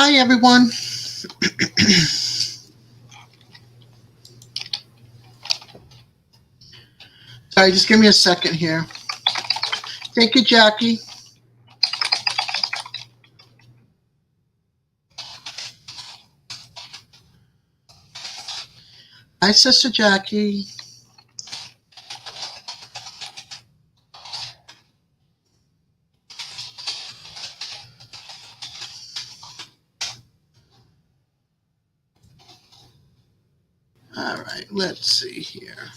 Hi, everyone. Sorry, just give me a second here. Thank you, Jackie. Hi, Sister Jackie. All right, let's see here.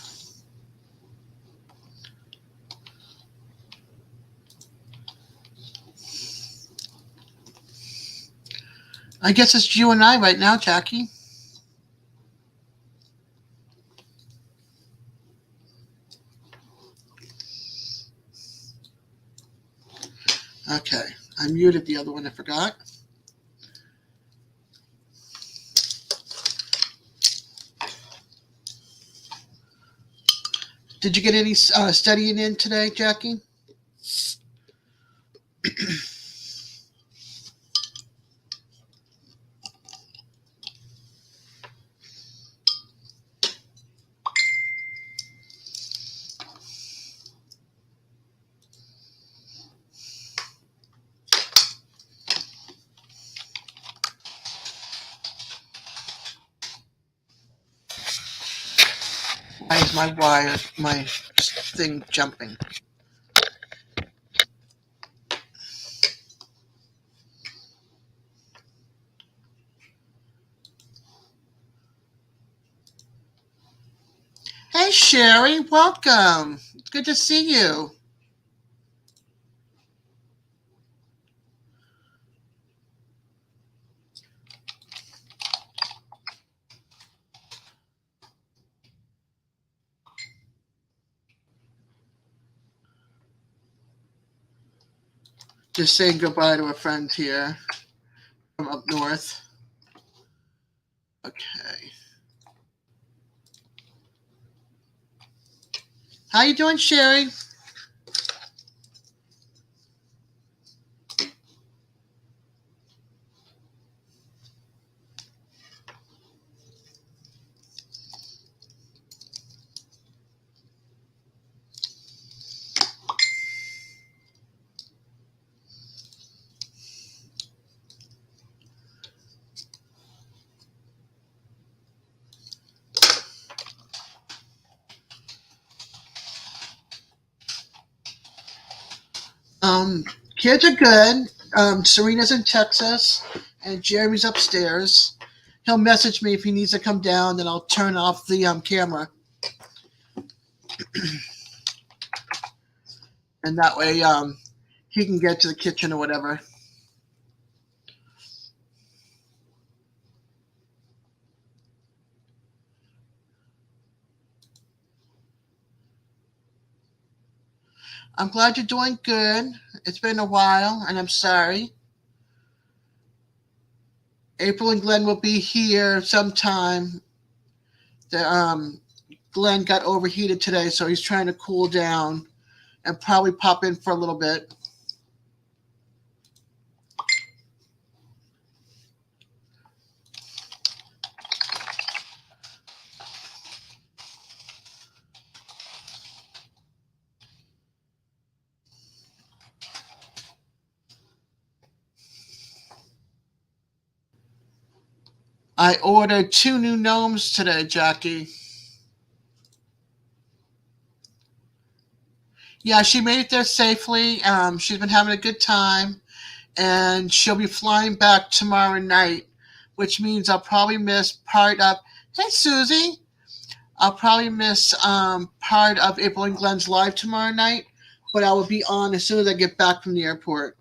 I guess it's you and I right now, Jackie. Okay, I muted the other one, I forgot. Did you get any studying in today, Jackie? Why is my thing jumping? Hey, Sherry, welcome. It's good to see you. Just saying goodbye to a friend here from up north. Okay. How you doing, Sherry? Kids are good. Serena's in Texas, and Jeremy's upstairs. He'll message me if he needs to come down, then I'll turn off the camera, and that way he can get to the kitchen or whatever. I'm glad you're doing good. It's been a while, and I'm sorry. April and Glenn will be here sometime. Glenn got overheated today, so he's trying to cool down and probably pop in for a little bit. I ordered 2 new gnomes today, Jackie. Yeah, she made it there safely. She's been having a good time, and she'll be flying back tomorrow night, which means I'll probably miss part of. Hey, Susie. I'll probably miss part of April and Glenn's live tomorrow night, but I will be on as soon as I get back from the airport.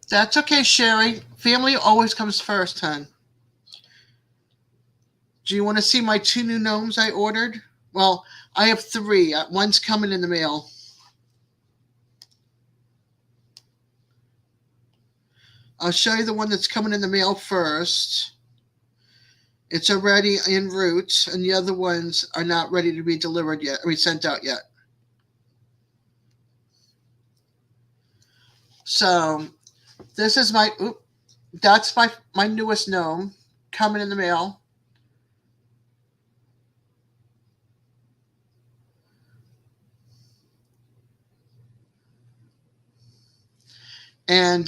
That's okay, Sherry. Family always comes first, hon. Do you want to see my 2 new gnomes I ordered? Well, I have 3. One's coming in the mail. I'll show you the one that's coming in the mail first. It's already en route, and the other ones are not ready to be delivered yet, or sent out yet. So, this is that's my newest gnome coming in the mail. And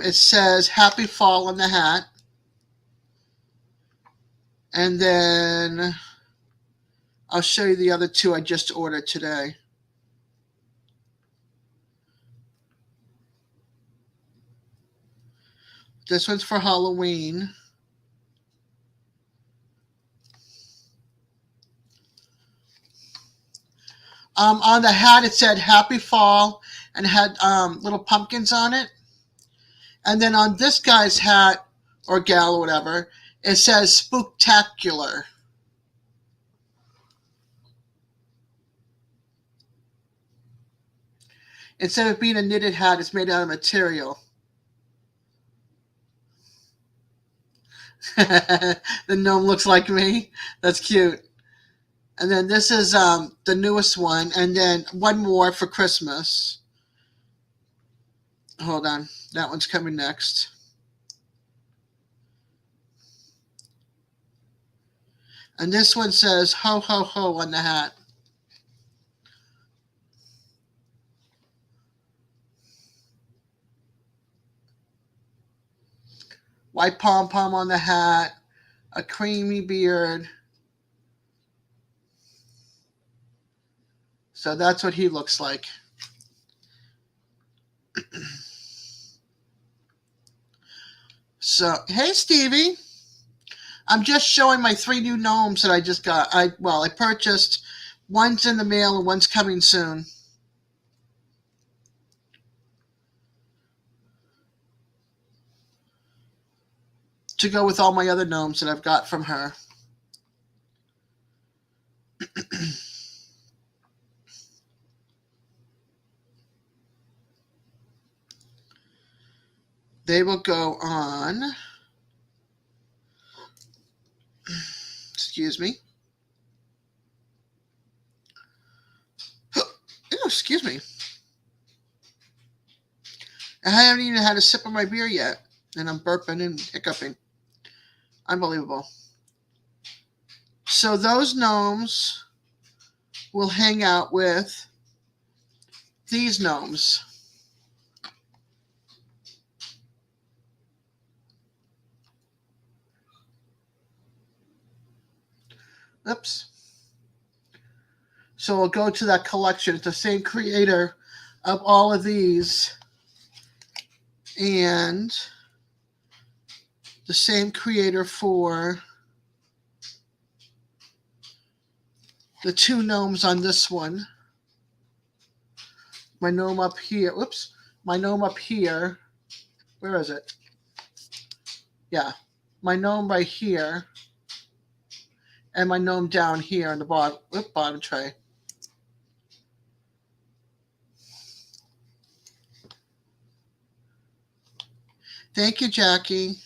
it says Happy Fall on the hat. And then I'll show you the other 2 I just ordered today. This one's for Halloween. On the hat, it said Happy Fall and had little pumpkins on it. And then on this guy's hat, or gal or whatever, it says Spooktacular. Instead of being a knitted hat, it's made out of material. The gnome looks like me. That's cute. And then this is the newest one, and then one more for Christmas. Hold on. That one's coming next. And this one says Ho, Ho, Ho on the hat. White pom-pom on the hat. A creamy beard. So that's what he looks like. So, hey, Stevie. I'm just showing my 3 new gnomes that I just got. I purchased. One's in the mail and one's coming soon. To go with all my other gnomes that I've got from her. They will go on. Excuse me. Ew, excuse me. I haven't even had a sip of my beer yet, and I'm burping and hiccuping. Unbelievable. So those gnomes will hang out with these gnomes. Oops. So we'll go to that collection. It's the same creator of all of these. And the same creator for the 2 gnomes on this one. My gnome up here. Oops. My gnome up here. Where is it? Yeah. My gnome right here. And my gnome down here in the bottom tray. Thank you, Jackie.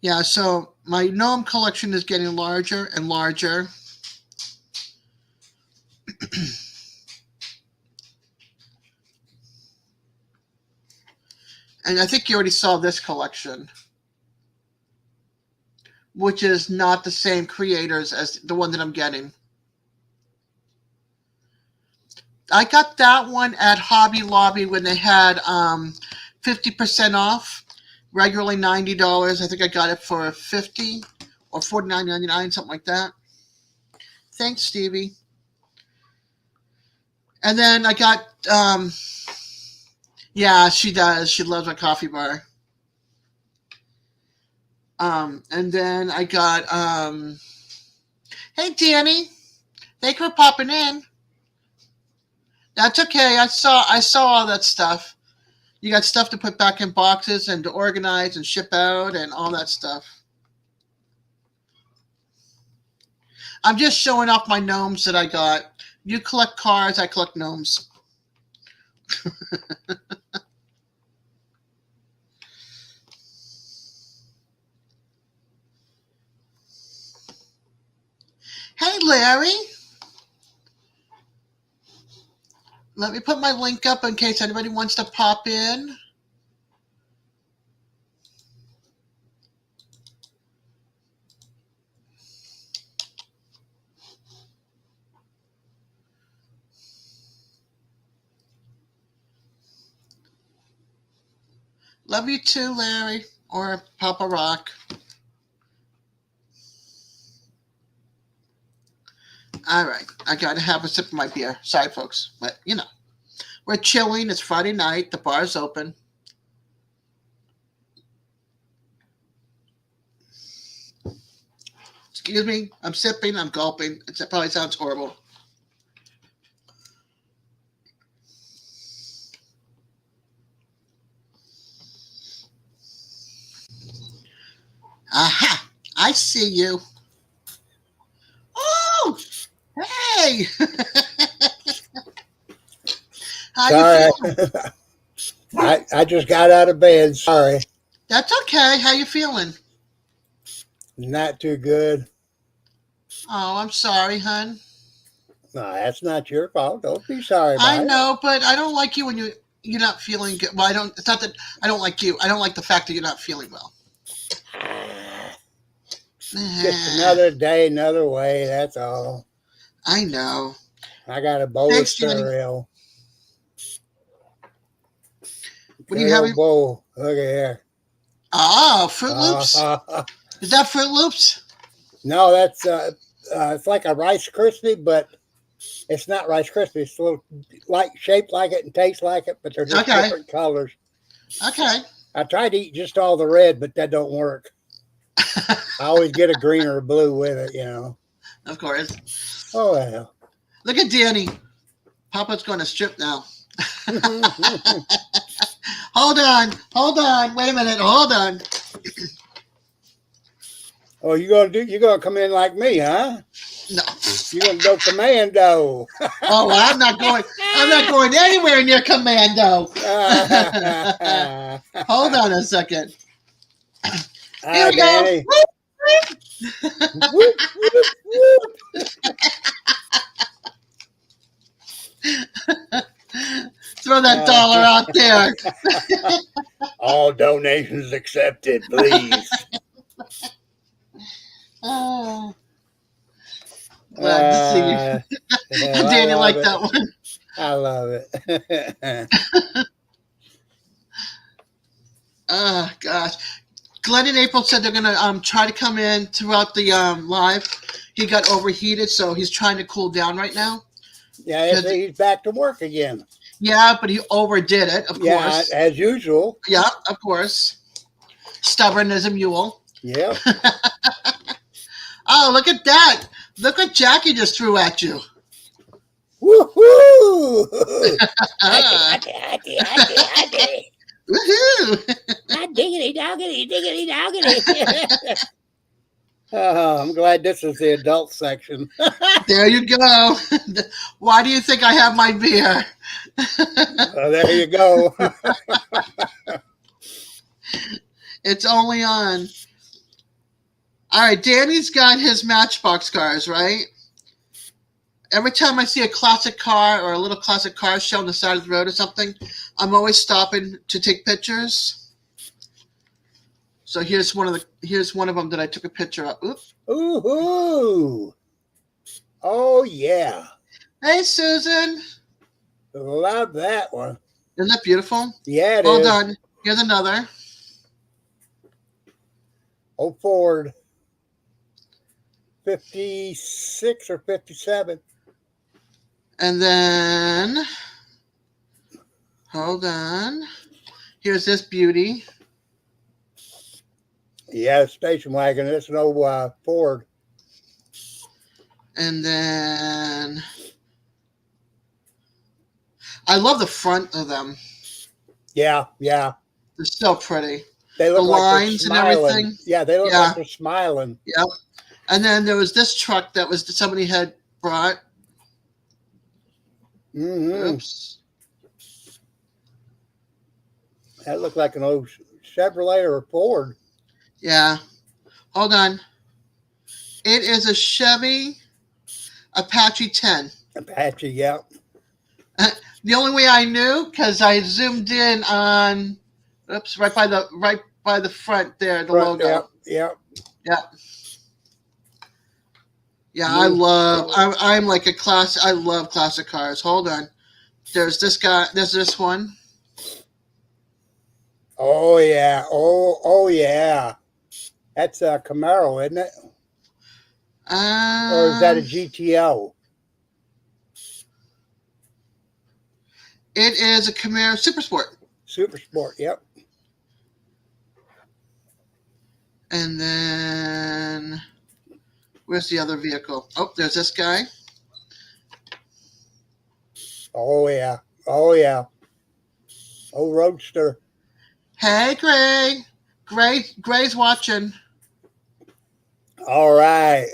Yeah, so my gnome collection is getting larger and larger. And I think you already saw this collection, which is not the same creators as the one that I'm getting. I got that one at Hobby Lobby when they had 50% off, regularly $90. I think I got it for $50 or $49.99, something like that. Thanks, Stevie. And then I got, yeah, she does. She loves my coffee bar. And then I got, hey, Danny, thank you for popping in. That's okay. I saw all that stuff. You got stuff to put back in boxes and to organize and ship out and all that stuff. I'm just showing off my gnomes that I got. You collect cars, I collect gnomes. Hey, Larry. Let me put my link up in case anybody wants to pop in. Love you too, Larry, or Papa Rock. All right, I gotta have a sip of my beer. Sorry, folks, but you know, we're chilling. It's Friday night. The bar's open. Excuse me. I'm sipping. I'm gulping. It probably sounds horrible. Aha! I see you. Oh, hey! How Sorry. you feeling? I just got out of bed. Sorry. That's okay. How you feeling? Not too good. Oh, I'm sorry, hon. No, that's not your fault. Don't be sorry about I it. know, but I don't like you when you're not feeling good. Well, I don't. It's not that I don't like you. I don't like the fact that you're not feeling well. Just another day, another way. That's all. I know. I got a bowl Thanks, of Jenny. cereal. What are you having? Bowl. Look at here. Oh, Fruit Loops. Is that Fruit Loops? No, that's it's like a Rice Krispie, but it's not Rice Krispie. It's a little shaped like it and tastes like it, but they're just different colors. Okay. I tried to eat just all the red, but that don't work. I always get a green or a blue with it, you know. Of course. Oh, well. Look at Danny. Papa's going to strip now. Hold on. Wait a minute. Hold on. Oh, you're gonna come in like me, huh? No. You're gonna go commando. Oh, I'm not going anywhere near commando. Hold on a second. Here we go. Whoop, whoop, whoop. Throw that dollar out there. All donations accepted, please. Glad to see you. Daniel liked that one. I love it. Oh, gosh. Glenn and April said they're going to try to come in throughout the live. He got overheated, so he's trying to cool down right now. Yeah, he's back to work again. Yeah, but he overdid it, of course. Yeah, as usual. Yeah, of course. Stubborn as a mule. Yeah. Oh, look at that. Look what Jackie just threw at you. Woohoo! Woohoo! Diggity doggity. Oh, I'm glad this is the adult section. There you go. Why do you think I have my beer? There you go. It's only on. All right, Danny's got his Matchbox cars, right? Every time I see a classic car or a little classic car show on the side of the road or something, I'm always stopping to take pictures. So here's one of them that I took a picture of. Oops. Ooh. Oh yeah. Hey, Susan. Love that one. Isn't that beautiful? Yeah, it is. Well done. Here's another. Oh, Ford. 56 or 57. And then, hold on. Here's this beauty. Yeah, station wagon. It's an old Ford. And then, I love the front of them. Yeah, yeah. They're so pretty. They The look like they're lines and smiling. everything. Yeah, they look Yeah. like they're smiling. Yep. And then there was this truck that was somebody had brought. Mm-hmm. Oops. That looked like an old Chevrolet or a Ford. Yeah. Hold on. It is a Chevy Apache 10. Apache, yeah. The only way I knew, because I zoomed in on, oops, right by the front there, the Front, logo. Yeah. Yeah. Yeah, I'm like a class. I love classic cars. Hold on. There's this guy. There's this one. Oh yeah. Oh yeah. That's a Camaro, isn't it? Or is that a GTO? It is a Camaro Super Sport. Super Sport, yep. And then where's the other vehicle? Oh, there's this guy. Oh yeah. Oh yeah. Oh Roadster. Hey, Gray's watching. All right.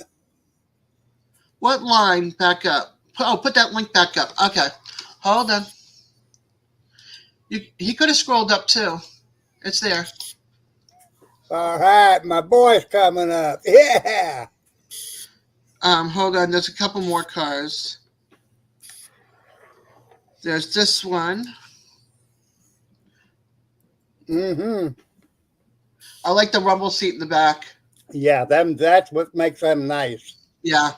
What line? Back up. Put that link back up. Okay. Hold on. He could have scrolled up too. It's there. All right, my boy's coming up. Yeah. Hold on. There's a couple more cars. There's this one. Mm-hmm. I like the rumble seat in the back. Yeah, that's what makes them nice. Yeah.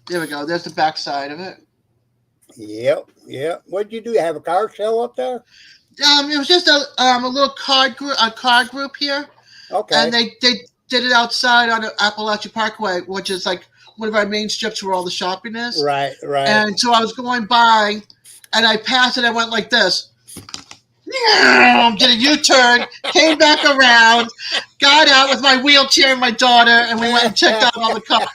There we go. There's the back side of it. Yep. What'd you do? Have a car show up there? It was just a little car group here. Okay. And they did it outside on the Appalachian Parkway, which is like one of our main strips where all the shopping is. Right. And so I was going by, and I passed it. I went like this. Did a U-turn, came back around, got out with my wheelchair and my daughter, and we went and checked out all the cars.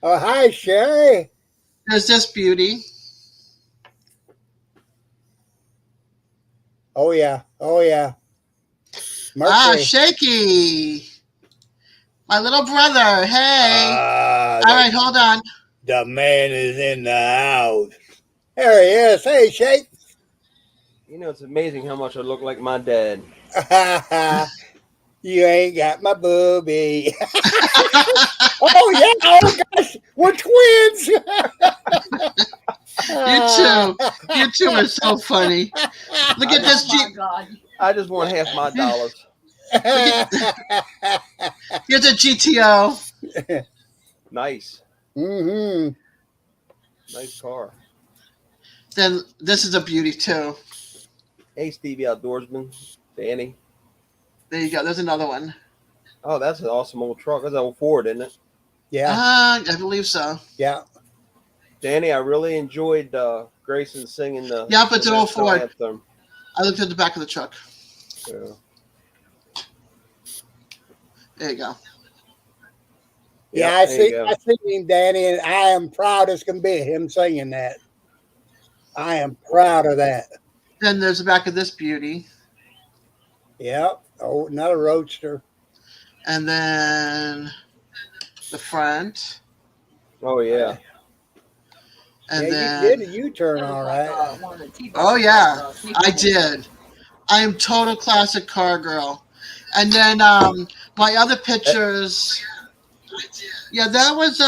Oh, hi, Sherry. There's this beauty. Oh, yeah. Mercury. Shaky. My little brother. Hey. All right, hold on. The man is in the house. There he is. Hey, Shake. You know, it's amazing how much I look like my dad. You ain't got my booby. Oh, yeah. Oh, gosh. We're twins. You two are so funny. Look at this Jeep. I just want half my dollars. Here's a GTO. Nice. Mm-hmm. Nice car. Then this is a beauty too. Hey, Stevie Outdoorsman. Danny. There you go. There's another one. Oh, that's an awesome old truck. That's an old Ford, isn't it? Yeah. I believe so. Yeah. Danny, I really enjoyed Grayson singing the. Yep, it's an old Ford. Anthem. I looked at the back of the truck. Yeah. There you go. Yeah, I see him, Danny, and I am proud as can be him singing that. I am proud of that. Then there's the back of this beauty. Yep. Oh, another Roadster. And then the front. Oh, yeah. Yeah, And then you did a U-turn, all right. Oh, yeah. I did. I am total classic car girl. And then my other pictures. Yeah, that was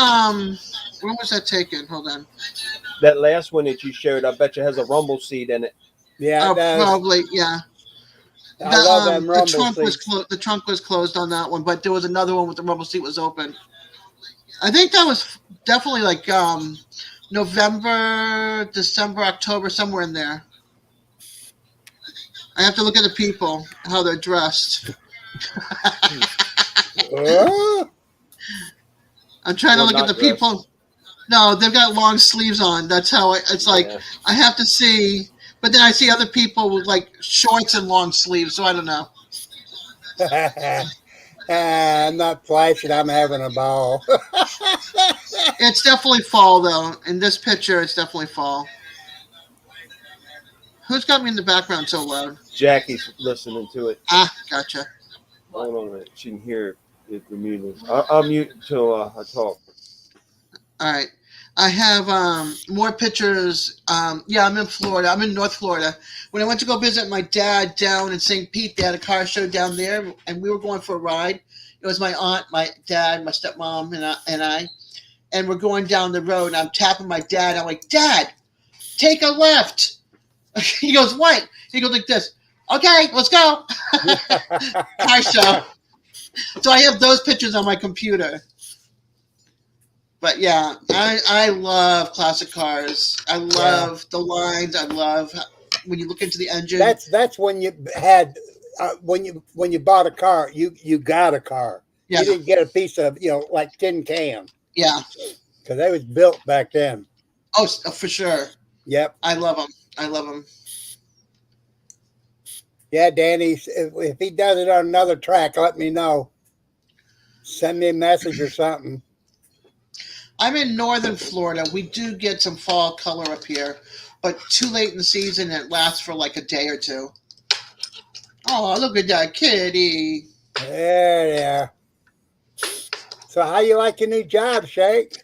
when was that taken? Hold on. That last one that you showed, I bet you has a rumble seat in it. Yeah, probably, yeah. I love them rumble The trunk was closed on that one, but there was another one with the rumble seat was open. I think that was definitely like November, December, October, somewhere in there. I have to look at the people, how they're dressed. I'm trying to look at the people. No, they've got long sleeves on. That's how it's like. Yeah. I have to see, but then I see other people with like shorts and long sleeves. So I don't know. I'm not flashing. I'm having a ball. It's definitely fall, though. In this picture, it's definitely fall. Who's got me in the background so loud? Jackie's listening to it. Ah, gotcha. Hold on a minute. She can hear it. The music. I'll mute until I talk. All right. I have more pictures. Yeah, I'm in Florida. I'm in North Florida. When I went to go visit my dad down in St. Pete, they had a car show down there, and we were going for a ride. It was my aunt, my dad, my stepmom, and I. And we're going down the road, and I'm tapping my dad. I'm like, Dad, take a left. He goes, what? He goes like this. Okay, let's go. Car show. So I have those pictures on my computer. But yeah, I love classic cars. I love the lines. I love when you look into the engine. That's when you had when you bought a car, you got a car. Yeah. You didn't get a piece of like tin can. Yeah, because they was built back then. Oh, for sure. Yep. I love them. I love them. Yeah, Danny, if he does it on another track, let me know. Send me a message or something. I'm in northern Florida. We do get some fall color up here, but too late in the season. It lasts for like a day or two. Oh, look at that kitty. There they are. So how you like your new job, Shake?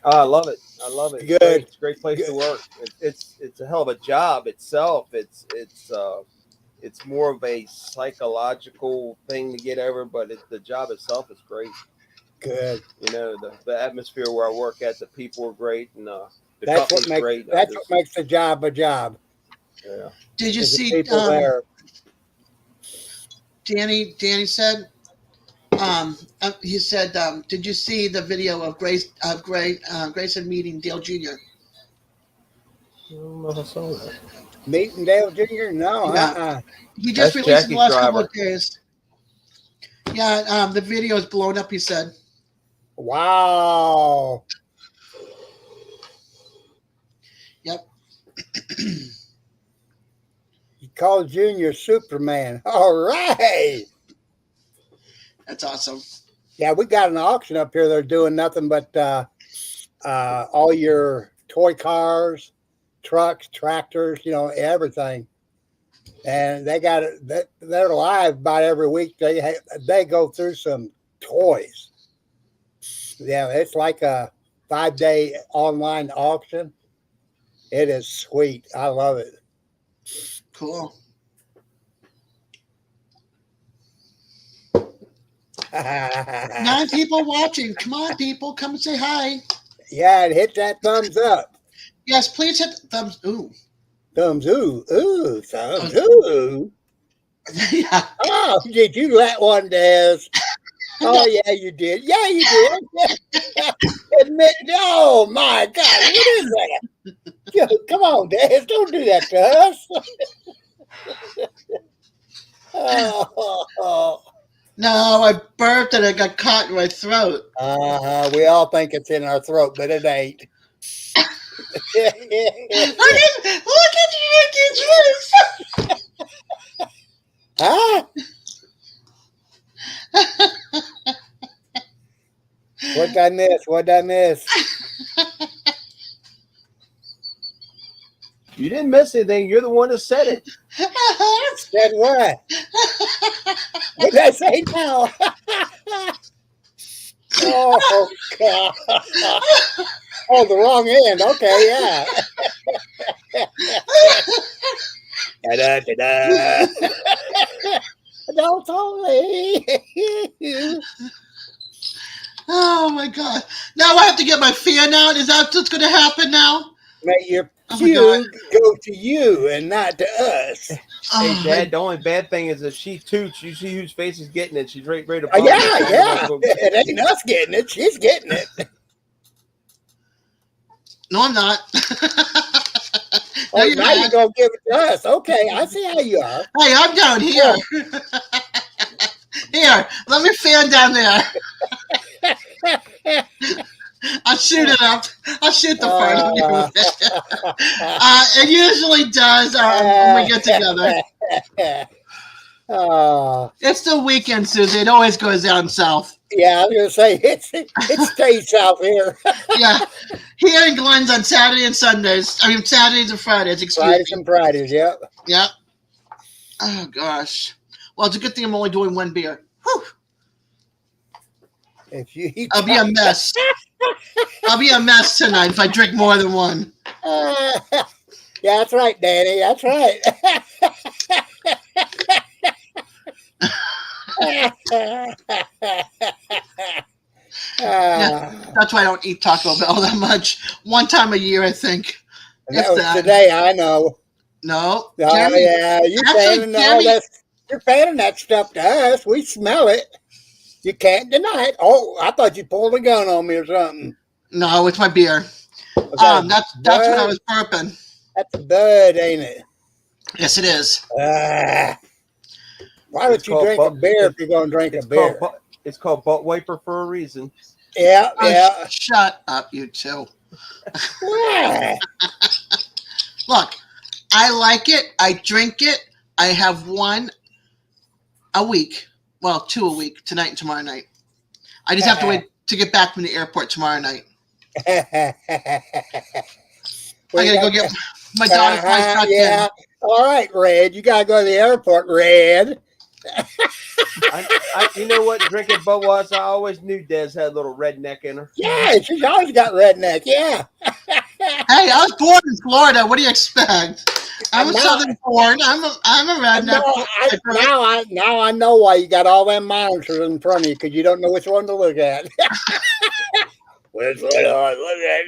Oh, I love it. I love it. Good. It's a great place to work. It's a hell of a job itself. It's more of a psychological thing to get over, but the job itself is great. Good. You know, the atmosphere where I work at, the people are great, and the That's company's what makes great. what makes the job a job. Yeah. Did you Is the see people there? Danny said he said did you see the video of Grayson meeting Dale Jr.? I don't know if I saw that. Meeting Dale Jr.? No. Yeah. He just That's released it the last Jackie's couple driver. of days. Yeah, the video is blown up, he said. Wow. Yep. He called Junior Superman. All right. That's awesome. Yeah, we got an auction up here. They're doing nothing but all your toy cars, trucks, tractors, everything. And they got it. They're live about every week. They go through some toys. Yeah, it's like a 5-day online auction. It is sweet. I love it. Cool. 9 people watching. Come on, people. Come and say hi. Yeah, and hit that thumbs up. Yes, please hit the thumbs. Ooh. Thumbs ooh. Ooh. Thumbs ooh. Yeah. Oh, did you let one, Dez? Oh, yeah, you did. Yeah, you did. Admit. Oh, my God. What is that? Come on, Dez. Don't do that to us. Oh. No, I burped and it got caught in my throat. We all think it's in our throat, but it ain't. Look at you making jokes. Huh? What'd I miss? You didn't miss anything. You're the one that said it. Said what? What did I say now? Oh, God. Oh, the wrong end. Okay, yeah. Da-da-da-da. Don't tell me. Oh my God! Now I have to get my fan out. Is that what's going to happen now? May your Oh my cue go to you and not to us. Hey, Dad, the only bad thing is if she toots, you see whose face is getting it. She's ready to Yeah. It ain't us getting it. She's getting it. No, I'm not. Oh, now you're going to give it to us. Okay, I see how you are. Hey, I'm down here. Here, let me fan down there. I'll shoot it up. I'll shoot the front. It usually does when we get together. It's the weekend, Susie. It always goes down south. Yeah, I was gonna say it stays south here. Yeah. Here in Glenn's on Saturday and Sundays. I mean, Saturdays and Fridays, excuse Fridays me. and Fridays, yep. Yep. Oh, gosh. Well, it's a good thing I'm only doing one beer. Whew. If you eat I'll be a mess. I'll be a mess tonight if I drink more than one. yeah, that's right, Danny. That's right. Yeah, that's why I don't eat Taco Bell that much. One time a year, I think. That was today, I know. No. Oh, Jeremy, yeah. You're fanning that stuff to us. We smell it. You can't deny it. Oh, I thought you pulled a gun on me or something. No, it's my beer. Okay. That's what I was burping. That's a bud, ain't it? Yes, it is. Why would you drink a beer if you're going to drink a beer? It's called butt wiper for a reason. Yeah, yeah. Shut up, you two. Why? Look, I like it. I drink it. I have one a week. Well, 2 a week, tonight and tomorrow night. I just have to wait to get back from the airport tomorrow night. I gotta go get my daughter flies back in. All right, Red. You gotta go to the airport, Red. You know what? Drinking Budweiser, I always knew Des had a little redneck in her. Yeah, she's always got redneck. Yeah. Hey, I was born in Florida. What do you expect? I'm a Southern born. I'm a redneck. Now I know why you got all them monitors in front of you, because you don't know which one to look at. Which one do I look at?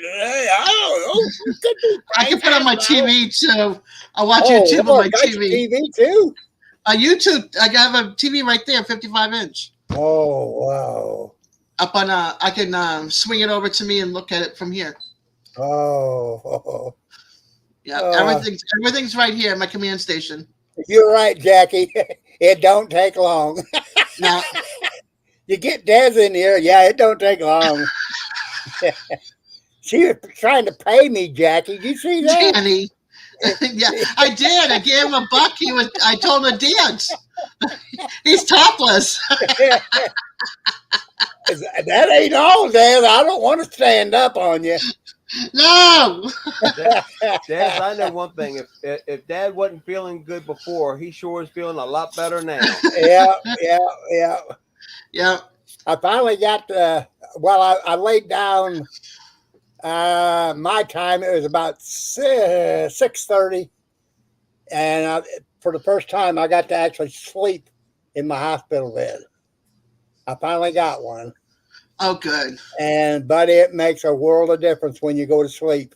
I don't know. I can put on my TV too. I watch YouTube on my TV. TV too. YouTube. I have a TV right there, 55-inch. Oh wow! Up on I can swing it over to me and look at it from here. Oh. Yeah, everything's right here at my command station. You're right, Jackie. It don't take long. Now, you get Des in here, yeah, it don't take long. She was trying to pay me, Jackie. Did you see that? Danny. Yeah, I did. I gave him $1. I told him to dance. He's topless. That ain't all, Des. I don't want to stand up on you. No. Dad, I know one thing. If Dad wasn't feeling good before, he sure is feeling a lot better now. Yeah. Yeah. I finally got I laid down my time. It was about 6:30, and for the first time I got to actually sleep in my hospital bed. I finally got one. Oh, good. But it makes a world of difference when you go to sleep.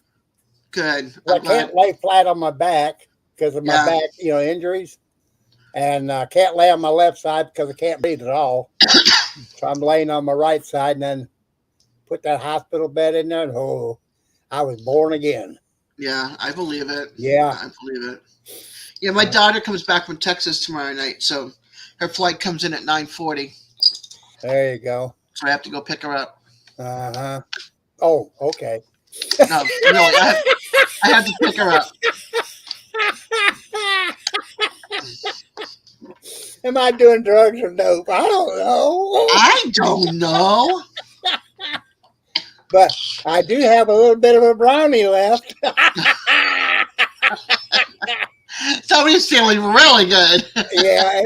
Good. I can't lay flat on my back because of my back, injuries, and I can't lay on my left side because I can't breathe at all. So I'm laying on my right side, and then put that hospital bed in there, and I was born again. Yeah, I believe it. Yeah, I believe it. Yeah, my daughter comes back from Texas tomorrow night, so her flight comes in at 9:40. There you go. So I have to go pick her up. Uh-huh. Oh, okay. No, really, I have to pick her up. Am I doing drugs or dope? I don't know. I don't know. But I do have a little bit of a brownie left. Somebody's feeling really good. Yeah.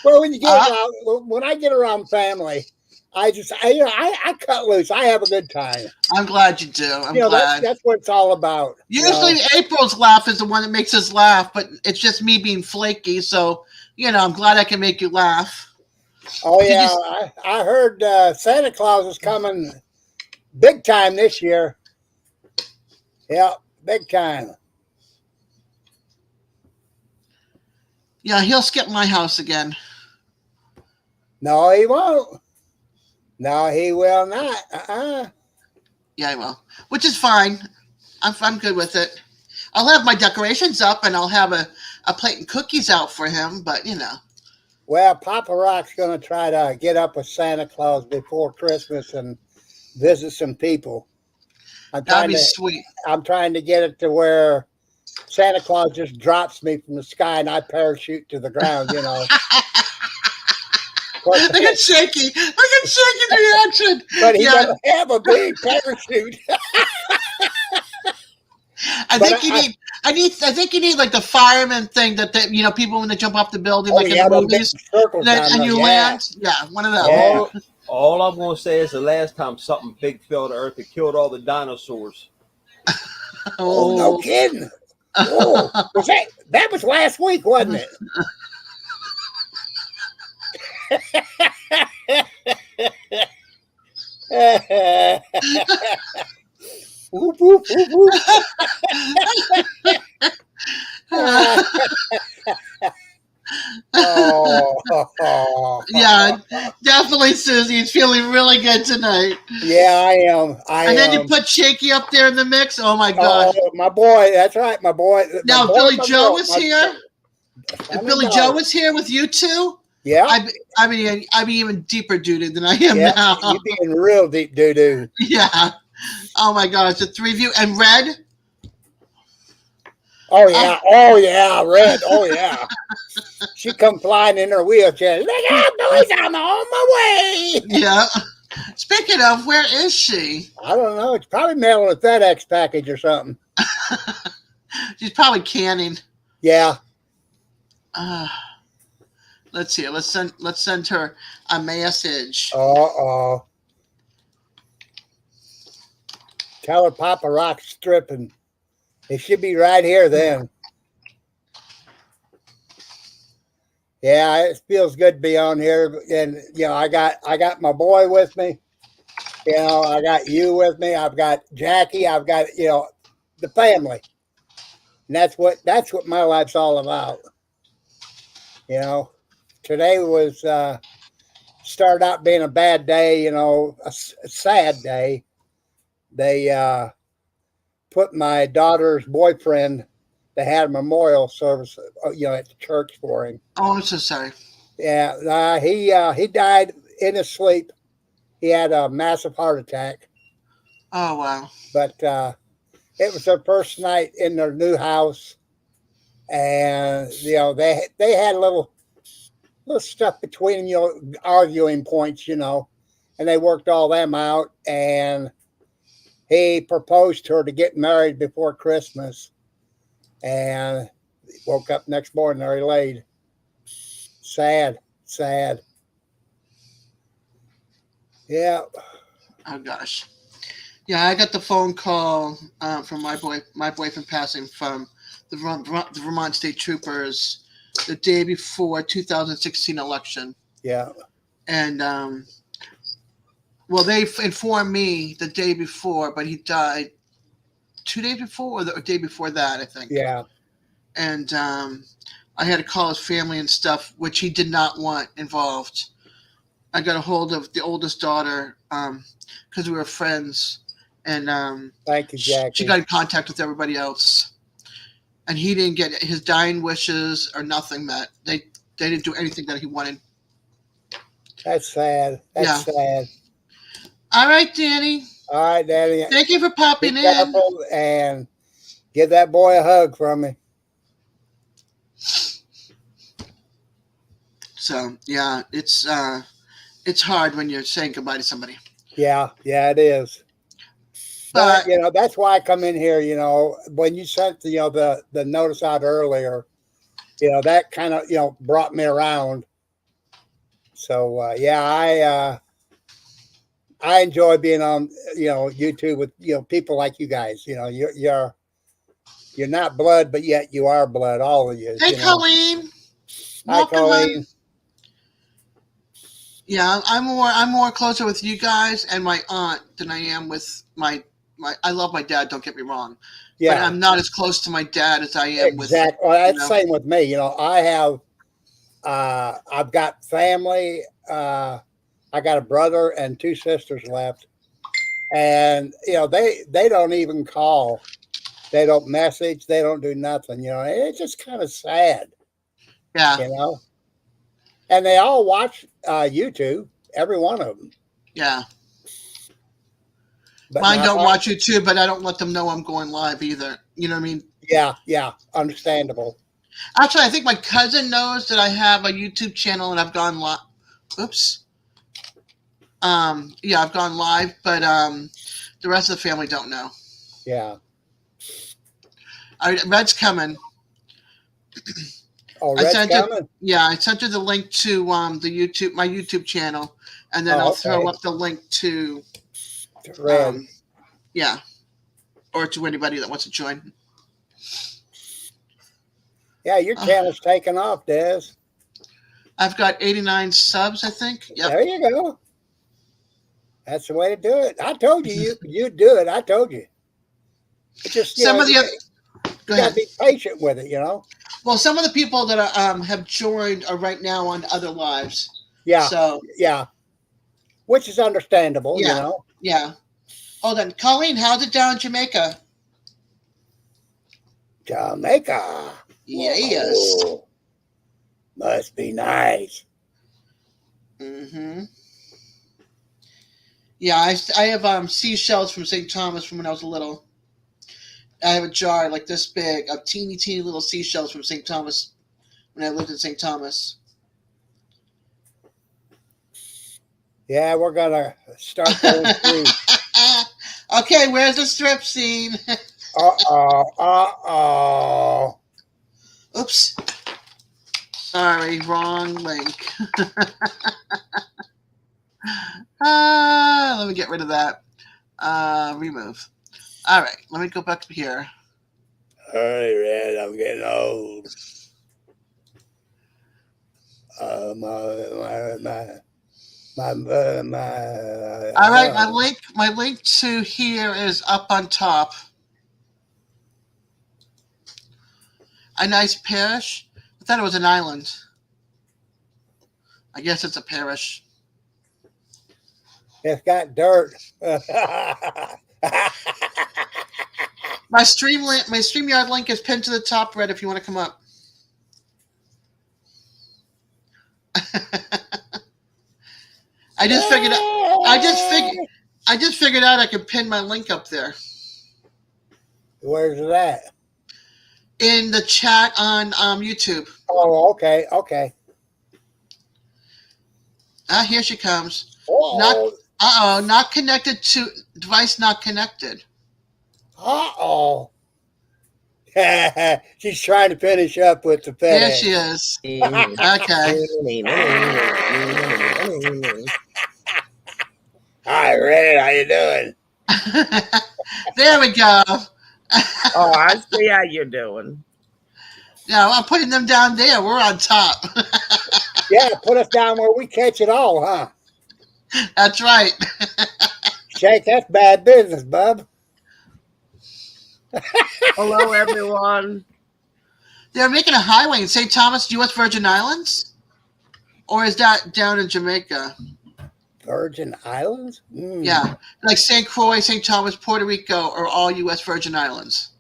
Well, when I get around family, I cut loose. I have a good time. I'm glad you do. I'm glad. That's what it's all about. Usually April's laugh is the one that makes us laugh, but it's just me being flaky. So, I'm glad I can make you laugh. Oh, yeah. I heard Santa Claus is coming big time this year. Yeah, big time. Yeah, he'll skip my house again. No, he won't. No, he will not. Yeah, he will. Which is fine. I'm good with it. I'll have my decorations up and I'll have a plate and cookies out for him, but Well, Papa Rock's going to try to get up with Santa Claus before Christmas and visit some people. That'd be sweet. I'm trying to get it to where Santa Claus just drops me from the sky and I parachute to the ground, you know. Of course, Look at Shaky. Look at Shaky's reaction. but he Yeah, doesn't have a big parachute. I But think you need. I think you need like the fireman thing that people when they jump off the building, oh like in yeah, the those big movies, circles down and there. you Yeah. land. Yeah, one of those. Yeah. All I'm going to say is the last time something big fell to Earth, it killed all the dinosaurs. Oh, no Oh. kidding. Oh, was that was last week, wasn't it? Whoop, whoop, whoop, whoop. Oh. Yeah, definitely, Susie. It's feeling really good tonight. Yeah, I am. And then you put Shaky up there in the mix. Oh my Oh, God! my boy. That's right, my boy. Now, if Billy Joe is here, If Billy Joe was here with you two, yeah, I'd be even deeper duded than I am yeah, now. you be in real deep doo doo. Yeah. Oh my gosh, the three of you and Red. Oh yeah, Red. Oh yeah. She come flying in her wheelchair. Look out, boys! I'm on my way. Yeah. Speaking of, where is she? I don't know. It's probably mailing a FedEx package or something. She's probably canning. Yeah. Let's see. Let's send her a message. Oh. Tell her Papa Rock's stripping. It should be right here then. Yeah, it feels good to be on here, and I got my boy with me. I got you with me. I've got Jackie. I've got the family, and that's what my life's all about. Today was started out being a bad day. A sad day. They put my daughter's boyfriend. They had a memorial service, at the church for him. Oh, I'm so sorry. Yeah, he died in his sleep. He had a massive heart attack. Oh wow! But it was their first night in their new house, and they had a little stuff between arguing points, and they worked all them out. And he proposed to her to get married before Christmas. And woke up next morning, there he laid. Sad. Yeah. Oh gosh. Yeah, I got the phone call from my boyfriend passing from the Vermont State Troopers the day before 2016 election. Yeah. And well, they informed me the day before, but he died 2 days before or the day before that, I think. Yeah. And I had to call his family and stuff, which he did not want involved. I got a hold of the oldest daughter because we were friends, and thank you, Jackie. She got in contact with everybody else, and he didn't get his dying wishes or nothing met. They didn't do anything that he wanted. That's sad. That's sad. All right, Danny. All right, Daddy. Thank you for popping Be in. careful and give that boy a hug from me. So yeah, it's hard when you're saying goodbye to somebody. Yeah, it is. But that's why I come in here. When you sent the notice out earlier, that kind of brought me around. So I enjoy being on YouTube with people like you guys. You're not blood, but yet you are blood. All of you. Hey, Colleen. Hi, Colleen. On. Yeah, I'm more closer with you guys and my aunt than I am with my. I love my dad. Don't get me wrong. Yeah, but I'm not as close to my dad as I am with. Exactly. Well, that's the same with me. I have. I've got family. I got a brother and 2 sisters left, and they don't even call. They don't message. They don't do nothing. It's just kind of sad. Yeah. And they all watch YouTube. Every one of them. Yeah. But mine don't watch YouTube, but I don't let them know I'm going live either. You know what I mean? Yeah, understandable. Actually, I think my cousin knows that I have a YouTube channel and I've gone live. Oops. Yeah, I've gone live, but the rest of the family don't know. Yeah. Red's coming. Oh, I Red's sent her. coming? Yeah, I sent her the link to my YouTube channel, and then Oh, I'll okay. throw up the link to Red. yeah, or to anybody that wants to join. Yeah, your channel's taking off, Des. I've got 89 subs, I think. Yep. There you go. That's the way to do it. I told you you'd do it. I told you. It's just Some of the you Go gotta ahead. be patient with it. Well, some of the people that have joined are right now on other lives. Yeah. So Yeah. Which is understandable. yeah, yeah. Hold on, Colleen. How's it down in Jamaica? Jamaica. Yes. Oh, must be nice. Mm-hmm. Yeah, I have seashells from St. Thomas from when I was little. I have a jar like this big of teeny little seashells from St. Thomas when I lived in St. Thomas. Yeah, we're gonna start going through. Okay, where's the strip scene? Uh-oh. Oops. Sorry, wrong link. Let me get rid of that. Remove. All right, let me go back up here. All right, Red, I'm getting old. All right, my link to here is up on top. A nice parish. I thought it was an island. I guess it's a parish. It's got dirt. My StreamYard link is pinned to the top, Red, if you want to come up. I just figured out I could pin my link up there. Where's that? In the chat on YouTube. Oh, okay. Here she comes. Uh-oh. Not connected to device not connected. Uh-oh. She's trying to finish up with the FedEx. There she is. Okay. Hi, Red. How you doing? There we go. Oh, I see how you're doing. No, I'm putting them down there. We're on top. Yeah, put us down where we catch it all, huh? That's right. Shake, that's bad business, bub. Hello, everyone. They're making a highway in St. Thomas, U.S. Virgin Islands? Or is that down in Jamaica? Virgin Islands? Mm. Yeah. Like St. Croix, St. Thomas, Puerto Rico are all U.S. Virgin Islands.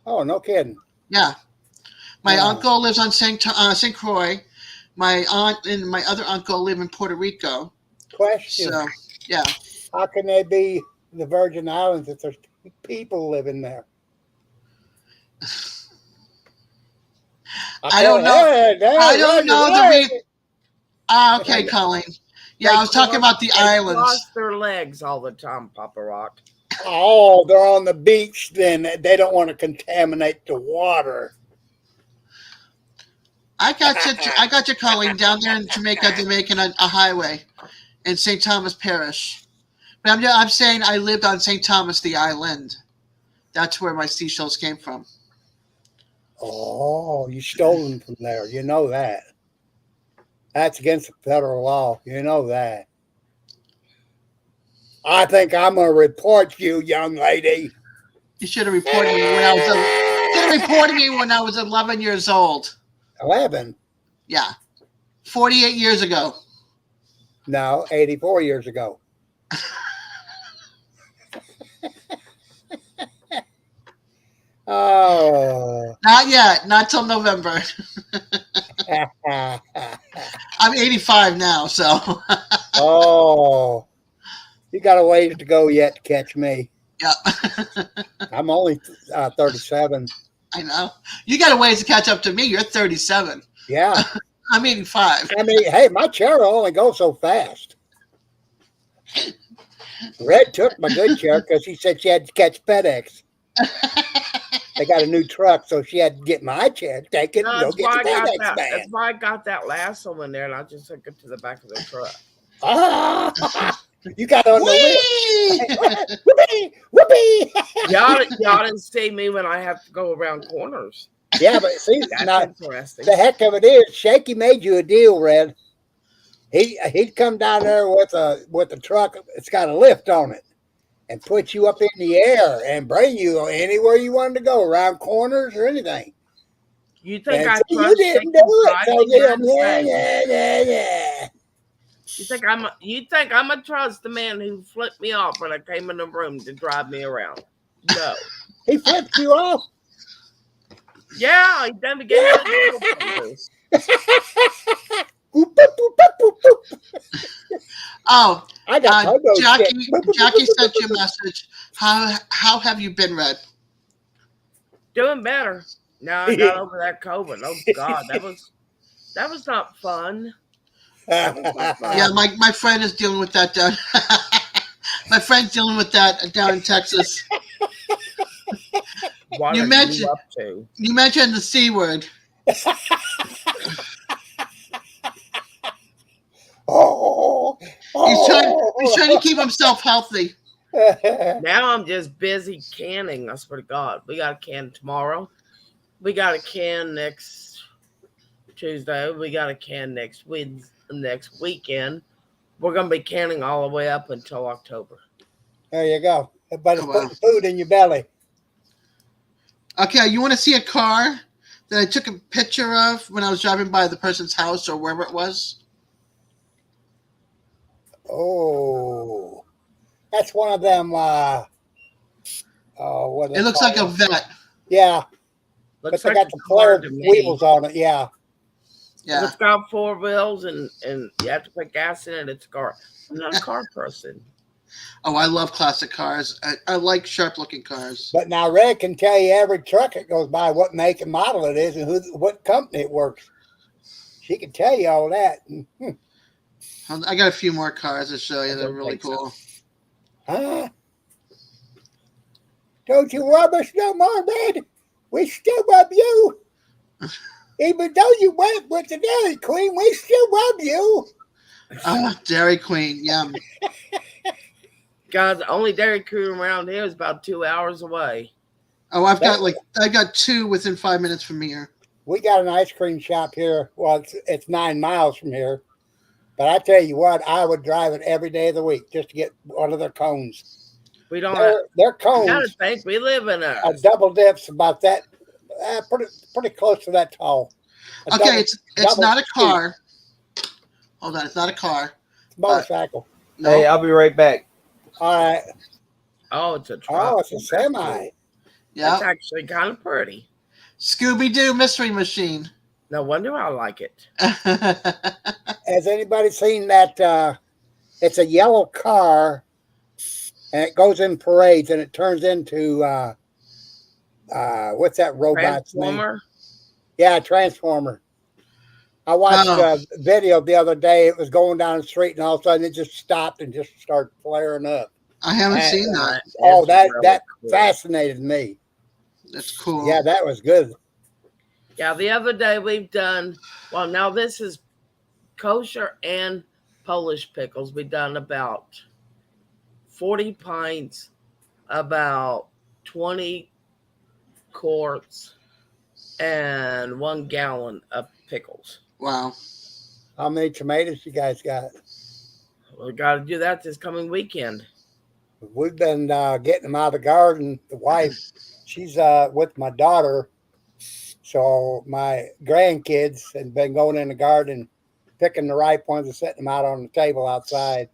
Oh, no kidding. Yeah. My Yeah. uncle lives on St. Croix. My aunt and my other uncle live in Puerto Rico. Question. So, yeah. How can they be the Virgin Islands if there's people living there? I don't know. I don't know the reason. Okay, Colleen. Yeah, I was talking about the They islands. cross their legs all the time, Papa Rock. Oh, they're on the beach, then they don't want to contaminate the water. I got you, Colleen, down there in Jamaica. They're making a highway in St. Thomas Parish. But I'm saying I lived on St. Thomas, the island. That's where my seashells came from. Oh, you stole them from there. You know that. That's against the federal law. You know that. I think I'm going to report you, young lady. You should have reported me when I was 11 years old. 11? Yeah. 48 years ago. No, 84 years ago. Oh. Not yet. Not till November. I'm 85 now, so. Oh. You got a ways to go yet to catch me. Yep. I'm only 37. I know. You got a ways to catch up to me. You're 37. Yeah. I'm 85. I mean, hey, my chair will only go so fast. Red took my good chair because she said she had to catch FedEx. They got a new truck, so she had to get my chair, take it, and go That's get why the I got FedEx that. man. That's why I got that last one in there, and I just took it to the back of the truck. Ah, you got on the Whee! wheel. Whoopee! Whoopee! Y'all didn't see me when I have to go around corners. Yeah, but see, That's now, interesting. the heck of it is, Shaky made you a deal, Red. He'd come down there with a truck. It's got a lift on it, and put you up in the air and bring you anywhere you wanted to go, around corners or anything. You think And I so you trust didn't Shaky do it. So driving? yeah. You think I'm gonna trust the man who flipped me off when I came in the room to drive me around? No. He flipped you off. Yeah, he done gave me the middle fingers. Boop, boop, boop, boop, boop, boop. Oh, I got pogo Jackie. stick. Boop, boop, boop, Jackie boop, sent boop, you a boop. message. How have you been, Red? Doing better. Now I got over that COVID. Oh God, that was not fun. That was not fun. Yeah, my friend is dealing with that down. My friend's dealing with that down in Texas. What You are mentioned- you up to? You mentioned the C word. Oh, He's trying to keep himself healthy. Now I'm just busy canning. I swear to God, we got a can tomorrow. We got a can next Tuesday. We got a can next weekend. We're gonna be canning all the way up until October. There you go. Everybody's Oh, wow. putting food in your belly. Okay, you want to see a car that I took a picture of when I was driving by the person's house or wherever it was? Oh, that's one of them. What are they It looks like a called? vet. Yeah, Looks but they like got a the car flared to me. wheels on it. Yeah. Yeah. It's got 4 wheels and you have to put gas in it. It's a car. I'm not a car person. Oh, I love classic cars. I like sharp-looking cars. But now Red can tell you every truck that goes by, what make and model it is, and what company it works. She can tell you all that. I got a few more cars to show you. I They're don't really think so. cool. Huh? Don't you rub us no more, Red. We still rub you. Even though you went with the Dairy Queen, we still rub you. Dairy Queen. Yum. God, the only Dairy Queen around here is about 2 hours away. Oh, I got 2 within 5 minutes from here. We got an ice cream shop here. Well, it's 9 miles from here. But I tell you what, I would drive it every day of the week just to get one of their cones. We don't Their I gotta cones think we live in a are double dips about that, pretty close to that tall. Okay, it's double not a seat. car. Hold on, it's not a car. Motorcycle. No. Hey, I'll be right back. All right. oh, it's a truck. Oh, it's a semi. Yeah. That's actually kind of pretty. Scooby-Doo Mystery Machine. No wonder I like it. Has anybody seen that? It's a yellow car, and it goes in parades, and it turns into what's that robot's name? Transformer. Yeah, Transformer. I watched a video the other day. It was going down the street, and all of a sudden it just stopped and just started flaring up. I haven't And, seen that. Oh, It's that really cool. fascinated me. That's cool. Yeah, that was good. Yeah, the other day we've done, well, now this is kosher and Polish pickles. We've done about 40 pints, about 20 quarts, and 1 gallon of pickles. Wow. How many tomatoes you guys got? We got to do that this coming weekend. We've been getting them out of the garden. The wife, she's with my daughter. So my grandkids have been going in the garden, picking the ripe ones and setting them out on the table outside.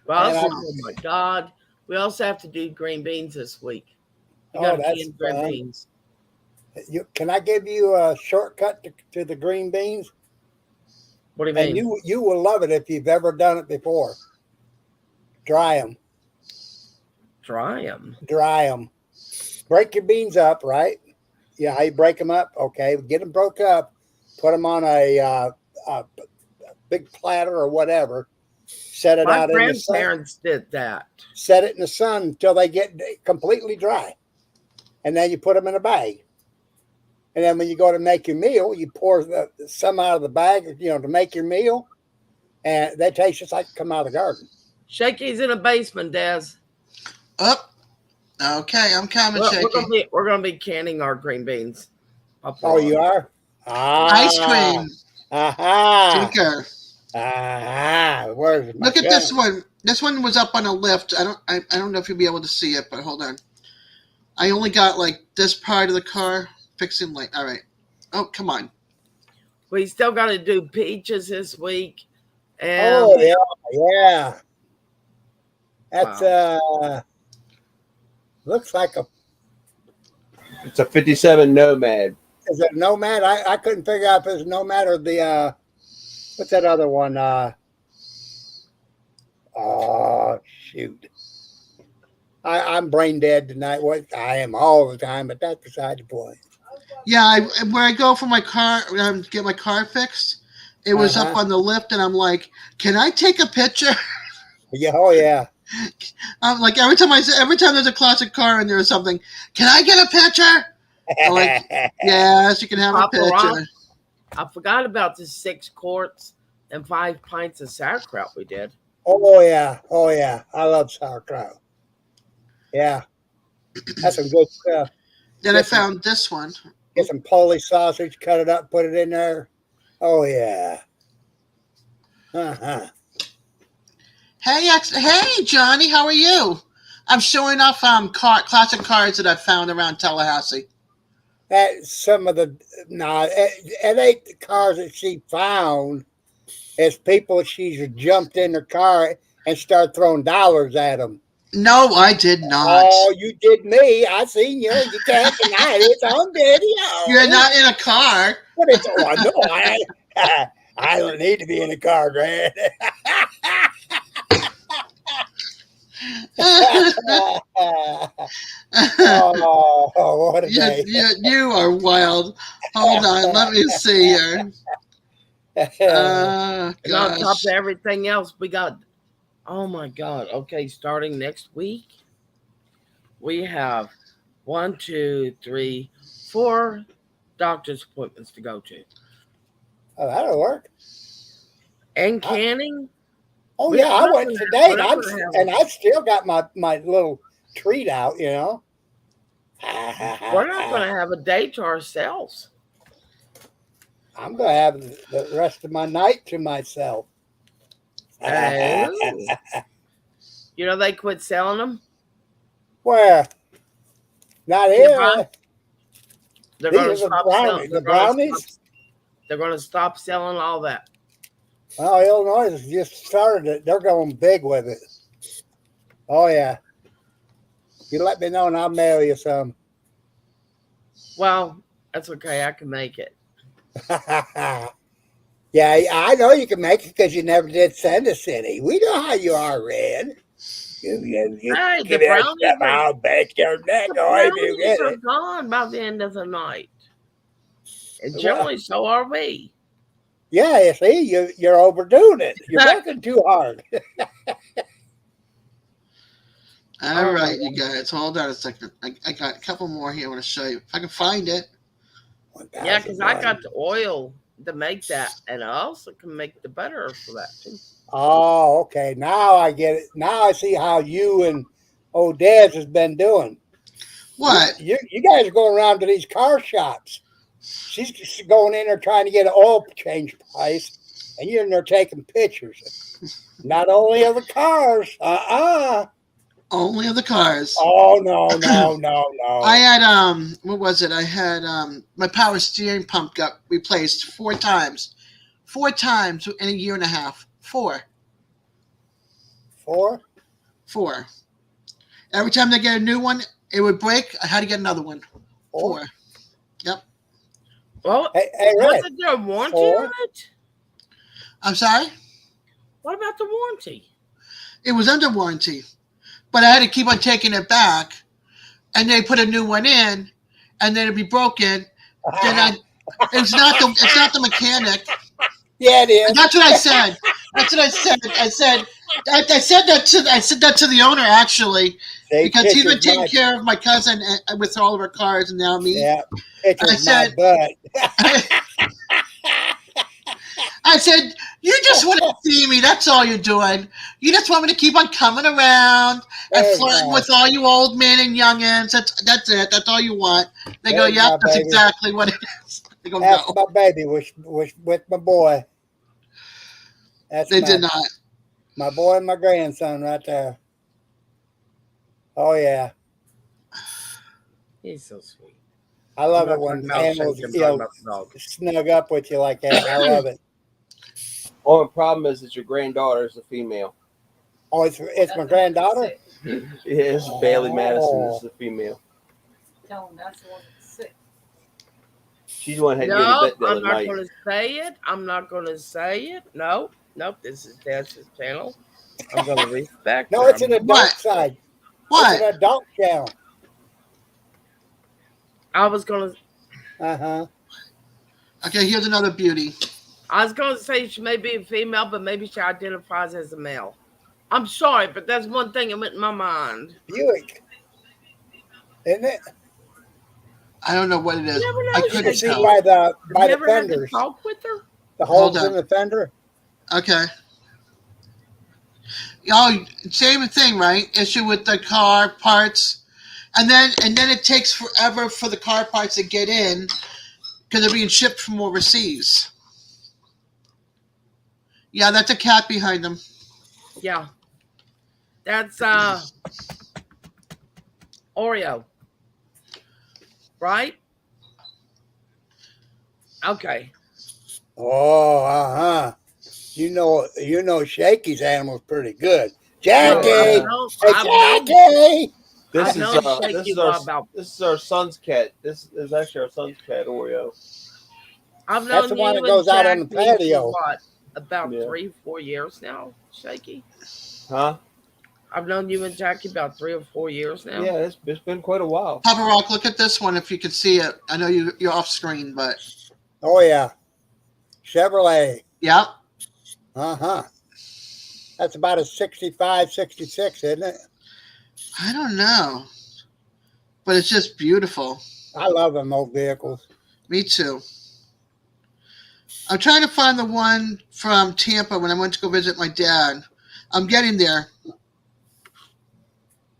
Well, And oh my God. We also have to do green beans this week. We Oh, got to that's can green fun. beans. Can I give you a shortcut to the green beans? What do you mean? And you will love it if you've ever done it before. Dry them. Dry them. Dry them. Break your beans up, right? Yeah, how you break them up? Okay, get them broke up. Put them on a big platter or whatever. Set it My out in the sun. grandparents did that. Set it in the sun until they get completely dry, and then you put them in a bag. And then when you go to make your meal, you pour some out of the bag, to make your meal, and they taste just like come out of the garden. Shakey's in the basement, Des. Up. Okay, I'm coming, Shaky. We're gonna be canning our green beans. Oh, you are? Ice cream. Aha. Tinker. Aha. Where's my Look at gun? this one. This one was up on a lift. I don't know if you'll be able to see it, but hold on. I only got like this part of the car fixing light. All right. Oh, come on. We still got to do peaches this week. And Oh yeah. That's looks like It's a 57 Nomad. is it a Nomad? I couldn't figure out if it was a Nomad or the what's that other one? Oh shoot. I'm brain dead tonight. What I am all the time, but that's beside the point. Yeah, where I go for my car, get my car fixed, it was up Uh-huh. on the lift, and I'm like, "Can I take a picture?" Yeah, oh yeah. I'm like, every time there's a classic car in there or something, "Can I get a picture?" I'm like, yes, you can have a Paparazzi. picture. I forgot about the 6 quarts and 5 pints of sauerkraut we did. Oh yeah. I love sauerkraut. Yeah. That's some good stuff. Then I found this one. Get some Polish sausage, cut it up, put it in there. Oh yeah. Uh-huh. Hey, Johnny, how are you? I'm showing off classic cars that I found around Tallahassee. That some of the it ain't the cars that she found. It's people she's jumped in her car and start throwing dollars at them. No, I did not. Oh, you did me. I seen you. You can't deny it. It's on video. You're not in a car. But it's no, I don't need to be in a car, Grant. Oh, what a day. You are wild. Hold on, let me see here. And on top Gosh. of everything else, we got, oh my God. Okay, starting next week, we have 1, 2, 3, 4 doctor's appointments to go to. Oh, that'll work. And canning. Oh We- yeah, I we're went gonna today, have- and we're gonna have- and I still got my little treat out. We're not going to have a day to ourselves. I'm gonna have the rest of my night to myself. Oh. You know, they quit selling them. Where? Not Yeah, here. They're These going are to the stop brownies. selling. The brownies? They're going to stop selling all that. Oh, Illinois has just started it. They're going big with it. Oh yeah. You let me know and I'll mail you some. Well, that's okay. I can make it. Yeah, I know you can make it because you never did send us any. We know how you are, Red. You Hey, give the me that brownies stuff, are- I'll bake your neck The off if you brownies get are it. gone by the end of the night. And generally, so are we. Yeah, you see, you're overdoing it. You're working too hard. All right, you guys, hold on a second. I got a couple more here I want to show you. If I can find it. Yeah, because I got the oil to make that, and I also can make the butter for that too. Oh, okay. Now I get it. Now I see how you and Dez has been doing. What? You guys are going around to these car shops. She's just going in there trying to get an oil change price, and you're in there taking pictures. Not only of the cars. Only of the cars. Oh no. I had what was it? I had my power steering pump got replaced 4 times. 4 times in a year and a half. 4. 4? Every time they get a new one, it would break. I had to get another one. 4. Yep. Well, Hey, Red. wasn't there a warranty 4? on it? I'm sorry? What about the warranty? It was under warranty, but I had to keep on taking it back, and they put a new one in, and then it'd be broken. Then it's not the mechanic. Yeah, it is. That's what I said. That's what I said. I said that to the owner actually, They because he's been pictured taking my- care of my cousin with all of her cars, and now me. Yeah, pictures I said- my butt. I said, you just want to see me. That's all you're doing. You just want me to keep on coming around and There's flirting my- with all you old men and youngins. That's it. That's all you want. They go, There's yeah, my that's baby. exactly what it is. They go, Half no. my baby was with my boy. That's They did not. my boy and my grandson right there. Oh yeah, He's so sweet. I love I'm it not when talking about animals Shake, I'm talking about the dog. snug up with you like that. I love it. Only problem is that your granddaughter is a female. Oh, it's my granddaughter. Yes, Bailey Madison Oh. is the female. Tell him that's the one that's sick. She's the one who had to No, get the I'm other not night. going to say it. I'm not going to say it. Nope. This is Dad's channel. I'm going to respect No, her. it's an adult What? side. What? It's an adult channel. I was going to Okay, here's another beauty. say she may be a female, but maybe she identifies as a male. I'm sorry, but that's one thing that went in my mind. Buick, isn't it? I don't know what it is. You never know. I You couldn't can see tell. by the You never had to fenders, talk with her? the Hold holes on. in the fender. Okay. Oh, same thing, right? Issue with the car parts, and then it takes forever for the car parts to get in because they're being shipped from overseas. Yeah, that's a cat behind them. Yeah. That's Oreo. Right? Okay. Oh, You know, Shaky's animal's pretty good. Well, Jackie, I've hey known- I've known- Jackie. This I've is known Shaky this is a our while about. this is our son's cat. This is actually our son's cat, Oreo. I've That's known the one you that goes and out on the Jackie for patio. what? About Yeah. 3-4 years now, Shaky. Huh? I've known you and Jackie about 3 or 4 years now. Yeah, it's been quite a while. Papa Rock, look at this one if you can see it. I know you're off screen, but Oh yeah, Chevrolet. yeah. That's about a 65, 66, isn't it? I don't know, but it's just beautiful. I love them old vehicles. Me too. I'm trying to find the one from Tampa when I went to go visit my dad. I'm getting there.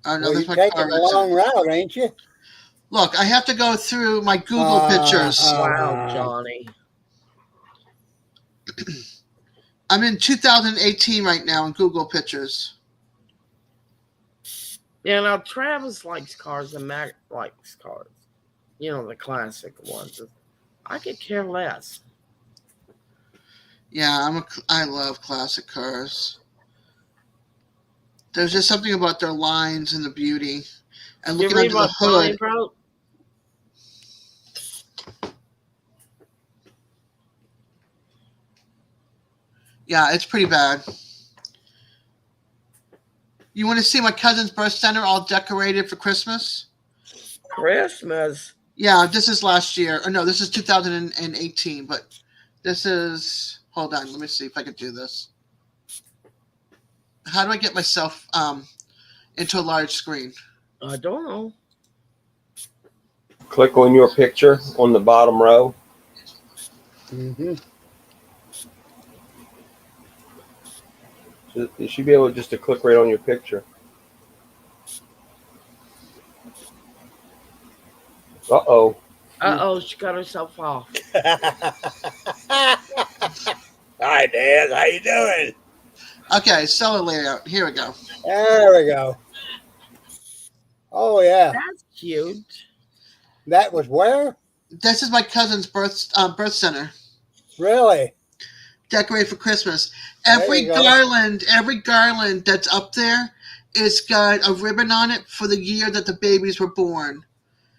Oh no, Well, there's you're my taking car. a long route, ain't you? Look, I have to go through my Google pictures. Wow, Johnny. I'm in 2018 right now in Google pictures. Yeah, now Travis likes cars and Mac likes cars. You know, the classic ones. I could care less. Yeah, I love classic cars. There's just something about their lines and the beauty. And You looking read under the what Bonnie hood. wrote? Yeah, it's pretty bad. You want to see my cousin's birth center all decorated for Christmas? Christmas. Yeah, this is last year. Or no, this is 2018, but this is, hold on, let me see if I can do this. How do I get myself into a large screen? I don't know. Click on your picture on the bottom row. Mm-hmm. You should be able just to click right on your picture. Uh-oh. Uh-oh, she got herself off. Hi, Dad. How you doing? Okay, seller layout. Here we go. There we go. Oh yeah, That's cute. that was where? This is my cousin's birth center. Really? Decorated for Christmas. There Every you go. garland that's up there is got a ribbon on it for the year that the babies were born.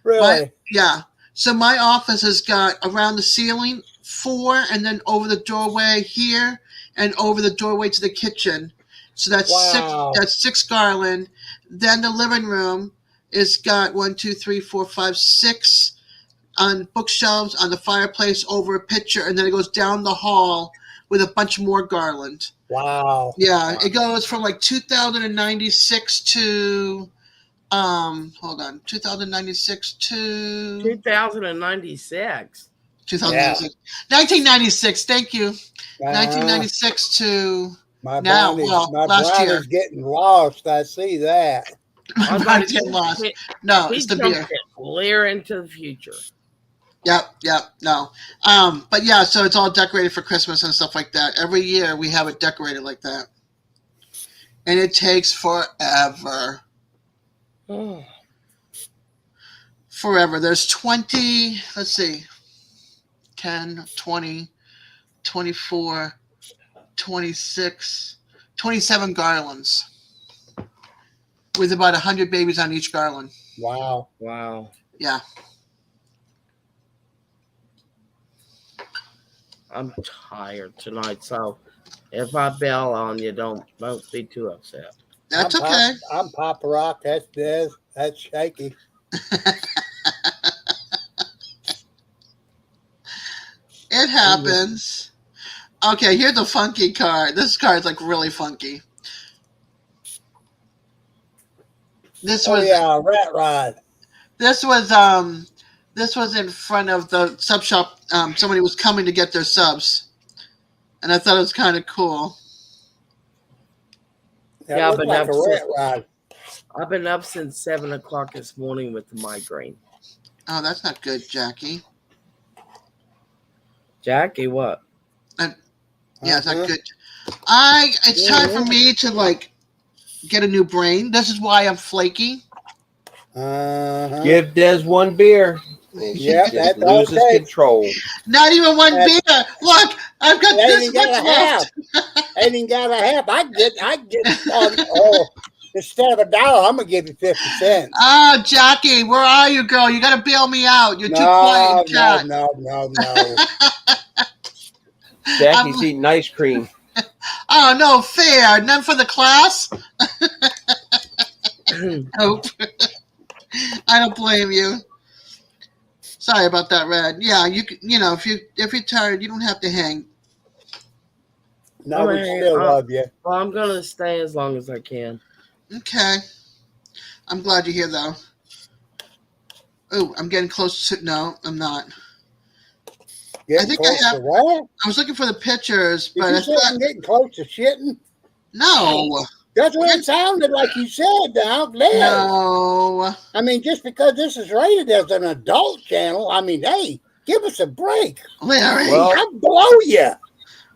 Really? Yeah. So my office has got around the ceiling 4, and then over the doorway here, and over the doorway to the kitchen. So that's Wow. six garland. Then the living room is got 6 on bookshelves, on the fireplace, over a picture, and then it goes down the hall with a bunch more garland. Wow. Yeah, Wow. it goes from like 2096 to hold on, 2096 to 2096. 2096. 1996, thank you. Uh-huh. 1996 to My now, brain is well, my last brain year. is getting lost. I see that. My body's getting lost. No, He it's the jumped beer. it clear into the future. Yep, no. But yeah, so it's all decorated for Christmas and stuff like that. Every year we have it decorated like that. And it takes forever. Oh. Forever. There's 20, let's see, 10, 20, 24, 26, 27 garlands with about 100 babies on each garland. Wow. Wow. Yeah. I'm tired tonight, so if I bail on you, don't be too upset. That's okay. I'm Papa Rock. That's Dez. That's Shaky. It happens. Okay, here's a funky card. This card's like really funky. This was Rat Rod. This was in front of the sub shop. Somebody was coming to get their subs, and I thought it was kind of cool. That looked like a rat rod. I've been up since 7 o'clock this morning with the migraine. Oh, that's not good, Jackie. Jackie, what? Yeah, it's not good. It's time for me to like get a new brain. This is why I'm flaky. Give Des one beer. Yeah, that loses control. Not even one beer. Look, I've got this much left. Ain't even got a half. I get instead of $1, I'm gonna give you 50 cents. Oh, Jackie, where are you, girl? You gotta bail me out. You're too quiet. No. Jackie's eating ice cream. Oh, no fair. None for the class. Nope. I don't blame you. Sorry about that, Red. Yeah, if you're tired, you don't have to hang. No, we still love you. Well, I'm gonna stay as long as I can. Okay. I'm glad you're here, though. Oh, I'm getting close to. No, I'm not. I think I have. What? I was looking for the pictures, but I thought I'm getting close to shitting. No. That's what it sounded like you said, now. No. I mean, just because this is rated as an adult channel, I mean, hey, give us a break. Larry. Well, I'll blow you.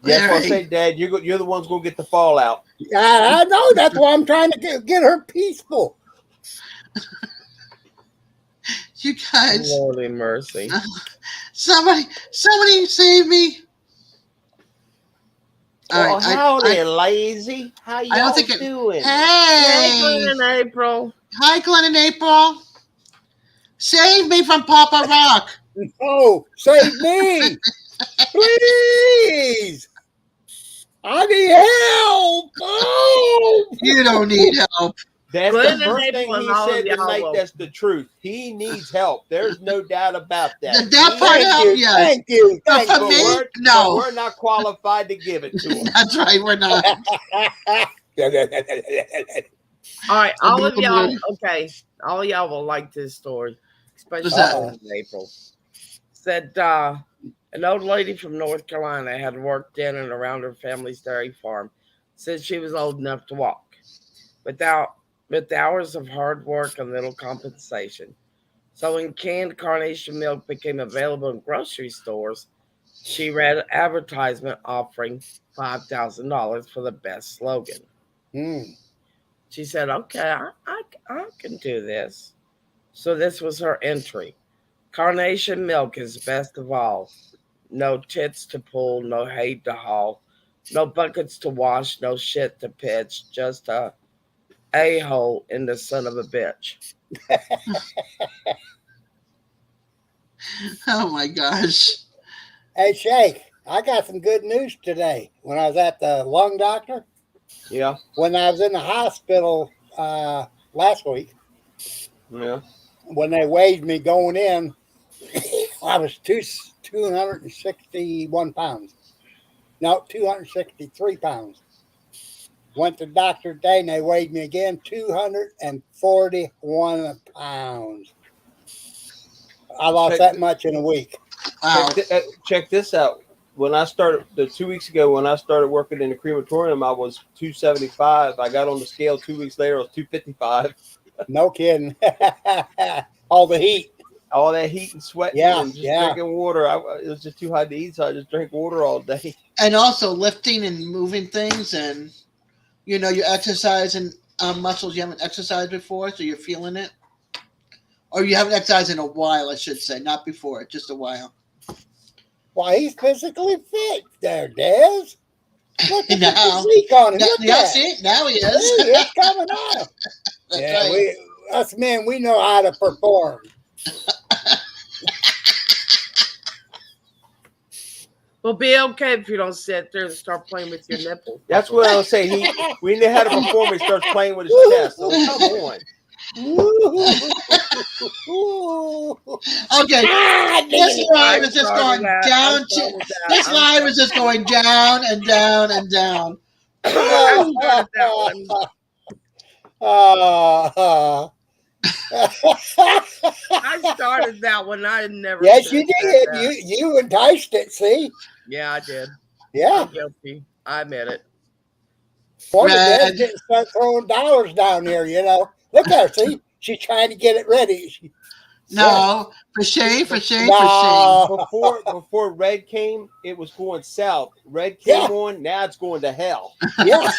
That's what I say, Dad. You're the ones going to get the fallout. I know. That's why I'm trying to get her peaceful. You guys. Lordy mercy. Somebody save me. Well, howdy, lazy. How y'all doing? Hey, Glenn and April. Hi, Glenn and April. Save me from Papa Rock. Oh, save me. Please. I need help. Oh. You don't need help. That's Glenn the first and thing April he and all said of y'all tonight. will. That's the truth. He needs help. There's no doubt about that. That part help, yes. Thank you. But for me, no. But we're not qualified to give it to him. That's right, we're not. All right, all of y'all. Okay, all of y'all will like this story, especially April. Said an old lady from North Carolina had worked in and around her family's dairy farm since she was old enough to walk. With hours of hard work and little compensation. So when canned carnation milk became available in grocery stores, she read an advertisement offering $5,000 for the best slogan. She said, okay, I can do this. So this was her entry. Carnation milk is best of all. No tits to pull, no hay to haul, no buckets to wash, no shit to pitch, just a hole in the son of a bitch. Oh my gosh. Hey, Shake, I got some good news today. When I was at the lung doctor, Yeah. When I was in the hospital last week, Yeah. when they weighed me going in, I was 261 pounds. No, 263 pounds. Went to the doctor today and they weighed me again, 241 pounds. I lost Check that much in a week. Wow. check this out. When I started 2 weeks ago, when I started working in the crematorium, I was 275. I got on the scale 2 weeks later, I was 255. No kidding. All the heat. All that heat and sweating Yeah, and just yeah. drinking water. It was just too hot to eat, so I just drank water all day. And also lifting and moving things, and you're exercising muscles you haven't exercised before, so you're feeling it. Or you haven't exercised in a while, I should say, not before, just a while. Why, he's physically fit there, Dez. Look at the Now, physique on him. now, Look yeah, at see, now he it. is. It's coming out. That's Yeah, right. us men, we know how to perform. Well, be okay if you don't sit there and start playing with your nipples. That's what I was saying. We know how to perform. He starts playing with his chest. So come on. Okay, this live is just going down to. This live is just going down and down and down. I started that one. I started that one. I never. Yes, said you that. did. You enticed it. See? Yeah, I did. Yeah. I'm guilty. I admit it. Wonder Dez Red. didn't start throwing dollars down here. Look at her. See? She's trying to get it ready. No, for shame. No. Before Red came, it was going south. Red came on, now it's going to hell. Yes.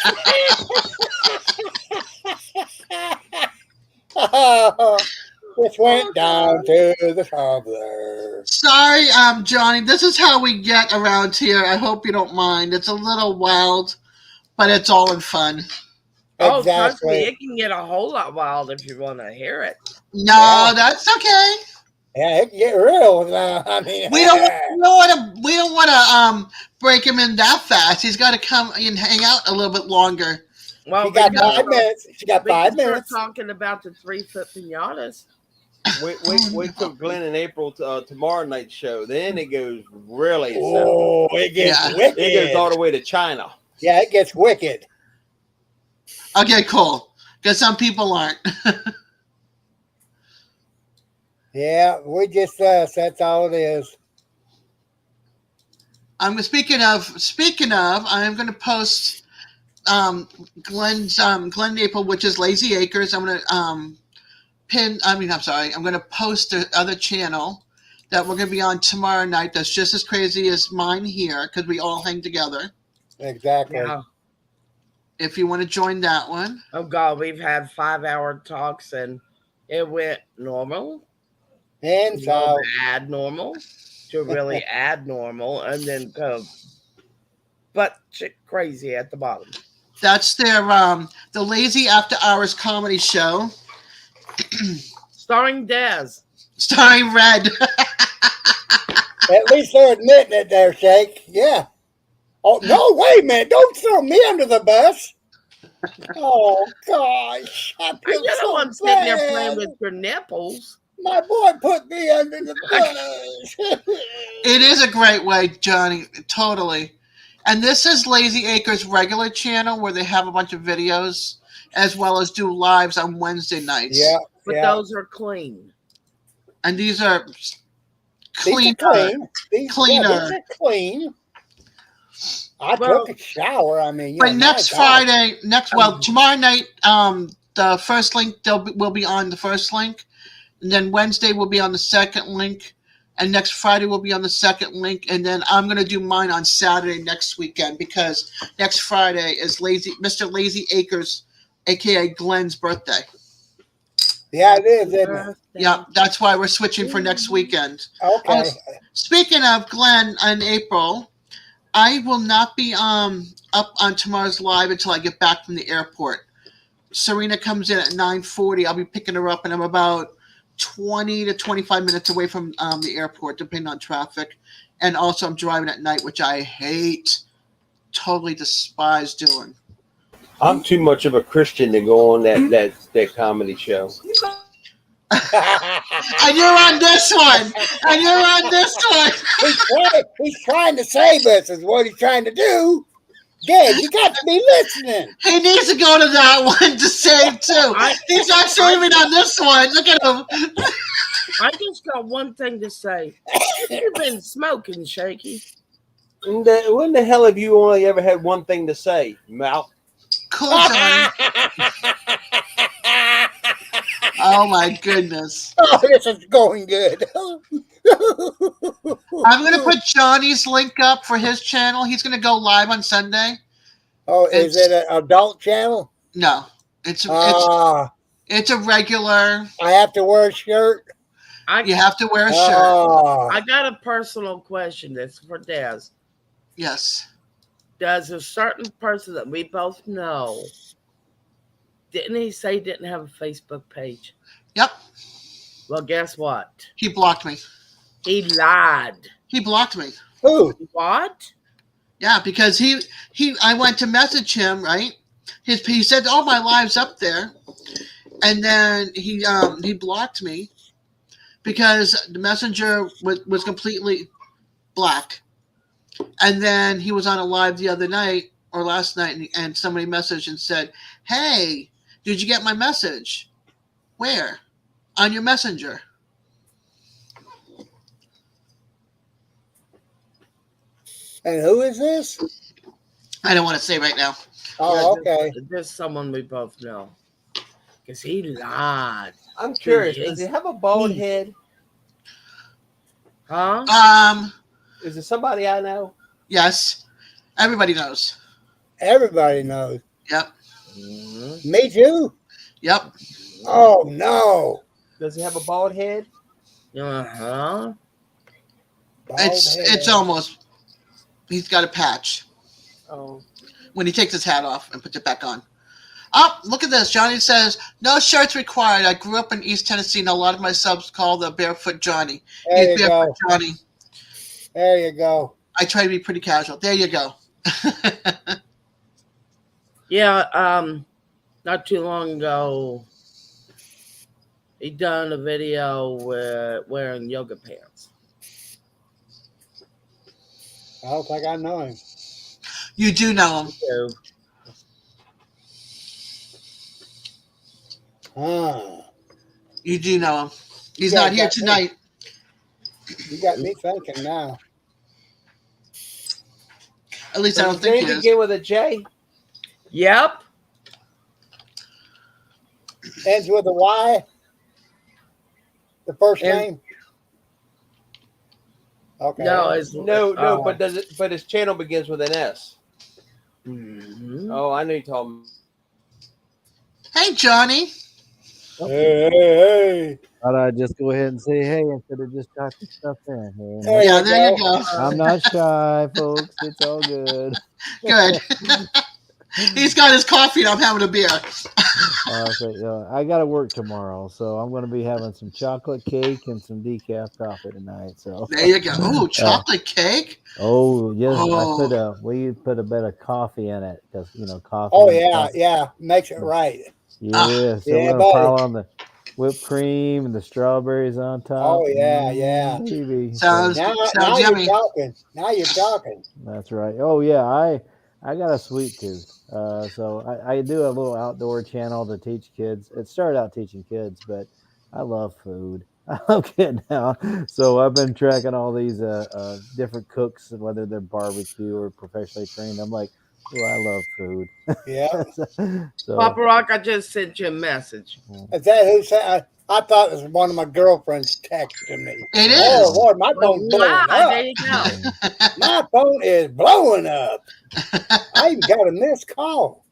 Which went down to the cobbler. Sorry, Johnny. This is how we get around here. I hope you don't mind. It's a little wild, but it's all in fun. Oh, trust me, Exactly. it can get a whole lot wild if you want to hear it. No, Yeah. that's okay. Yeah, it can get real. I mean, We don't want to break him in that fast. He's got to come and hang out a little bit longer. Well, She got we can 5 minutes. She got we can 5 start minutes. talking about the 3-foot pinatas. Wait till Glenn and April tomorrow night's show. Then it goes really south. Oh, it gets Yeah. wicked. It goes all the way to China. Yeah, it gets wicked. Okay, cool. Because some people aren't. Yeah, we just us. That's all it is. Speaking of, I'm going to post Glen April, which is Lazy Acres. I'm going to I'm going to post the other channel that we're going to be on tomorrow night. That's just as crazy as mine here because we all hang together. Exactly. Yeah. If you want to join that one. Oh God, we've had 5-hour talks and it went normal, And so, add normal, to really add normal, and then go butt chick crazy at the bottom. That's their the Lazy After Hours comedy show, Starring Dez. starring Red. at least they're admitting it there, Shake. Yeah. Oh, no, wait a minute. Don't throw me under the bus. Oh, gosh. I You're feel the so one sitting there bad. playing with your nipples. My boy put me under the bus. It is a great way, Johnny. Totally. And this is Lazy Acres' regular channel where they have a bunch of videos as well as do lives on Wednesday nights. Yeah. But yeah. those are clean. And these are These cleaner. are clean. Cleaner. Yeah, these are clean. I took a shower. I mean, But next Friday, tomorrow night, the first link will be on the first link, and then Wednesday will be on the second link, and next Friday will be on the second link, and then I'm gonna do mine on Saturday next weekend because next Friday is Mr. Lazy Acres, aka Glenn's birthday. Yeah, it is, isn't it? Yeah, that's why we're switching for next weekend. Okay. Speaking of Glenn and April, I will not be up on tomorrow's live until I get back from the airport. Serena comes in at 9:40. I'll be picking her up, and I'm about 20 to 25 minutes away from the airport, depending on traffic. And also, I'm driving at night, which I hate, totally despise doing. I'm too much of a Christian to go on that comedy show. And you're on this one. And you're on this one. He's trying to save us, is what he's trying to do. Dad, you got to be listening. He needs to go to that one to save too. He's not saving on this one. Look at him. I just got one thing to say. You've been smoking, Shaky. When the hell have you only ever had one thing to say? Mouth. Cool, Johnny. Oh my goodness. Oh, this is going good. I'm going to put Johnny's link up for his channel. He's going to go live on Sunday. Oh, is it an adult channel? No. It's a regular. I have to wear a shirt. You have to wear a shirt. I got a personal question that's for Dez. Yes. Does a certain person that we both know, didn't he say didn't have a Facebook page? Yep. Well, guess what? He blocked me. He lied. He blocked me. Who? What? Yeah, because I went to message him, right? He said, "Oh, my live's up there," and then he blocked me because the messenger was completely black. And then he was on a live the other night or last night, and somebody messaged and said, "Hey, did you get my message? Where? On your messenger." And who is this? I don't want to say right now. Oh, okay. There's someone we both know. Because he lied. I'm curious. Does he have a bald head? Huh? Is it somebody I know? Yes. Everybody knows. Everybody knows. Yep. Mm-hmm. Me too? Yep. Oh, no. Does he have a bald head? Uh-huh. It's almost. He's got a patch. Oh. When he takes his hat off and puts it back on. Oh, look at this. Johnny says, "No shirts required. I grew up in East Tennessee, and a lot of my subs call the Barefoot Johnny." There He's you Barefoot go. Johnny. There you go. I try to be pretty casual. There you go. Yeah, not too long ago, he done a video with wearing yoga pants. I don't think I know him. You do know him. So, You do know him. He's Yeah, not here got me. tonight. You got me thinking now. At least I Does don't his think name he is. begin with a J? yep. Ends with a Y? The first And- name? Okay. No, it's No, Oh. but his channel begins with an S. Mhm. Oh, I know you're talking. Hey, Johnny. Hey. Thought I'd just go ahead and say hey instead of just typing stuff in here. There Yeah, you there you go. go. I'm not shy, folks. It's all good. Good. He's got his coffee and I'm having a beer. I got to work tomorrow, so I'm going to be having some chocolate cake and some decaf coffee tonight. So There you go. Ooh, chocolate cake. oh yes, Oh. we put a bit of coffee in it because coffee. Oh, and yeah, stuff. yeah. Makes it right. Yeah. So Yeah, we're gonna buddy. pile on the whipped cream and the strawberries on top. Oh, yeah, yeah. Baby. Sounds- Now Sounds you're yummy. talking. Now you're talking. That's right. Oh yeah, I got a sweet tooth. So I do a little outdoor channel to teach kids. It started out teaching kids, but I love food. I love kids now. So I've been tracking all these different cooks, whether they're barbecue or professionally trained. I'm like, oh, I love food. Yeah. So Papa Rock, I just sent you a message. Is that who said? I thought it was one of my girlfriends texting me. It is. Oh, Lord, my phone's blowing Wow, there up. you go. My phone is blowing up. I even got a missed call.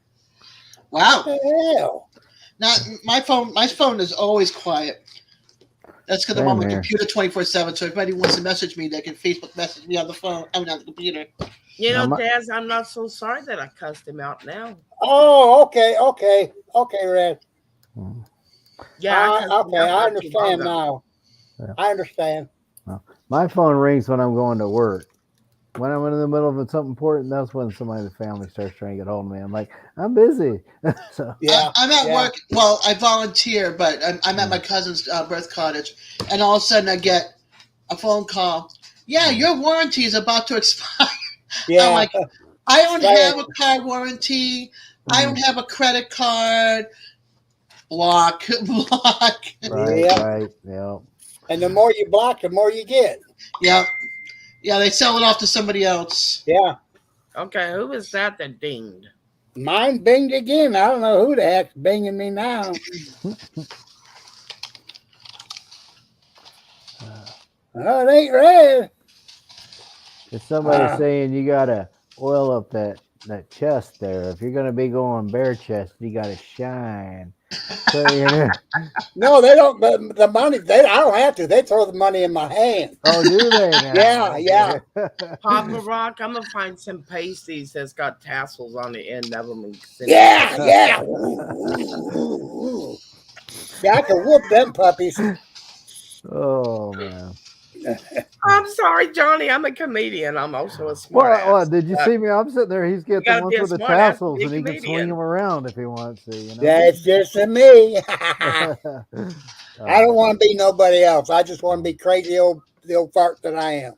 Wow. What the hell? Now my phone is always quiet. That's because I'm on my Same here. computer 24/7. So if anybody wants to message me, they can Facebook message me on the phone. I mean on the computer. You know, Now, Daz, I'm not so sorry that I cussed him out now. Oh, okay, Red. Yeah, I cussed him Okay, out I not too long understand ago. now. Yeah. I understand. my phone rings when I'm going to work. when I'm in the middle of something important, that's when somebody in the family starts trying to get hold of me. I'm like, I'm busy. So Yeah. I'm at yeah. work. Well, I volunteer, but I'm at my cousin's birth cottage, and all of a sudden I get a phone call. Yeah, your warranty is about to expire. I'm Yeah. like, I don't Right. have a car warranty. I don't Mhm. have a credit card. Block, block. Right, Yep. right, yeah. And the more you block, the more you get. Yeah, yeah. They sell it off to somebody else. Yeah. Okay, who was that dinged? Mine binged again. I don't know who the heck's binging me now. Oh, it ain't red. It's somebody Uh, saying you gotta oil up that chest there. If you're gonna be going bare chest, you gotta shine. So you know. no, they don't. The money, I don't have to. They throw the money in my hand. Oh, do they now? Yeah, yeah. Okay. Papa Rock, I'm gonna find some pasties that's got tassels on the end of them and send Yeah, yeah. Yeah, I can whoop them puppies. Oh man. I'm sorry, Johnny. I'm a comedian. I'm also a smart Well, ass. did you see me? I'm sitting there. He's You got the gotta be ones a with the smart ass to tassels, be a and he can swing comedian. them around if he wants to. You know. Yeah, it's just to me. I don't Uh, want to be nobody else. I just want to be crazy the old fart that I am.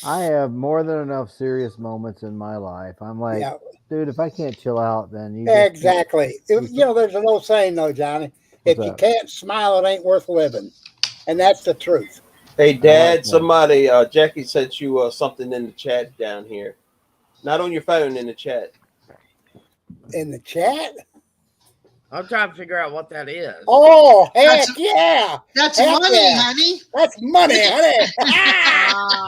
I have more than enough serious moments in my life. I'm like, Yeah, dude, if I can't chill out, then you just can't. exactly. There's an old saying though, Johnny. What's If you that? can't smile, it ain't worth living, and that's the truth. Hey, I like Dad, that. somebody, Jackie sent you something in the chat down here. Not on your phone, in the chat. In the chat. I'm trying to figure out what that is. Oh That's heck yeah! that's Heck money, yeah! honey. That's money, honey.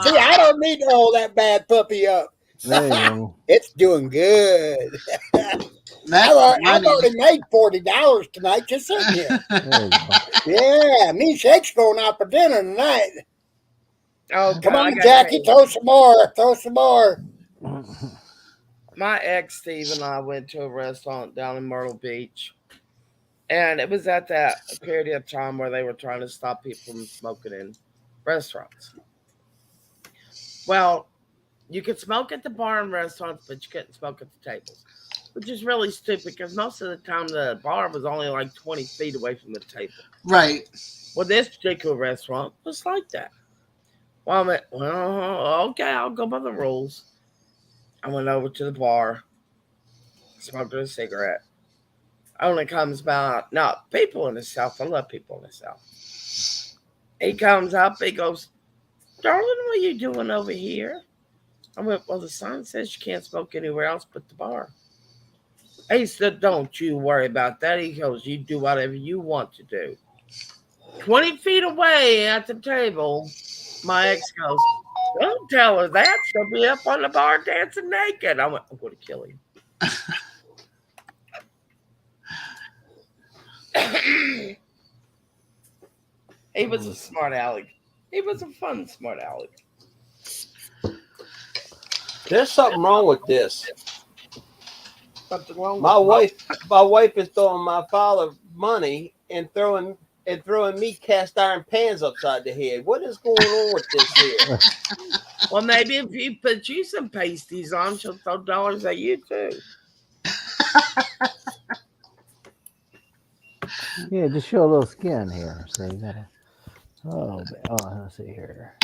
See, I don't need to hold that bad puppy up. There you go. It's doing good. That's I've money. already made $40 tonight just sitting here. There you go. Yeah, me and Shake's going out for dinner tonight. Oh, Come God, I on, gotta Jackie, tell you. throw some more. Throw some more. My ex Steve and I went to a restaurant down in Myrtle Beach, and it was at that period of time where they were trying to stop people from smoking in restaurants. Well, you could smoke at the bar and restaurants, but you couldn't smoke at the tables, which is really stupid because most of the time the bar was only like 20 feet away from the table. Right. Well, this particular restaurant was like that. Well, I went, well, okay, I'll go by the rules. I went over to the bar, smoked a cigarette. Only comes about, no, people in the South, I love people in the South. He comes up, he goes, darling, what are you doing over here? I went, well, the sign says you can't smoke anywhere else but the bar. He said, don't you worry about that. He goes, you do whatever you want to do. 20 feet away at the table, my ex goes, don't tell her that. She'll be up on the bar dancing naked. I went, I'm going to kill him. He was a smart aleck. He was a fun smart aleck. There's something wrong with this. Something wrong My with wife is throwing my father money and throwing me cast iron pans upside the head. What is going on with this here? Well, maybe if you put you some pasties on, she'll throw dollars at you too. Yeah, just show a little skin here. So you gotta. Oh, let's see here.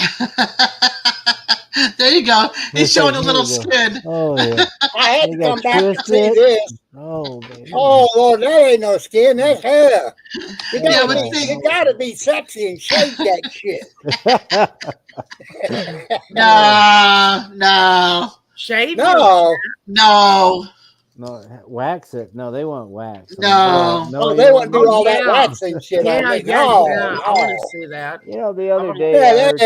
There you go. He's showing a Here little you go. skin. Oh yeah. I had You to got come back to see twisted. this. Oh baby. Oh Lord, that ain't no skin. That's hair. You Yeah, gotta but be, see- you gotta be sexy and shave that shit. No. Shave No, No. No, wax it. No, they want wax. No. No, oh, you they want wouldn't do all that yeah. waxing shit on me. Yeah. No, I want no. to see that. You know, the other wanna- day Yeah, I heard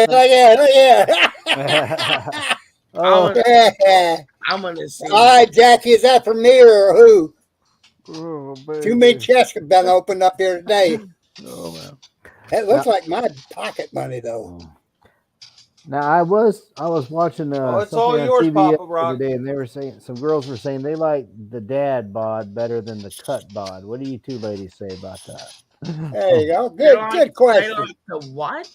yeah. oh, Yeah. I'm gonna see. All right, Jackie, is that for me or who? oh, Too many baby. chests have been opened up here today. Oh man. It looks like my pocket money, though. Now I was watching Oh, it's something all on yours, CBS Papa the other Rock. day, and they were saying some girls were saying they like the dad bod better than the cut bod. What do you two ladies say about that? There you go. They Good like question. the what?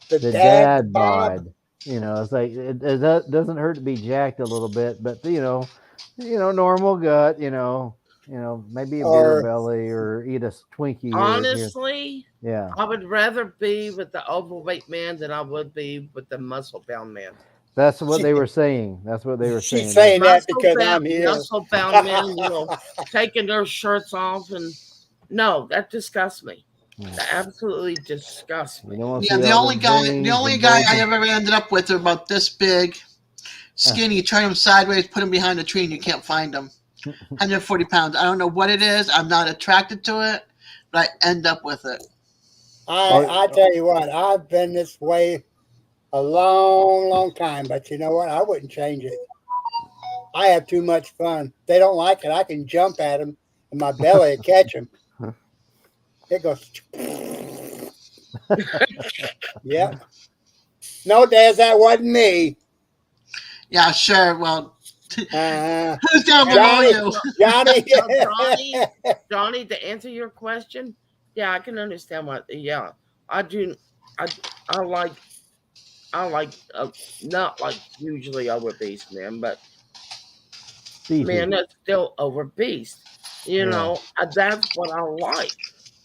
The The dad dad bob. bod. It's like it doesn't hurt to be jacked a little bit, but normal gut. Maybe a beer Or belly or eat a Twinkie here. Honestly, Yeah, I would rather be with the overweight man than I would be with the muscle bound man. that's what she, they were saying. That's what they were she's saying. saying that because I'm here. Muscle bound men, taking their shirts off, and no, that disgusts me. That absolutely disgusts You me. don't want to Yeah, see the all only the guy, the veins only and guy I bulging. ever ended up with are about this big, skinny. Turn him sideways, put him behind a tree, and you can't find him. 140 pounds. I don't know what it is. I'm not attracted to it, but I end up with it. I Oh, tell you what, I've been this way a long, long time, but you know what? I wouldn't change it. I have too much fun. They don't like it. I can jump at them, and my belly will catch them. It goes. Yep. No, Daz, that wasn't me. Yeah, sure. Well, Uh, who's down below Johnny, you? Johnny. Johnny, to answer your question, yeah, I can understand what. Yeah, I do. I I like not like usually over beast men, but beefy. man, that's still over beast. Yeah, That's what I like.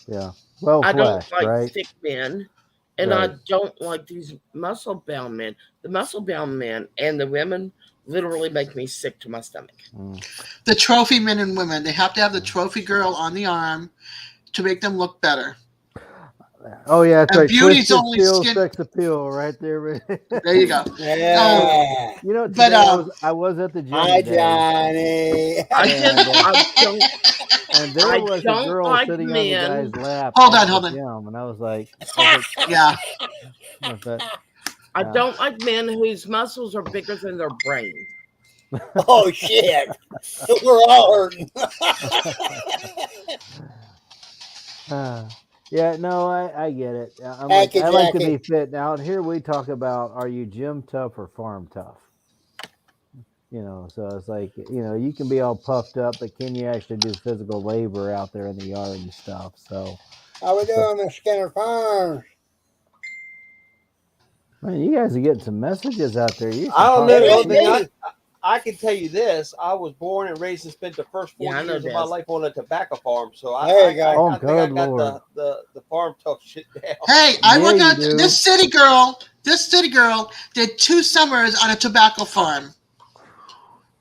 yeah. Well I don't fleshed, like right? thick men, and I Right. don't like these muscle bound men. The muscle bound men and the women literally make me sick to my stomach. Mm. The trophy men and women. They have to have the trophy girl on the arm to make them look better. Oh yeah, that's And right. beauty's Twisted only steel, skin. sex appeal, right there. There you go. Um, Yeah. but Today I was at the gym Hi, today, Johnny. I just and there I was a don't girl like sitting on the guy's men. lap hold at on, the hold on. gym, and I was like, Yeah, I thought, I yeah. don't like men whose muscles are bigger than their brain. Oh shit. We're all hurting. Yeah, no, I get it. I'm Thank like, you, I like to Jackie. be fit. Now, here we talk about, are you gym tough or farm tough? So it's like, you can be all puffed up, but can you actually do physical labor out there in the yard and stuff? So, How we so doing, Miss Skinner Farms? man, you guys are getting some messages out there. You I should don't talk know. It The to only is thing people. me. I can tell you this: I was born and raised and spent the first Yeah, 40 I know years of my Des. life on a tobacco farm. So There you go. Oh, I think I good got Lord. the farm tough shit down. hey, I Yeah, work you on do. this city girl. This city girl did 2 summers on a tobacco farm.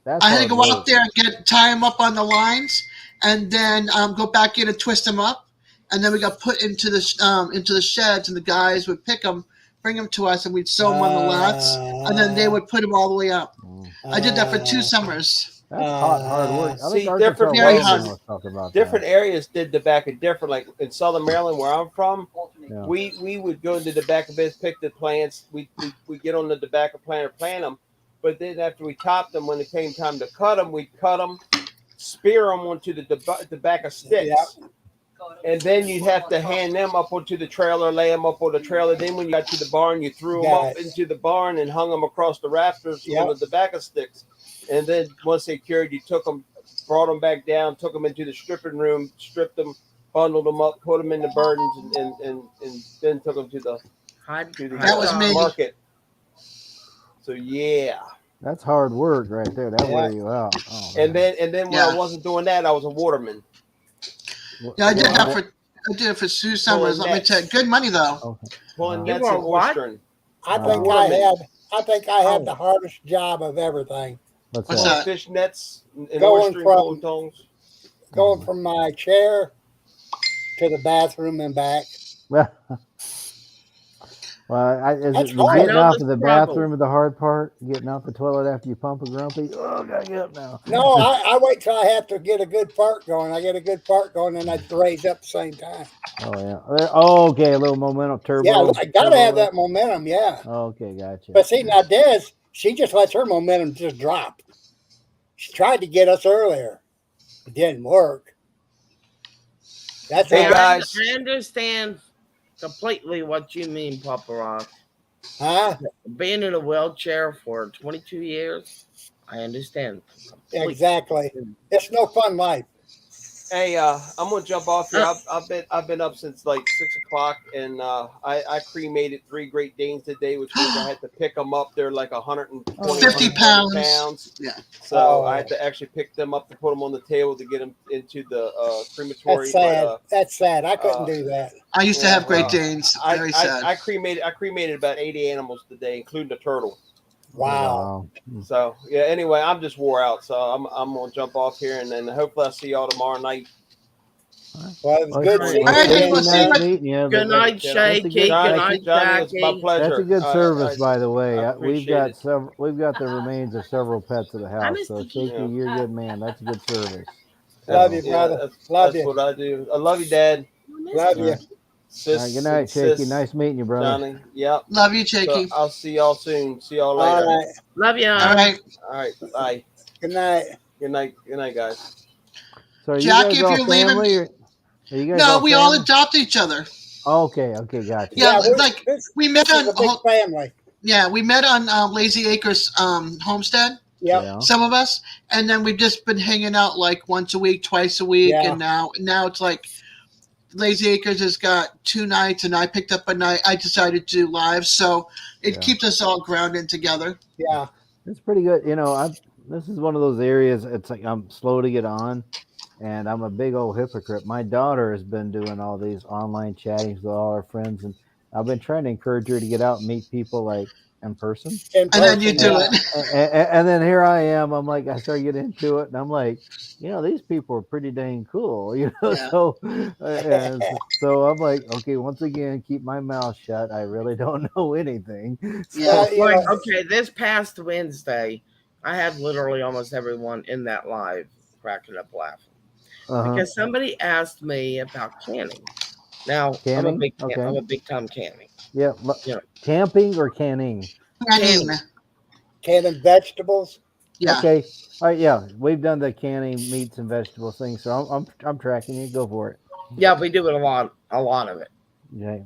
That's I had to hard go out work. there and tie them up on the lines, and then go back in and twist them up, and then we got put into the sheds, and the guys would pick them, bring them to us, and we'd sew them on the lats, and then they Uh, would put them all the way up. Mm. I did that for two uh, summers. That's hard uh, work. I think See, Arkansas Very Welding hard. was talking about different that. areas did tobacco different. Like in Southern Maryland, where I'm from, Yeah. we would go to the tobacco beds, pick the plants. We get on the tobacco planter, plant them. But then after we topped them, when it came time to cut them, we'd cut them, spear them onto the tobacco yep. sticks. And then you'd have to hand them up onto the trailer, lay them up on the trailer. Then when you got to the barn, you threw them Got up it. into the barn and hung them across the rafters on Yep. the tobacco sticks. And then once they cured, you took them, brought them back down, took them into the stripping room, stripped them, bundled them up, put them in the burdens, and then took them to the That was me. market. So yeah. That's hard work right there. That Yeah. wear you out. Oh, And man. then when Yeah. I wasn't doing that, I was a waterman. Yeah, I did What- that what- for 2 summers. Let me nets. tell you, good money though. okay. Pulling You nets were and what? oystering. I Wow. think I had Oh. the hardest job of everything. What's What's that? that? Fish nets and Going oystering from- pulling tongs. Going from my chair to the bathroom and back. Well, is That's it the hard. getting I know out the of the struggle. bathroom is the hard part? Getting out the toilet after you pump a grumpy? Oh, gotta get up now. No, I wait till I have to get a good fart going. I get a good fart going, and I raise up at the same time. Oh, yeah. Oh, okay. A little momentum turbo. Yeah, I gotta have turbo. that momentum. Yeah, Oh, okay, gotcha. but see now, Des, she just lets her momentum just drop. She tried to get us earlier. It didn't work. That's Hey, how. guys. I understand completely what you mean, Papa Rock. Huh? Being in a wheelchair for 22 years, I understand. completely. Exactly. It's no fun life. Hey, I'm gonna jump off here. I've been up since like 6 o'clock, and I cremated 3 Great Danes today, which means I had to pick them up. They're like 120, 50 130 pounds. pounds. Yeah. So I had to actually pick them up to put them on the table to get them into the crematory. That's sad. But That's sad. I couldn't do that. I used to yeah, have Great well, Danes. Very sad. I cremated about 80 animals today, including a turtle. Wow. So yeah. Anyway, I'm just wore out, so I'm gonna jump off here, and then hopefully I'll see y'all tomorrow night. Well, it was good seeing All right, you then, again. we'll see you. Meeting you. Good night, Shaky. Good night, Johnny, it's my Jackie. pleasure. That's a good service, I by the way. I We've appreciate got it. several. We've got the remains of several pets at the house. miss So the Shaky, Yeah. you're a good man. That's a good service. Love you, Yeah, brother. that's Love that's you. what I do. I love you, Dad. Love you. Sis, All right, good night, and Shaky. sis, Nice meeting you, brother. Johnny. Yep. Love you, So Jakey. I'll see y'all soon. See y'all All later. right. Love you. All right. All right. Bye. Good night. Good night. Good night, guys. So are you Jackie, guys if all you're leaving, family? Or, are you guys no, we all family? adopt each other. Okay, gotcha. Yeah, Yeah, like this we met is on. a big family. Yeah, we met on Lazy Acres homestead. Yep. Yeah. Some of us, and then we've just been hanging out like once a week, twice a week, Yeah. and now it's like Lazy Acres has got 2 nights, and I picked up a night. I decided to do live, so it Yeah. keeps us all grounded together. Yeah. It's pretty good. You know, this is one of those areas. It's like I'm slow to get on, and I'm a big old hypocrite. My daughter has been doing all these online chattings with all her friends, and I've been trying to encourage her to get out and meet people like in person. In And then you person, do yeah. it. And then here I am. I'm like, I start getting into it, and I'm like, these people are pretty dang cool, Yeah. So, and so I'm like, okay, once again, keep my mouth shut. I really don't know anything. Yeah. You Like, know, okay, this past Wednesday, I had literally almost everyone in that live cracking up laughing because somebody asked me about canning. Now, Canning? Okay. I'm a big time canning. Yeah, You know, camping or canning? Canning. canning vegetables. Yeah. Okay. All right. Yeah, we've done the canning meats and vegetables thing, so I'm tracking you. Go for it. yeah, we do it a lot of it. Yeah.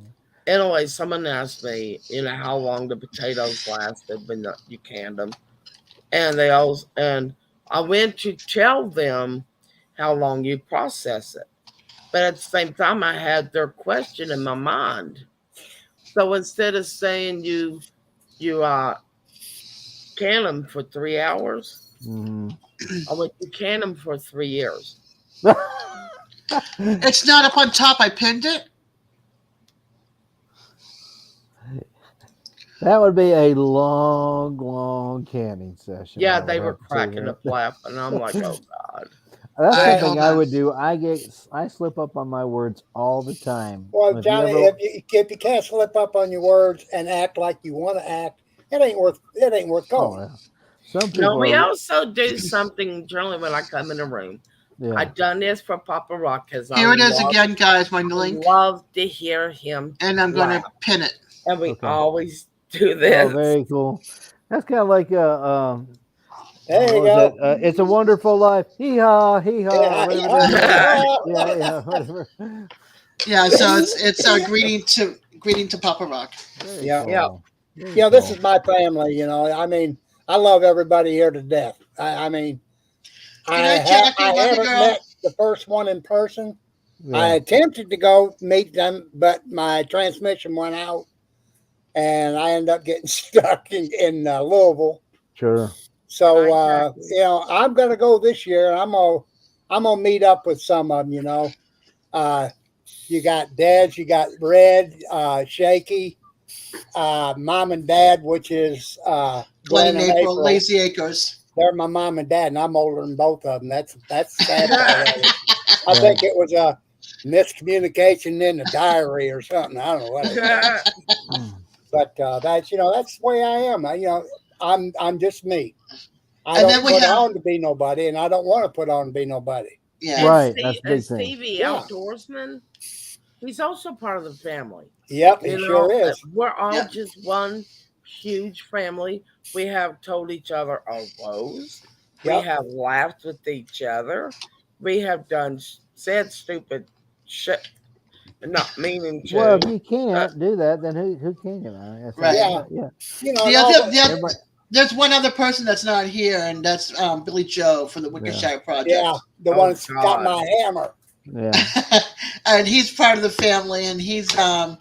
Anyway, someone asked me, how long the potatoes lasted when you canned them, and I went to tell them how long you process it, but at the same time, I had their question in my mind. So instead of saying you can them for 3 hours, I went to can them for 3 years. It's not up on top. I pinned it. That would be a long canning session. Yeah, I would they were have to say cracking that. up laughing, and I'm like, oh God. That's Alright, something hold I on. would do. I slip up on my words all the time. Well, If you Johnny, ever- if you can't slip up on your words and act like you want to act, it ain't worth Oh, going. yeah. Some people No, we are, also do something generally when I come in the room. yeah. I've done this for Papa Rock because Here it is again, guys. My link, love to hear him, and I'm going to laugh. pin it. And we Okay. always do Oh, this. very cool. That's kind of like There you what was go. it? It's a Wonderful Life. Hee haw, hee haw. Yeah, Whatever yeah, it is. yeah. Yeah, whatever. Yeah. So it's a greeting to Papa Rock. Very Yeah. cool. Very You know, this cool. is my family. I mean, I love everybody here to death. I mean, Good night, Jackie. I Love you, haven't girl. met the first one in person. Yeah. I attempted to go meet them, but my transmission went out, and I ended up getting stuck in Louisville. Sure. So Exactly. I'm gonna go this year. I'm gonna meet up with some of them. You got Dez, you got Red, Shaky, Mom and Dad, which is Glenn Glenn and April, Lazy Acres. They're my mom and dad, and I'm older than both of them. That's sad. I think it was a miscommunication in the diary or something. I don't know what it was. But that's the way I am. I'm just me. I And don't then we put have- on to be nobody, and I don't want to put on to be nobody. Yeah. Right. That's a big thing. Stevie, Yeah. outdoorsman, he's also part of the family. Yep, it sure is. We're all Yeah. just one huge family. We have told each other our woes. Yep. We have laughed with each other. We have said stupid shit, not meaning to. Well, if you can't do that, then who can you? That's Right. Yeah. The The there's one other person that's not here, and that's Billy Joe from the Wickershire Project. Yeah, the Oh, one that's got God. my hammer. Yeah. And he's part of the family, and he's Glenn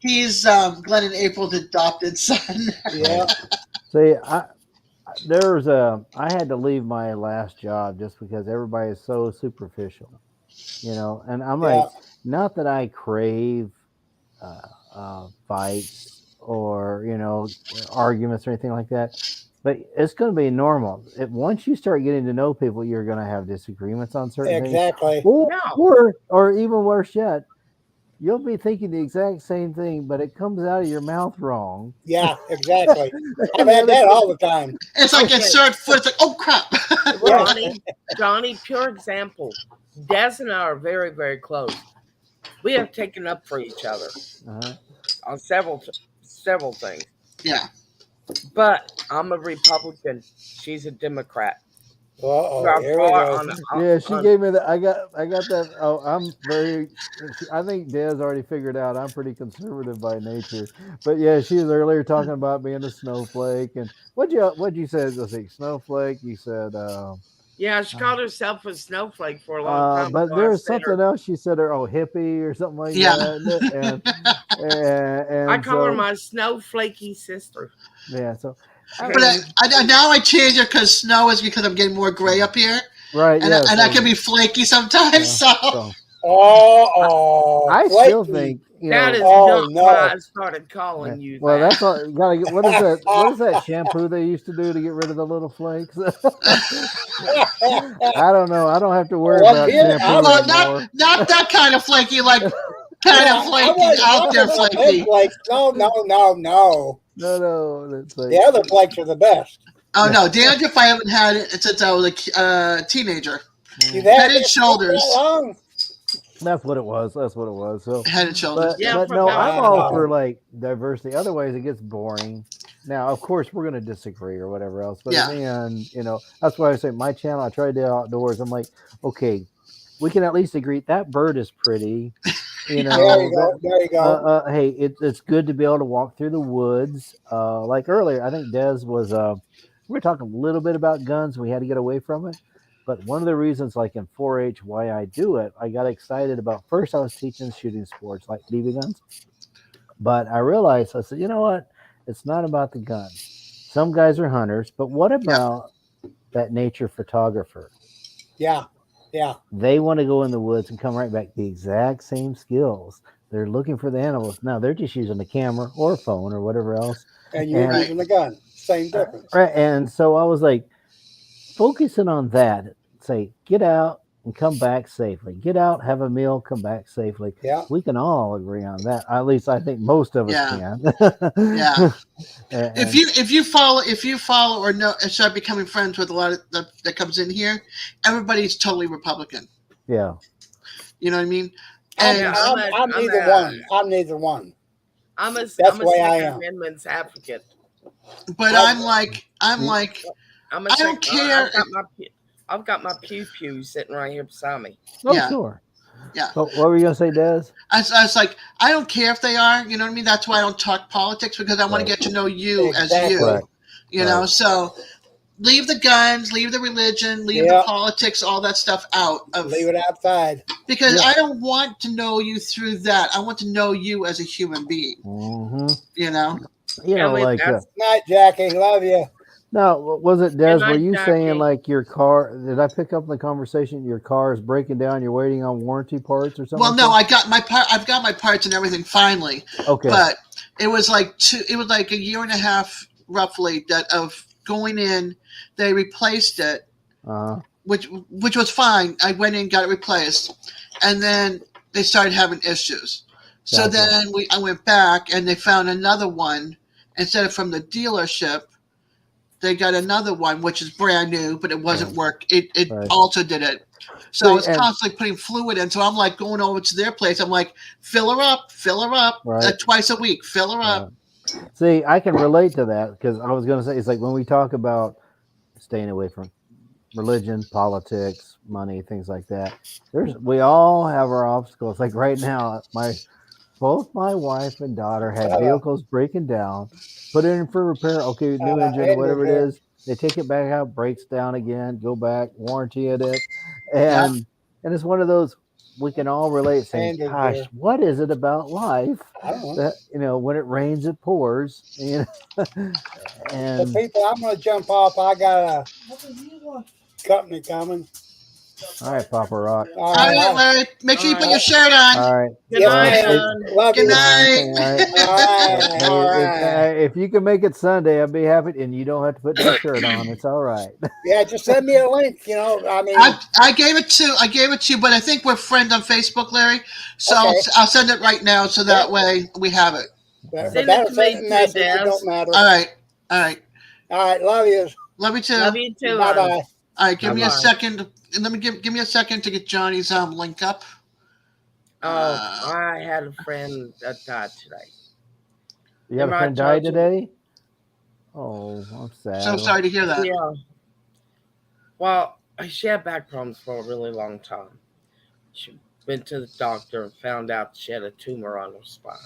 and April's adopted son. Yeah, See, I had to leave my last job just because everybody is so superficial, and I'm yeah, like, not that I crave uh, fights or arguments or anything like that, but it's going to be normal. Once you start getting to know people, you're going to have disagreements on certain things, exactly. No. or even worse yet, you'll be thinking the exact same thing, but it comes out of your mouth wrong. Yeah, exactly. I've And the had other that all the time. It's like Okay. insert foot. It's like, oh crap. Yeah. Johnny, pure example. Des and I are very, very close. We have taken up for each other Uh-huh. on several things. Yeah. But I'm a Republican. She's a Democrat. Uh-oh, We are here we far go. Yeah, she gave me that. I got that. Oh, I'm very. I think Des already figured out I'm pretty conservative by nature. But yeah, she was earlier talking about being a snowflake, and what'd you say? Let's see, snowflake. You said. Yeah, she called herself a snowflake for a long time. But before I there's said her- something else she said. Her hippie or something like Yeah. that. And I call her so, my snowflakey sister. yeah. So But now I change it because snow is because I'm getting more gray up here, right. and Yeah. I can be flaky sometimes. Yeah, So so Oh, I still flaky. think That is Oh, not no. why I started calling you well, that. that's all. You gotta get. What is that? What is that shampoo they used to do to get rid of the little flakes? I don't know. I don't have to worry Well, about here, shampoo I was- anymore. not that kind of flaky, like kind Yeah, of I flaky, wasn't out there talking about them flaky. flakes. No. No, that's like, The other flakes are the best. Oh no, dandruff! I haven't had it since I was a teenager. You've Head had and it shoulders. that long? that's what it was. That's what it was. So, Head and shoulders. but Yeah, but for no, about- I'm all Wow. for like diversity. Otherwise, it gets boring. Now, of course, we're going to disagree or whatever else. But Yeah. in the end, that's why I say my channel. I try to do outdoors. I'm like, okay, we can at least agree that bird is pretty. You know, There you go. that, There you go. hey, it's good to be able to walk through the woods. Like earlier, I think Des was. We were talking a little bit about guns. We had to get away from it, but one of the reasons, like in 4-H, why I do it, I got excited about. First, I was teaching shooting sports like BB guns, but I realized I said, you know what? It's not about the gun. Some guys are hunters, but what about that nature photographer? Yeah. Yeah. They want to go in the woods and come right back. The exact same skills. They're looking for the animals. Now they're just using a camera or a phone or whatever else. And you're And- using the gun. Same difference. Right. And so I was like, focusing on that. Say, get out and come back safely. Get out, have a meal, come back safely. Yeah. We can all agree on that. At least I think most of us Yeah. can. Yeah. And- If you follow or know and start becoming friends with a lot of that comes in here, everybody's totally Republican. yeah. You know what I mean? I'm, And Yeah, I'm neither one. I'm neither one. I'm a the way I Second am. Amendment's advocate. but I'm like I'm a I don't care. I've got my pew sitting right here beside me. Oh, Yeah. sure. Yeah. So what were you gonna say, Des? I was like, I don't care if they are. You know what I mean? That's why I don't talk politics, because I want Right. to get to know you as Exactly. you. Right. You know, Right. so leave the guns, leave the religion, leave the Yeah. politics, all that stuff out of Leave it outside. because Yeah. I don't want to know you through that. I want to know you as a human being. Mm-hmm. You know? You know, Emily, like that's- Night, Jackie. Love you. no, was it Des? Good Were night, you Jackie. saying like your car? Did I pick up in the conversation? Your car is breaking down. You're waiting on warranty parts or something. Well, no, like I got my part. I've got my parts and everything finally, that? Okay. but it was like a year and a half roughly that of going in. They replaced it, which was fine. I went in, got it replaced, and then they started having issues. So Gotcha. then I went back and they found another one instead of from the dealership. They got another one which is brand new, but it wasn't work. It Right. also did it. So I was and- constantly putting fluid in. So I'm like going over to their place. I'm like, fill her up, Right. twice a week, fill her up. See, I can relate to that because I was going to say it's like when we talk about staying away from religion, politics, money, things like that. We all have our obstacles. Like right now, Both my wife and daughter had vehicles breaking down, put it in for repair. Okay, new engine, whatever it is. They take it back out, breaks down again, go back, warranty it, Yeah. and it's one of those we can all relate. Saying, Standard "Gosh, here. what is it about life I don't know. that when it rains, it pours?" But And people, I'm going to jump off. I got a company coming. all right, Papa Rock. All All right, right. Larry. Make sure you All put right. your shirt on. All right. Good Yes, night, ma'am. son. Love Good you. night. All right. If you can make it Sunday, I'd be happy, and you don't have to put no shirt on. It's all right. Yeah, just send me a link. I mean, I gave it to you, but I think we're friends on Facebook, Larry. So okay. I'll send it right now, so that way we have it. But Send it that'll to send me a too, message. It Daz. don't matter. All right. All right. All right. Love you. Love you too. Love you too. Bye hon. bye. All right. Give me a Bye-bye. second. And let me give me a second to get Johnny's link up. Oh, I had a friend that died today. You had a Remember I friend die told you? today? Oh, I'm sad. So sorry to hear that. Yeah. Well, she had back problems for a really long time. She went to the doctor and found out she had a tumor on her spine.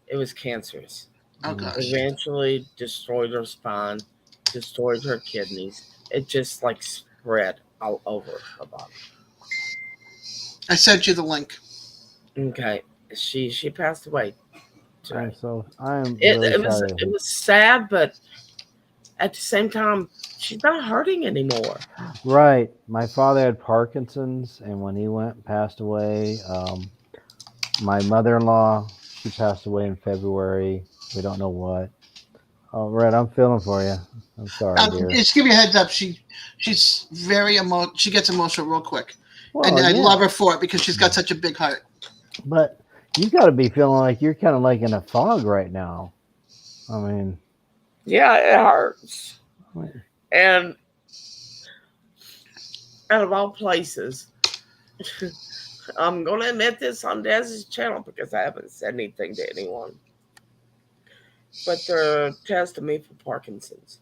It was cancerous. Oh gosh. Eventually destroyed her spine, destroyed her kidneys. It just like spread all over her body. I sent you the link. Okay. She passed away today. I'm It really was sorry. it was sad, but at the same time, she's not hurting anymore. Right. My father had Parkinson's, and when he passed away, my mother-in-law, she passed away in February. We don't know what. Oh, Red, I'm feeling for you. I'm sorry, dear. Just give you a heads up. She's very she gets emotional real quick, and I yeah. love her for it because she's got such a big heart. But you got to be feeling like you're kind of like in a fog right now. I mean, Yeah, it hurts. And out of all places, I'm going to admit this on Dez's channel because I haven't said anything to anyone. But they're testing me for Parkinson's.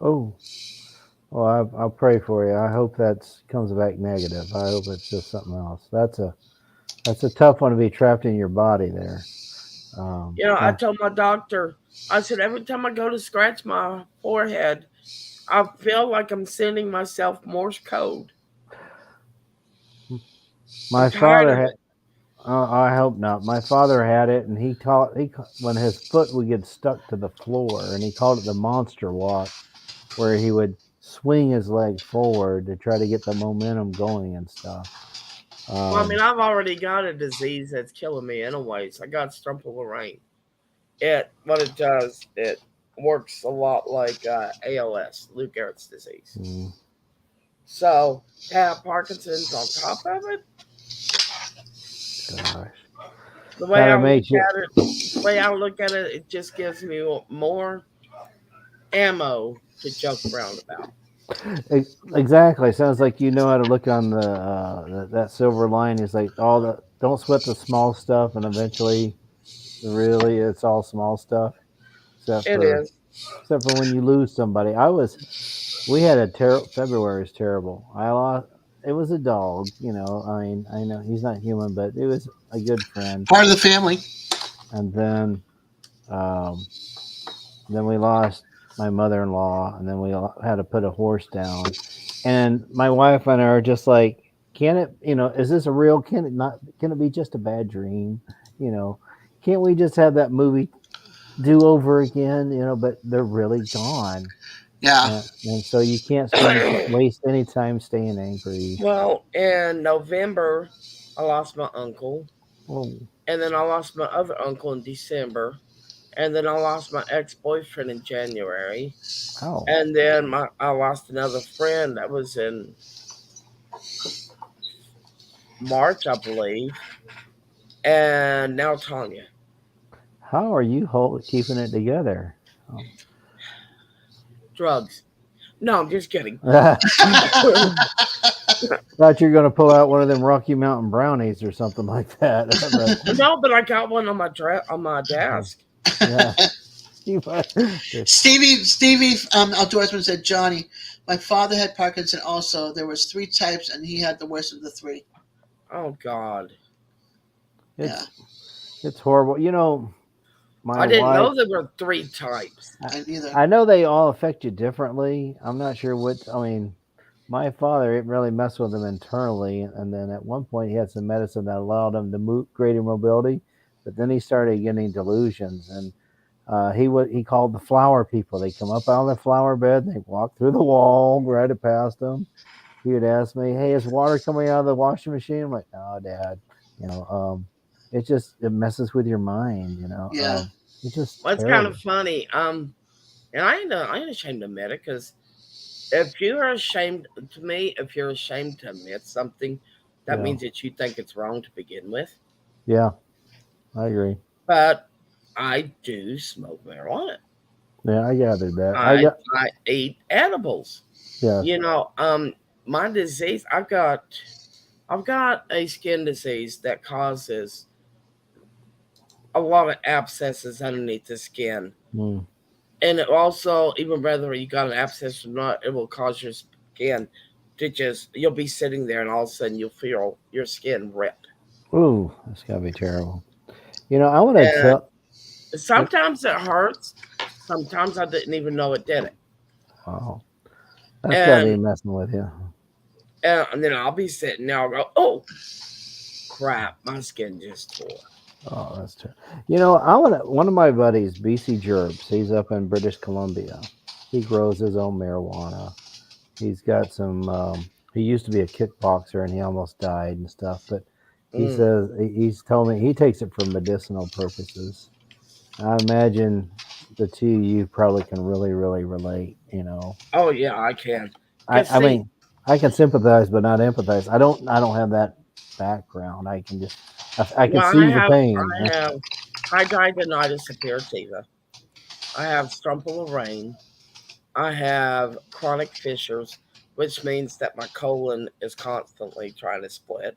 oh, well, I'll pray for you. I hope that comes back negative. I hope it's just something else. That's a tough one to be trapped in your body there. I told my doctor, I said, every time I go to scratch my forehead, I feel like I'm sending myself Morse code. My father had. I hope not. My father had it, and he when his foot would get stuck to the floor, and he called it the monster walk, where he would swing his leg forward to try to get the momentum going and stuff. Well, I mean, I've already got a disease that's killing me anyways. I got Strumple-Lorraine. What it does, it works a lot like ALS, Lou Gehrig's disease. Mm. So, have Parkinson's on top of it. Gosh. The way I look at it, it just gives me more ammo to joke around about. Exactly. Sounds like you know how to look on that silver line. Is like don't sweat the small stuff, and eventually, really, it's all small stuff. Except for when you lose somebody. We had February was terrible. It was a dog, I mean, I know he's not human, but it was a good friend. Part of the family. And then we lost my mother-in-law, and then we had to put a horse down. And my wife and I are just like, can it, is this a real, can it be just a bad dream? Can't we just have that movie do over again? But they're really gone. Yeah. And so you can't waste any time staying angry. Well, in November, I lost my uncle. Oh. And then I lost my other uncle in December. And then I lost my ex-boyfriend in January. Oh. And then I lost another friend that was in March, I believe. And now Tanya. How are you keeping it together? Oh. Drugs. No, I'm just kidding. Thought you were going to pull out one of them Rocky Mountain brownies or something like that. No, but I got one on my desk. Yeah. Stevie Outdoorsman said, Johnny, my father had Parkinson also. There was 3 types, and he had the worst of the 3. Oh, God. Yeah, It's horrible. You know, my I didn't wife. know there were 3 types. I either. I know they all affect you differently. I'm not sure what. I mean, my father, it really messed with him internally, and then at one point he had some medicine that allowed him to move greater mobility, but then he started getting delusions, and he called the flower people. They come up out of the flower bed, they walk through the wall, right past him. He would ask me, "Hey, is water coming out of the washing machine?" I'm like, "No, Dad." You know, it messes with your mind. You know, Yeah, it's just Well, it's kind terrible. of funny. And I ain't ashamed to admit it because if you're ashamed to me, if you're ashamed to admit something, that Yeah, means that you think it's wrong to begin with. yeah, I agree. But I do smoke marijuana. Yeah, I gathered that. I I got I eat edibles. yes. You know, my disease, I've got a skin disease that causes a lot of abscesses underneath the skin. Mm. And it also, even whether you got an abscess or not, it will cause your skin to just, you'll be sitting there and all of a sudden you'll feel your skin rip. Ooh, that's gotta be terrible. You know, I want to And tell. sometimes it hurts. Sometimes I didn't even know it did it. Wow, that's gotta be And, messing with you. and then I'll be sitting there, I'll go, oh, crap, my skin just tore. Oh, that's terrible. You know, I want to. One of my buddies, BC Gerbs, he's up in British Columbia. He grows his own marijuana. He's got some. He used to be a kickboxer and he almost died and stuff. But he Mm. says he's told me he takes it for medicinal purposes. I imagine the two of you probably can really, really relate. You know, Oh, yeah, I can. I, Because, I see, mean, I can sympathize, but not empathize. I don't have that background. I can just, I can well, see the pain. I have hidradenitis suppurativa. I have strumple rain. I have chronic fissures, which means that my colon is constantly trying to split.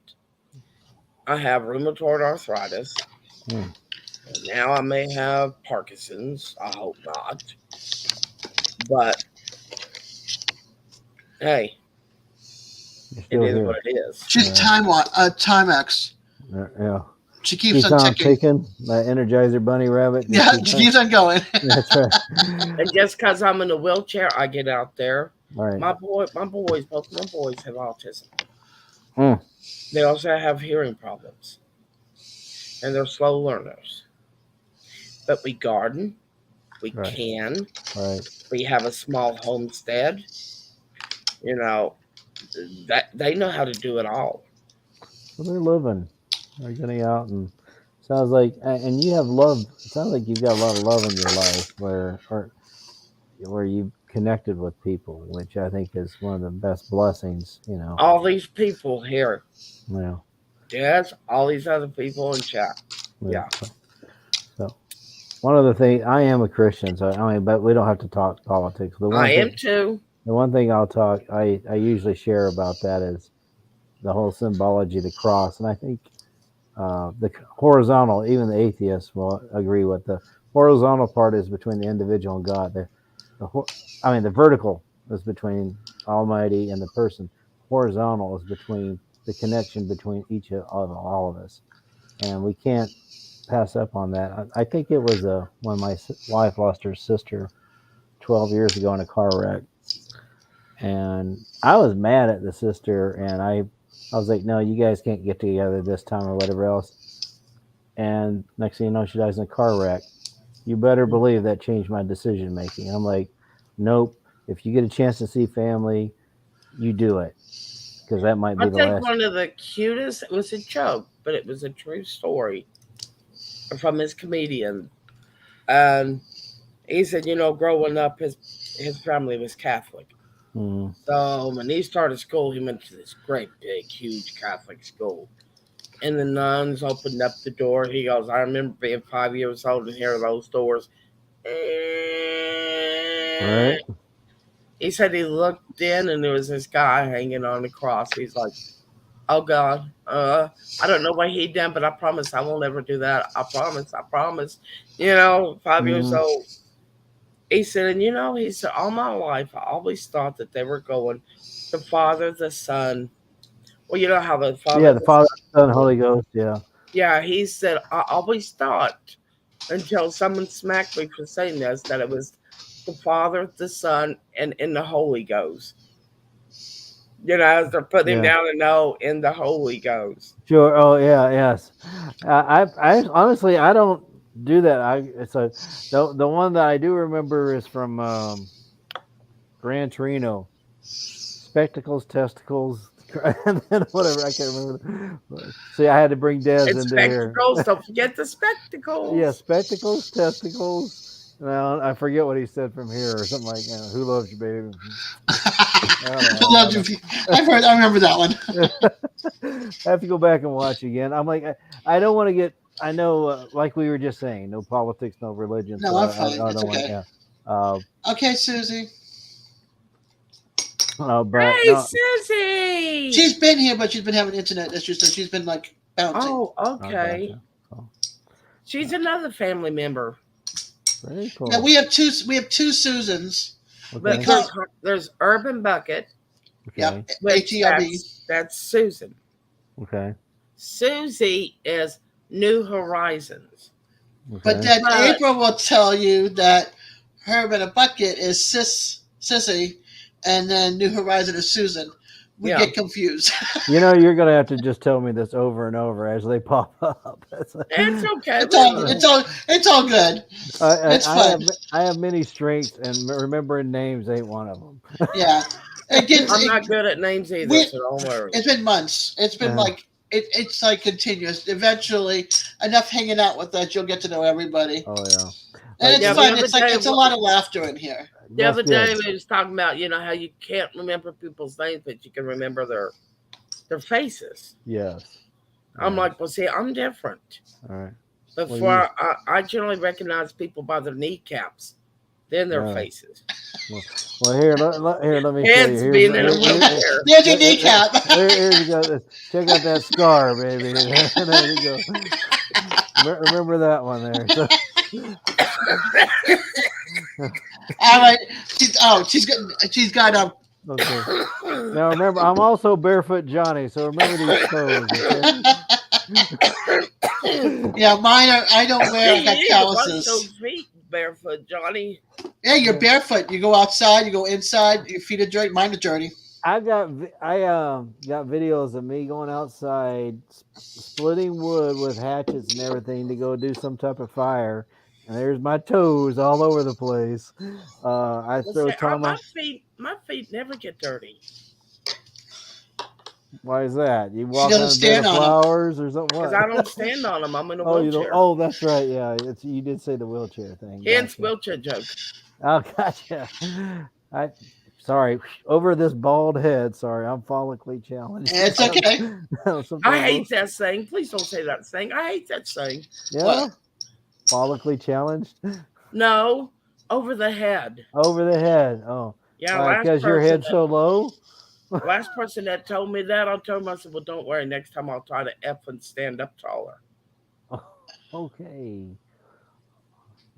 I have rheumatoid arthritis. Hmm. And now I may have Parkinson's. I hope not. But hey, You're it still is here. what it is. she's Yeah, Timex. yeah. She keeps Keeps on on ticking. ticking. That Energizer Bunny rabbit just Yeah, keeps she on. keeps on going. That's right. And just because I'm in a wheelchair, I get out there. All right. Both my boys have autism. Mm, They also have hearing problems, and they're slow learners. But we garden, we right. can, Right. we have a small homestead. You know, that they know how to do it all. So they're living. They're getting out and sounds like, and you have love. It sounds like you've got a lot of love in your life where you connected with people, which I think is one of the best blessings. You know. All these people here, You know. yes, all these other people in chat. Yeah. Yeah, So one other thing, I am a Christian, so I mean, but we don't have to talk politics. I am too. The one thing I'll talk, I usually share about that is the whole symbology of the cross, and I think the horizontal, even the atheists will agree with the horizontal part is between the individual and God. The vertical is between Almighty and the person. Horizontal is between the connection between each of all of us, and we can't pass up on that. I think it was when my wife lost her sister 12 years ago in a car wreck, and I was mad at the sister, and I was like, no, you guys can't get together this time or whatever else. And next thing you know, she dies in a car wreck. You better believe that changed my decision making. I'm like, nope. If you get a chance to see family, you do it because that might I be the think last. one of the cutest. It was a joke, but it was a true story from his comedian, and he said, you know, growing up, his family was Catholic. Mm, So when he started school, he went to this great, big, huge Catholic school. And the nuns opened up the door. He goes, I remember being 5 years old and hearing those doors. right? He said he looked in and there was this guy hanging on the cross. He's like, oh God, I don't know what he done, but I promise I won't ever do that. I promise, I promise. You know, 5 years Mm, old. He said, and you know, he said, all my life, I always thought that they were going the Father, the Son. Well, you know how the yeah, Father, the the Father, Son, Son, Holy Ghost. Yeah. Yeah, he said, I always thought until someone smacked me for saying this that it was the Father, the Son, and in the Holy Ghost. As they're putting him Yeah. down and no, in the Holy Ghost. Sure. Oh yeah. Yes. I honestly I don't do that. It's the one that I do remember is from Gran Torino. Spectacles, testicles, and then whatever I can't remember. See, I had to bring Des And into here. spectacles, don't forget the Yeah, spectacles. spectacles, testicles. Well, I forget what he said from here or something like, who loves you, baby? I love you. I remember that one. I have to go back and watch again. I'm like, I don't want to get. I know, like we were just saying, no politics, no religion. No, So I'm I fine. don't It's want. okay. Yeah. Uh, Okay, Susie. but Hey, no. Susie! She's been here, but she's been having internet issues, so she's been like bouncing. Oh, Oh, okay. gotcha. Oh, She's another family member. very cool. Yeah, we have two Susans. But Okay. there's Urban Bucket, Okay. Yep, which HERB. that's Susan. Okay. Susie is New Horizons. But Okay. then But- April will tell you that Herb in a Bucket is Sissy, and then New Horizon is Susan. We Yeah. get confused. You're gonna have to just tell me this over and over as they pop up. It's okay. It's all good. It's fun. I have many strengths, and remembering names ain't one of them. Yeah, I'm not good at names either, so don't worry. It's been months. It's been Uh-huh. like it's like continuous. Eventually, enough hanging out with us, you'll get to know everybody, Oh yeah. and it's Yeah, fun. the It's other like day- it's a lot of laughter in here. The other That's day good. we was talking about, how you can't remember people's names, but you can remember their faces. Yes. I'm Yeah. like, well, see, I'm different. All right. Before I generally recognize people by their kneecaps, then their Right. faces. Well, here, let me show Heads you. being in a wheelchair. There's your kneecap. Here you go. Check out that scar, baby. There you go. Remember that one there. So, All right. She's got a. okay. Now remember, I'm also Barefoot Johnny, so remember these toes. Okay? Yeah, mine are. I don't wear. I got You need to wash those calluses. feet, barefoot Johnny. Yeah, you're barefoot. You go outside. You go inside. Your feet are dirty. Mine are dirty. I got videos of me going outside, splitting wood with hatchets and everything to go do some type of fire, and there's my toes all over the place. I throw Tom my off. feet never get dirty. Why is that? You walk doesn't on a bed stand of on 'em. flowers or something? Because What? I don't stand on them. I'm in a Oh, you don't. wheelchair. Oh, that's right. Yeah, you did say the wheelchair thing. Hence Gotcha. wheelchair joke. Oh, gotcha. Sorry, over this bald head. Sorry, I'm follically challenged. It's okay. I hate that saying. Please don't say that saying. I hate that saying. Yeah, What? follically challenged. No, over the head. Over the head. Oh, Yeah, because your head's so low. last person that told me that, I told him, I said, well, don't worry. Next time I'll try to and stand up taller. Okay.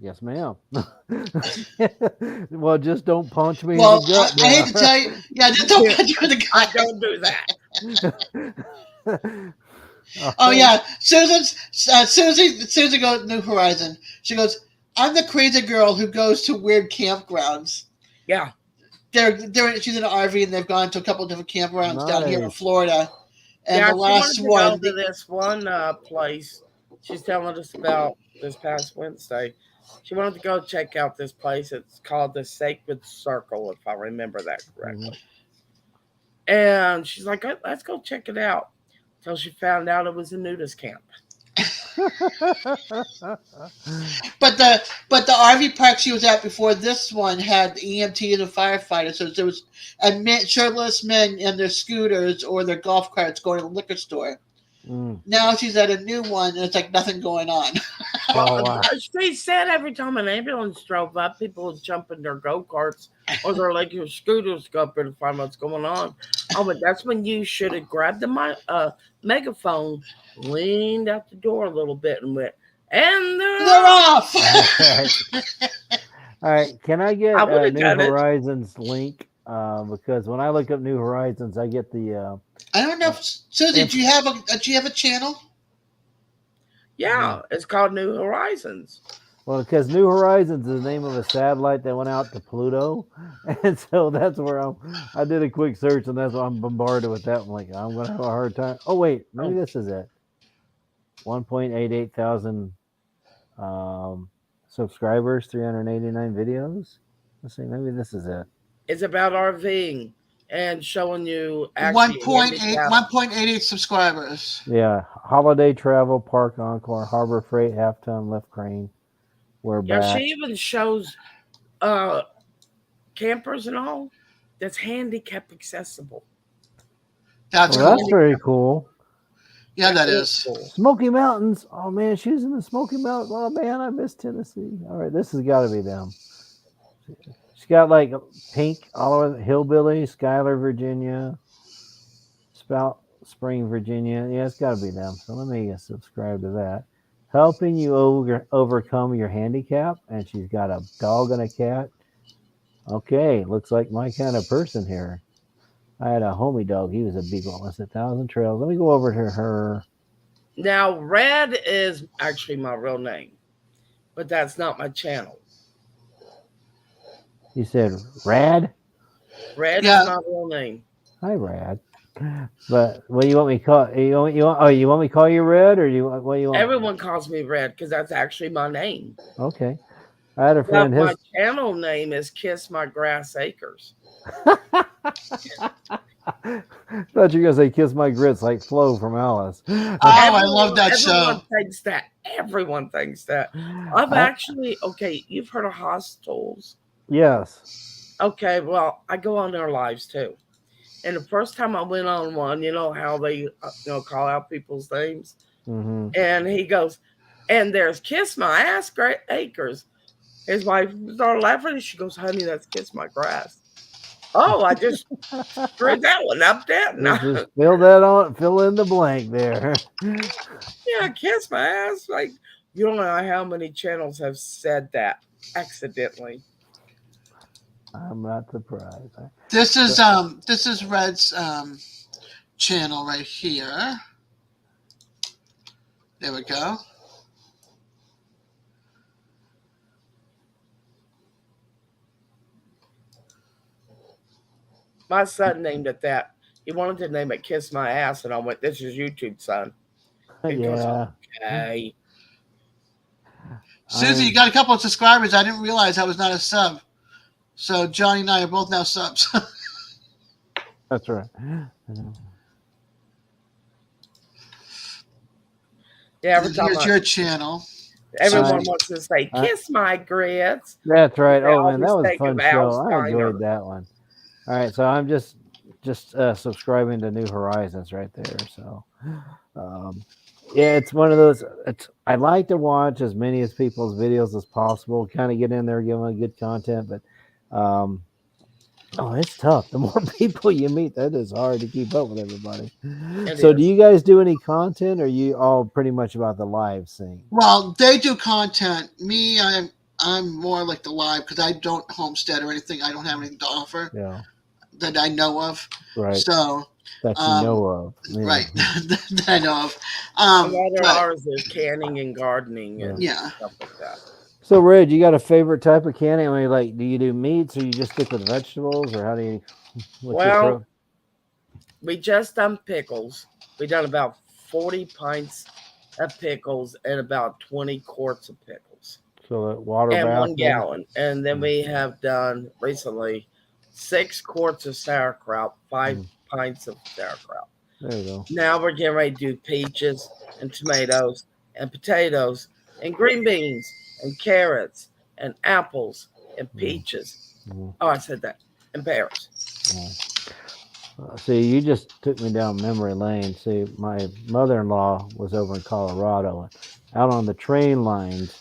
Yes, ma'am. Well, just don't punch me Well, in the gut. I hate to tell you. Yeah, just don't punch you in the I gut. don't do that. Oh yeah, Susie goes New Horizon. She goes. I'm the crazy girl who goes to weird campgrounds. Yeah. She's in an RV and they've gone to a couple of different campgrounds down here in Nice. Florida. And Yeah, the last she wanted one, to go to this one place she's telling us about this past Wednesday. She wanted to go check out this place. It's called the Sacred Circle, if I remember that correctly. And she's like, let's go check it out. Until she found out it was a nudist camp. but the RV park she was at before this one had the EMT and the firefighters. So there was shirtless men in their scooters or their golf carts going to the liquor store. Now she's at a new one and it's like nothing going on. Oh, wow. She said every time an ambulance drove up, people would jump in their go-karts or their your scooters to go up there to find what's going on. Oh, but that's when you should have grabbed the megaphone, leaned out the door a little bit and went, and They're off. All right. Can I get I would've New done it. Horizons link? Because when I look up New Horizons, I get the. I don't know if Susie, do you have a channel? Yeah, it's called New Horizons. Well, because New Horizons is the name of a satellite that went out to Pluto, and so that's where I did a quick search, and that's why I'm bombarded with that. I'm like, I'm gonna have a hard time. Oh wait, maybe Oh, this is it. 1.88 thousand subscribers, 389 videos. Let's see, maybe this is it. it's about RVing and showing you One actually point eight, handicap. 1.88 subscribers. Yeah, holiday travel, park encore, harbor freight, half ton, lift crane. We're Yeah, she back. even shows uh campers and all that's handicap accessible. That's Well, that's cool. very cool. Yeah, that is is. cool. Smoky Mountains. Oh man, she's in the Smoky Mountains. Oh man, I miss Tennessee. All right, this has got to be them. She's got like pink all over the Hillbilly, Schuyler, Virginia, Spout Spring, Virginia. Yeah, it's got to be them. So let me subscribe to that. Helping you overcome your handicap, and she's got a dog and a cat. Okay, looks like my kind of person here. I had a homie dog. He was a big one. That's 1,000 trails. Let me go over to her. Now, Red is actually my real name, but that's not my channel. You said Rad? Red Yeah. is my real name. Hi, Rad. But what do you want me to call you want me to call you Red, or what do you want? Everyone calls me Red because that's actually my name. Okay. I had a But friend. my channel name is Kiss My Grass Acres. Thought you were gonna say "Kiss My Grits" like Flo from Alice. Oh, I love that Everyone show. thinks that. Everyone thinks that. I've actually, okay, you've heard of hostels. Yes. Okay, well, I go on their lives too. And the first time I went on one, you know how they call out people's names? Mm-hmm. And he goes, and there's Kiss My Ass Acres. His wife started laughing and she goes, honey, that's Kiss My Grass. Oh, I just screwed that one up, didn't I? Just fill in the blank there. Yeah, Kiss My Ass. Like, you don't know how many channels have said that accidentally. I'm not surprised. This is Red's channel right here. There we go. My son named it that. He wanted to name it Kiss My Ass, and I went, this is YouTube, son. He goes, Yeah. okay. Susie, you got a couple of subscribers. I didn't realize I was not a sub. So Johnny and I are both now subs. That's right. Yeah, every time Here's your channel. everyone wants to say, kiss my grits. That's right. They Oh man, that always was a think fun of Al show. I Steiner. enjoyed that one. All right, so I'm just subscribing to New Horizons right there. So, yeah, it's one of those. I like to watch as many as people's videos as possible. Kind of get in there, give them good content, but it's tough. The more people you meet, that is hard to keep up with everybody. So, do you guys do any content, or are you all pretty much about the live scene? Well, they do content. Me, I'm more like the live because I don't homestead or anything. I don't have anything to offer that I know of. Right. So that you know of. Yeah. Right. that I know of. A lot of ours is canning and gardening and stuff like that. So, Red, you got a favorite type of canning? I mean, like, do you do meats, or you just stick with vegetables, or how do you? Well, we just done pickles. We done about 40 pints of pickles and about 20 quarts of pickles. So water and bath 1 gallon. And then we have done recently 6 quarts of sauerkraut, 5 pints of sauerkraut. There you go. Now we're getting ready to do peaches and tomatoes and potatoes and green beans and carrots and apples and peaches. Oh, I said that. And pears. See, you just took me down memory lane. See, my mother-in-law was over in Colorado, out on the train lines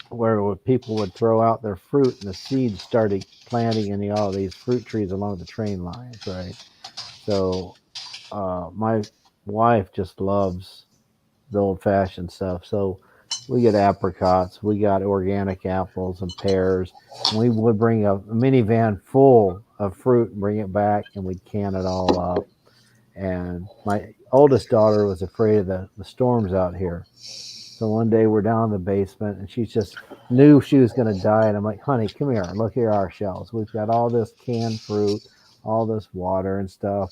where people would throw out their fruit, and the seeds started planting in all these fruit trees along the train lines, right? So my wife just loves the old-fashioned stuff. So we get apricots, we got organic apples and pears. And we would bring a minivan full of fruit and bring it back, and we'd can it all up. And my oldest daughter was afraid of the storms out here. So one day we're down in the basement, and she just knew she was going to die. And I'm like, honey, come here. Look here, our shelves. We've got all this canned fruit, all this water and stuff.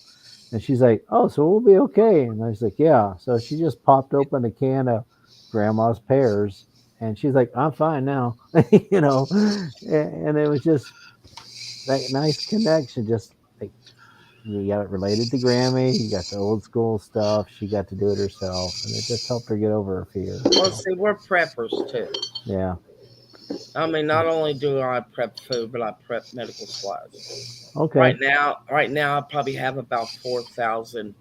And she's like, oh, so we'll be okay. And I was like, yeah. So she just popped open a can of grandma's pears, and she's like, I'm fine now. You know, and it was just that nice connection. Just like you got it related to Grammy, you got the old school stuff. She got to do it herself, and it just helped her get over her fear. Well, So, see, we're preppers too. yeah. I mean, not only do I prep food, but I prep medical supplies. Okay. Right now, I probably have about 4,000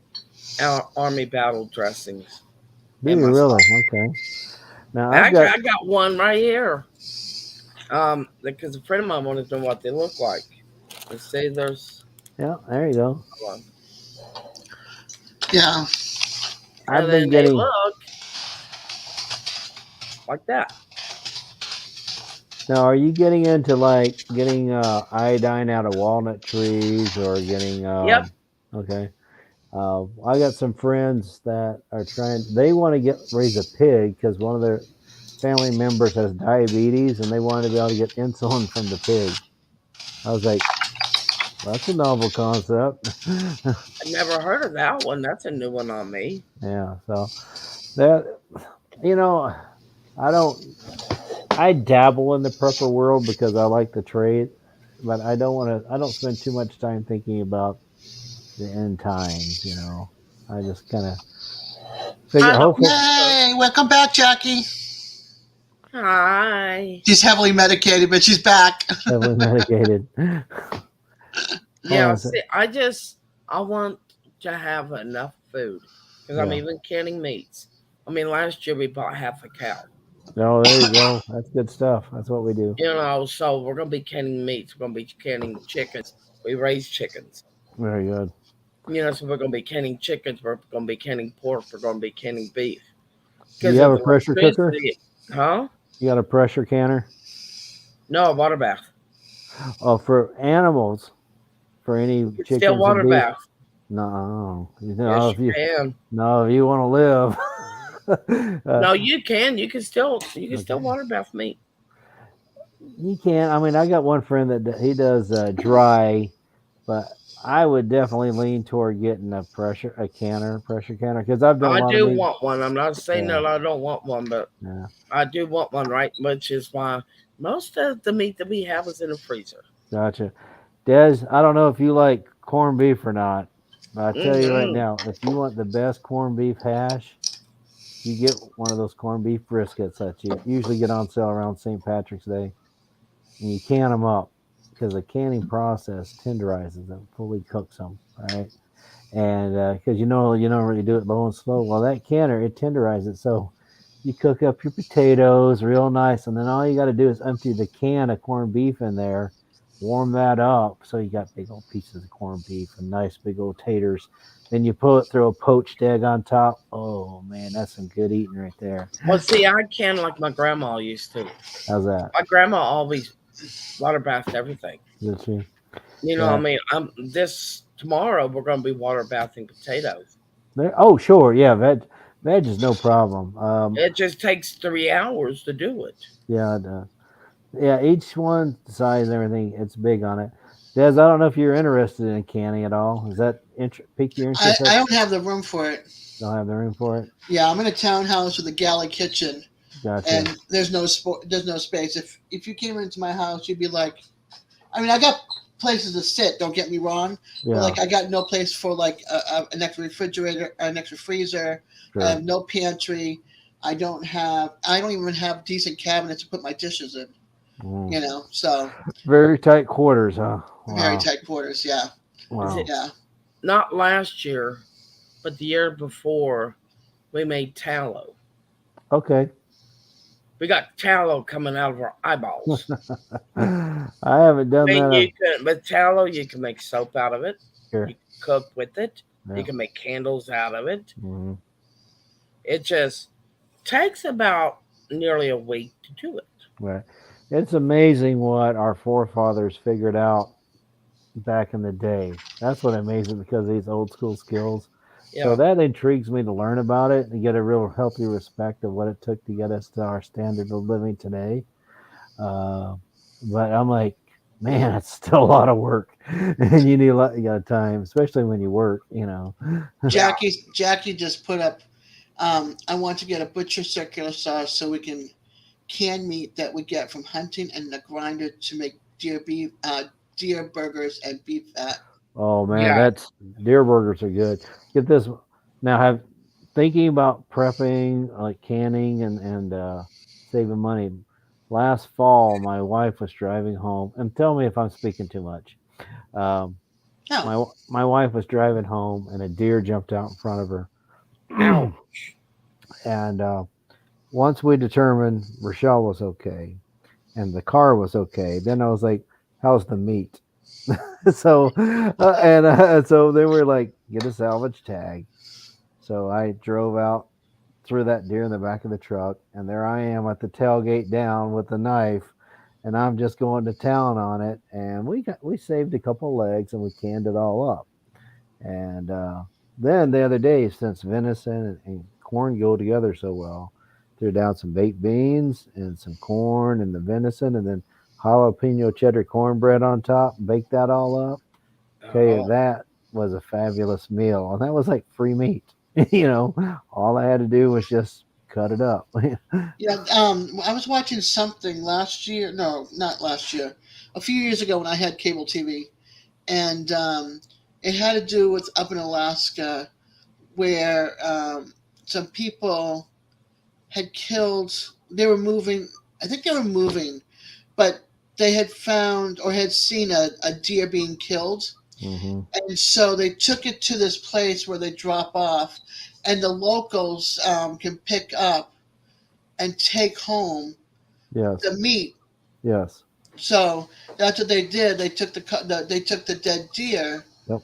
army battle dressings Do in you my really? stock. Okay. Now I've Actually, got. I got one right here. Because a friend of mine wanted to know what they look like. Let's see, there's Yeah. There you go. one. Yeah. I've And been then they getting. look like that. Now, are you getting into like getting iodine out of walnut trees or getting? Yep. Okay. I got some friends that are trying. They want to raise a pig because one of their family members has diabetes, and they want to be able to get insulin from the pig. I was like, that's a novel concept. I never heard of that one. That's a new one on me. Yeah. So that you know, I don't. I dabble in the prepper world because I like the trade, but I don't want to. I don't spend too much time thinking about the end times. You know, I just kind of figure. I don't Hopefully, either. Hey, welcome back, Jackie. Hi. She's heavily medicated, but she's back. heavily medicated. Yeah, So, see, I want to have enough food because I'm yeah. even canning meats. I mean, last year we bought half a cow. No, there you go. That's good stuff. That's what we do. You know, so we're gonna be canning meats. We're gonna be canning chickens. We raise chickens. Very good. You know, so we're gonna be canning chickens. We're gonna be canning pork. We're gonna be canning beef. Do you Because have of a pressure cooker? electricity, huh? You got a pressure canner? No, a water bath. Oh, for animals, for any It's still chickens and water beef? bath. No, Yes, you can. no, if you want to live. No, you can. You can still Okay. water bath meat. You can. I mean, I got one friend that he does dry, but I would definitely lean toward getting a pressure canner, because I've done a I lot of do meat. want one. I'm not saying Yeah, that I don't want one, but yeah, I do want one, right? Which is why most of the meat that we have is in the freezer. gotcha. Des, I don't know if you like corned beef or not, but I tell you right Hmm. now, if you want the best corned beef hash, you get one of those corned beef briskets that you usually get on sale around St. Patrick's Day, and you can them up because the canning process tenderizes them, fully cooks them, right? And because you don't really do it low and slow. Well, that canner it tenderizes it, so you cook up your potatoes real nice, and then all you got to do is empty the can of corned beef in there, warm that up, so you got big old pieces of corned beef and nice big old taters. Then you throw a poached egg on top. Oh man, that's some good eating right there. Well, see, I can like my grandma used to. How's that? My grandma always water bathed everything. Is it you? You know, I Yeah. mean, this tomorrow we're going to be water bathing potatoes. Oh, sure. Yeah, veg is no problem. It just takes 3 hours to do it. Yeah, yeah. Each one size and everything. It's big on it. Des, I don't know if you're interested in canning at all. Does that pique your I, interest? I don't have the room for it. Don't have the room for it. Yeah, I'm in a townhouse with a galley kitchen, Gotcha. and there's no space. If you came into my house, you'd be like, I mean, I got places to sit. Don't get me wrong, Yeah, but like I got no place for like an extra refrigerator, an extra freezer. I sure. have no pantry. I don't even have decent cabinets to put my dishes in. Mm. You know, so Very tight quarters, huh? very Wow. tight quarters. Yeah, Wow. it- yeah. Not last year, but the year before, we made tallow. Okay. We got tallow coming out of our eyeballs. I haven't done I mean, that. with tallow, you can make soap out of it. Sure. You can cook with it. Yeah. You can make candles out of it. Mhm. It just takes about nearly a week to do it. Right. It's amazing what our forefathers figured out back in the day. That's what amazes me because of these old school skills. Yeah. So that intrigues me to learn about it and get a real healthy respect of what it took to get us to our standard of living today. Uh, but I'm like, man, it's still a lot of work, and you need a lot of time, especially when you work. Yeah. Jackie just put up. I want to get a butcher circular saw so we can can meat that we get from hunting and the grinder to make deer burgers and beef fat. Oh man, Yeah. that's deer burgers are good. Get this now. Have thinking about prepping, like canning and saving money. Last fall, my wife was driving home, and tell me if I'm speaking too much. Um, No, my wife was driving home, and a deer jumped out in front of her. Ow. And once we determined Rochelle was okay and the car was okay, then I was like, "How's the meat?" So they were like, "Get a salvage tag." So I drove out, threw that deer in the back of the truck, and there I am at the tailgate down with the knife, and I'm just going to town on it. And we saved a couple legs and we canned it all up. And then the other day, since venison and corn go together so well, threw down some baked beans and some corn and the venison, and then jalapeno cheddar cornbread on top. Baked that all up. Okay, Oh. that was a fabulous meal, and that was like free meat. All I had to do was just cut it up. yeah. I was watching something last year. No, not last year. A few years ago when I had cable TV, and it had to do with up in Alaska where some people had killed. They were moving. I think they were moving, but they had found or had seen a deer being killed. hmm And so they took it to this place where they drop off, and the locals can pick up and take home Yes, the meat. yes, So that's what they did. They took they took the dead deer yep.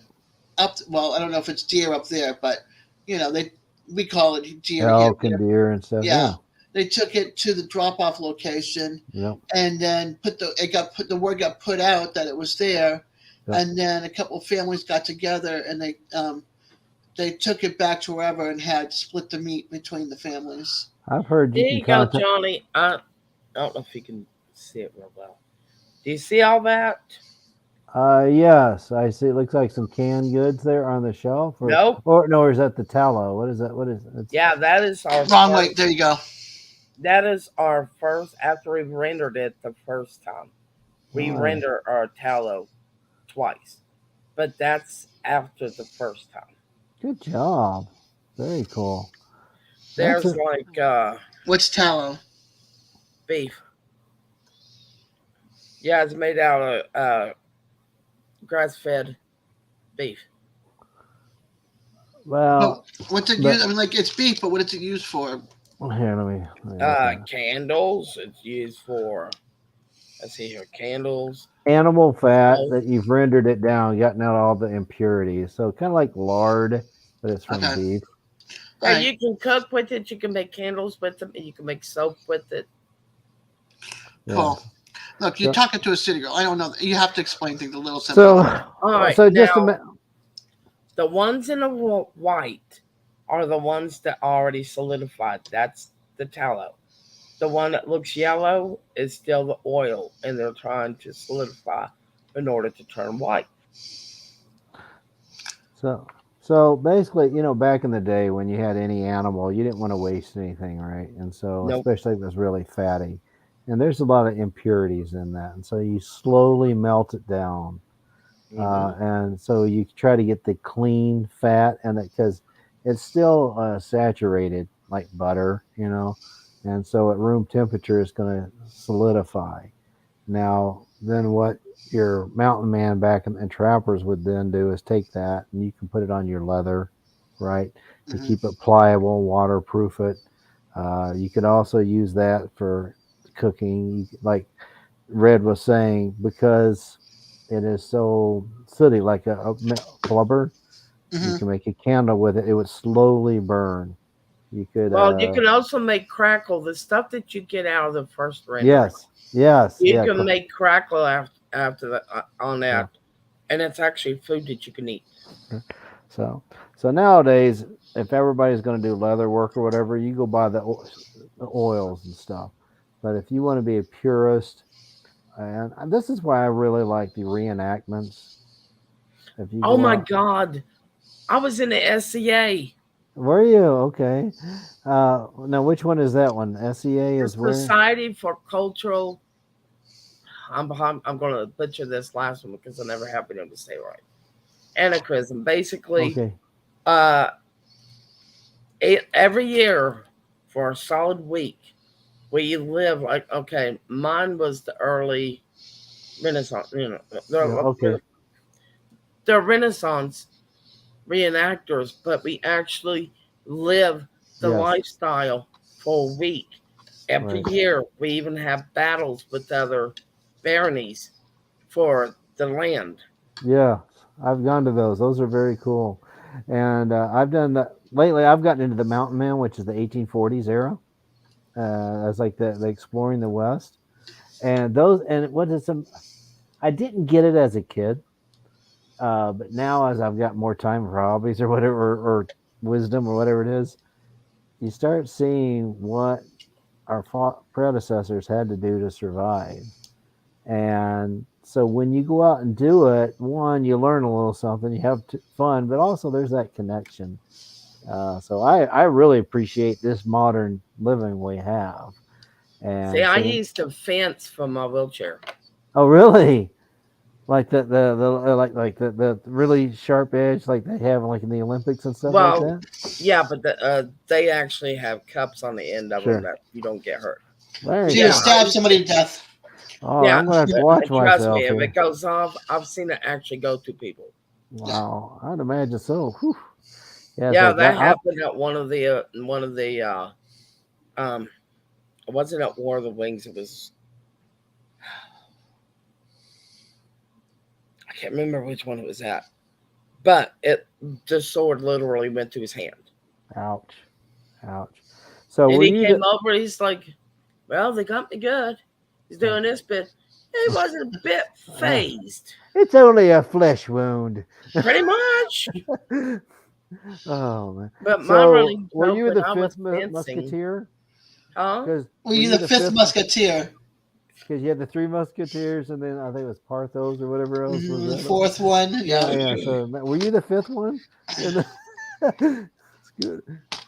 up. Well, I don't know if it's deer up there, but they we call it deer here. Elk and deer and stuff. Yeah, Yeah, they took it to the drop off location, yep, and then the word got put out that it was there, yep. and then a couple of families got together and they took it back to wherever and had split the meat between the families. I've heard you There can you go, contact. Johnny. I don't know if you can see it real well. Do you see all that? Yes, I see. It looks like some canned goods there on the shelf, Nope. or no, or is that the tallow? What is that? What is it? Yeah, that is our Wrong way. first. There you go. That is our first after we rendered it the first time. We Oh, render our tallow twice, but that's after the first time. good job. Very cool. That's There's it. like What's tallow? beef. Yeah, it's made out of grass-fed beef. Well, Well, what's it but used? I mean, like it's beef, but what is it used for? here, let me look at it. Candles. It's used for. Let's see here. Candles. Animal fat Oh, that you've rendered it down, gotten out all the impurities. So kind of like lard, but it's from Okay, beef. all yeah, right, you can cook with it. You can make candles with them. You can make soap with it. cool. Yes. Look, you're So, talking to a city girl. I don't know. You have to explain things a little so, simpler. All right, so just a now minute. the ones in the white are the ones that already solidified. That's the tallow. The one that looks yellow is still the oil, and they're trying to solidify in order to turn white. So basically, back in the day when you had any animal, you didn't want to waste anything, right? And so, Nope. especially if it was really fatty, and there's a lot of impurities in that, and so you slowly melt it down, Hmm. and so you try to get the clean fat, and because it's still saturated like butter, and so at room temperature it's going to solidify. Now, then what your mountain man back in trappers would then do is take that and you can put it on your leather, right, to Hmm. keep it pliable, waterproof it. You could also use that for cooking, like Red was saying, because it is so sooty, like a blubber. You Hmm. can make a candle with it; it would slowly burn. You could, Well, you can also make crackle, the stuff that you get out of the first rendering. yes, yes, You yeah, can make crackle after that on yeah. that, and it's actually food that you can eat. So nowadays, if everybody's going to do leather work or whatever, you go buy the oils and stuff. But if you want to be a purist, and this is why I really like the reenactments. If you Oh go my out, God. I was in the SCA. where are you? Okay. Now which one is that one? SEA The is where? Society for Cultural. I'm going to butcher this last one because I never have been able to say it right. Anachronism. Basically, Okay. uh, every year for a solid week, we live like, okay, mine was the early Renaissance, Yeah. Okay. the Renaissance reenactors, but we actually live the Yes. lifestyle for a week. Every Right. year, we even have battles with other baronies for the land. Yeah. I've gone to those. Those are very cool. And I've done that lately. I've gotten into the Mountain Man, which is the 1840s era. As like the exploring the West, and those and what is some. I didn't get it as a kid, but now as I've got more time for hobbies or whatever, or wisdom or whatever it is, you start seeing what our predecessors had to do to survive. And so when you go out and do it, one, you learn a little something, you have fun, but also there's that connection. So I really appreciate this modern living we have. See, And I so when, used to fence for my wheelchair. oh really? Like the really sharp edge like they have like in the Olympics and stuff like Well, that? yeah, but they actually have cups on the end of them Sure. that you don't get hurt. Very But So you yeah, cool. stab somebody to death. Oh, yeah. I'm gonna have to watch And trust me, myself if it here. goes off, I've seen it actually go through people. Wow, I'd imagine so. Whew. Yeah, it's Yeah, like that I happened at one of the um it wasn't at War of the Wings, it was I can't remember which one it was at. But the sword literally went through his hand. ouch, ouch. So And were he you came the? over, he's like, well, they got me good. He's doing this bit. He wasn't a bit Uh, phased. it's only a flesh wound. Pretty much. Oh man. But my So running were joke you when the I was fifth fencing, musketeer? huh? Because Well, were you're you the the fifth fifth? musketeer. Because you had the three musketeers, and then I think it was Parthos or whatever else was The that. fourth one. Yeah, Yeah. yeah. So were you the fifth one? In the- it's good.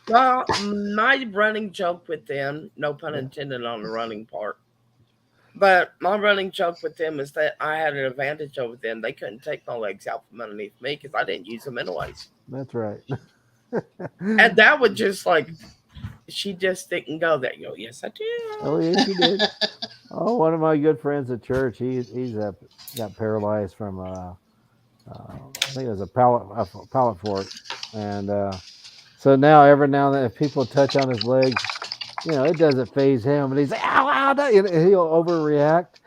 Well, my running joke with them, no pun intended on the running part, but my running joke with them is that I had an advantage over them. They couldn't take my legs out from underneath me because I didn't use them anyways. That's right. And that would just like, she just didn't go there. You go, yes, I Oh did. yes, you did. Oh, one of my good friends at church, he's got paralyzed from I think it was a pallet fork, and so now every now and then if people touch on his legs, it doesn't phase him, and he's like, ow, ow, and he'll overreact,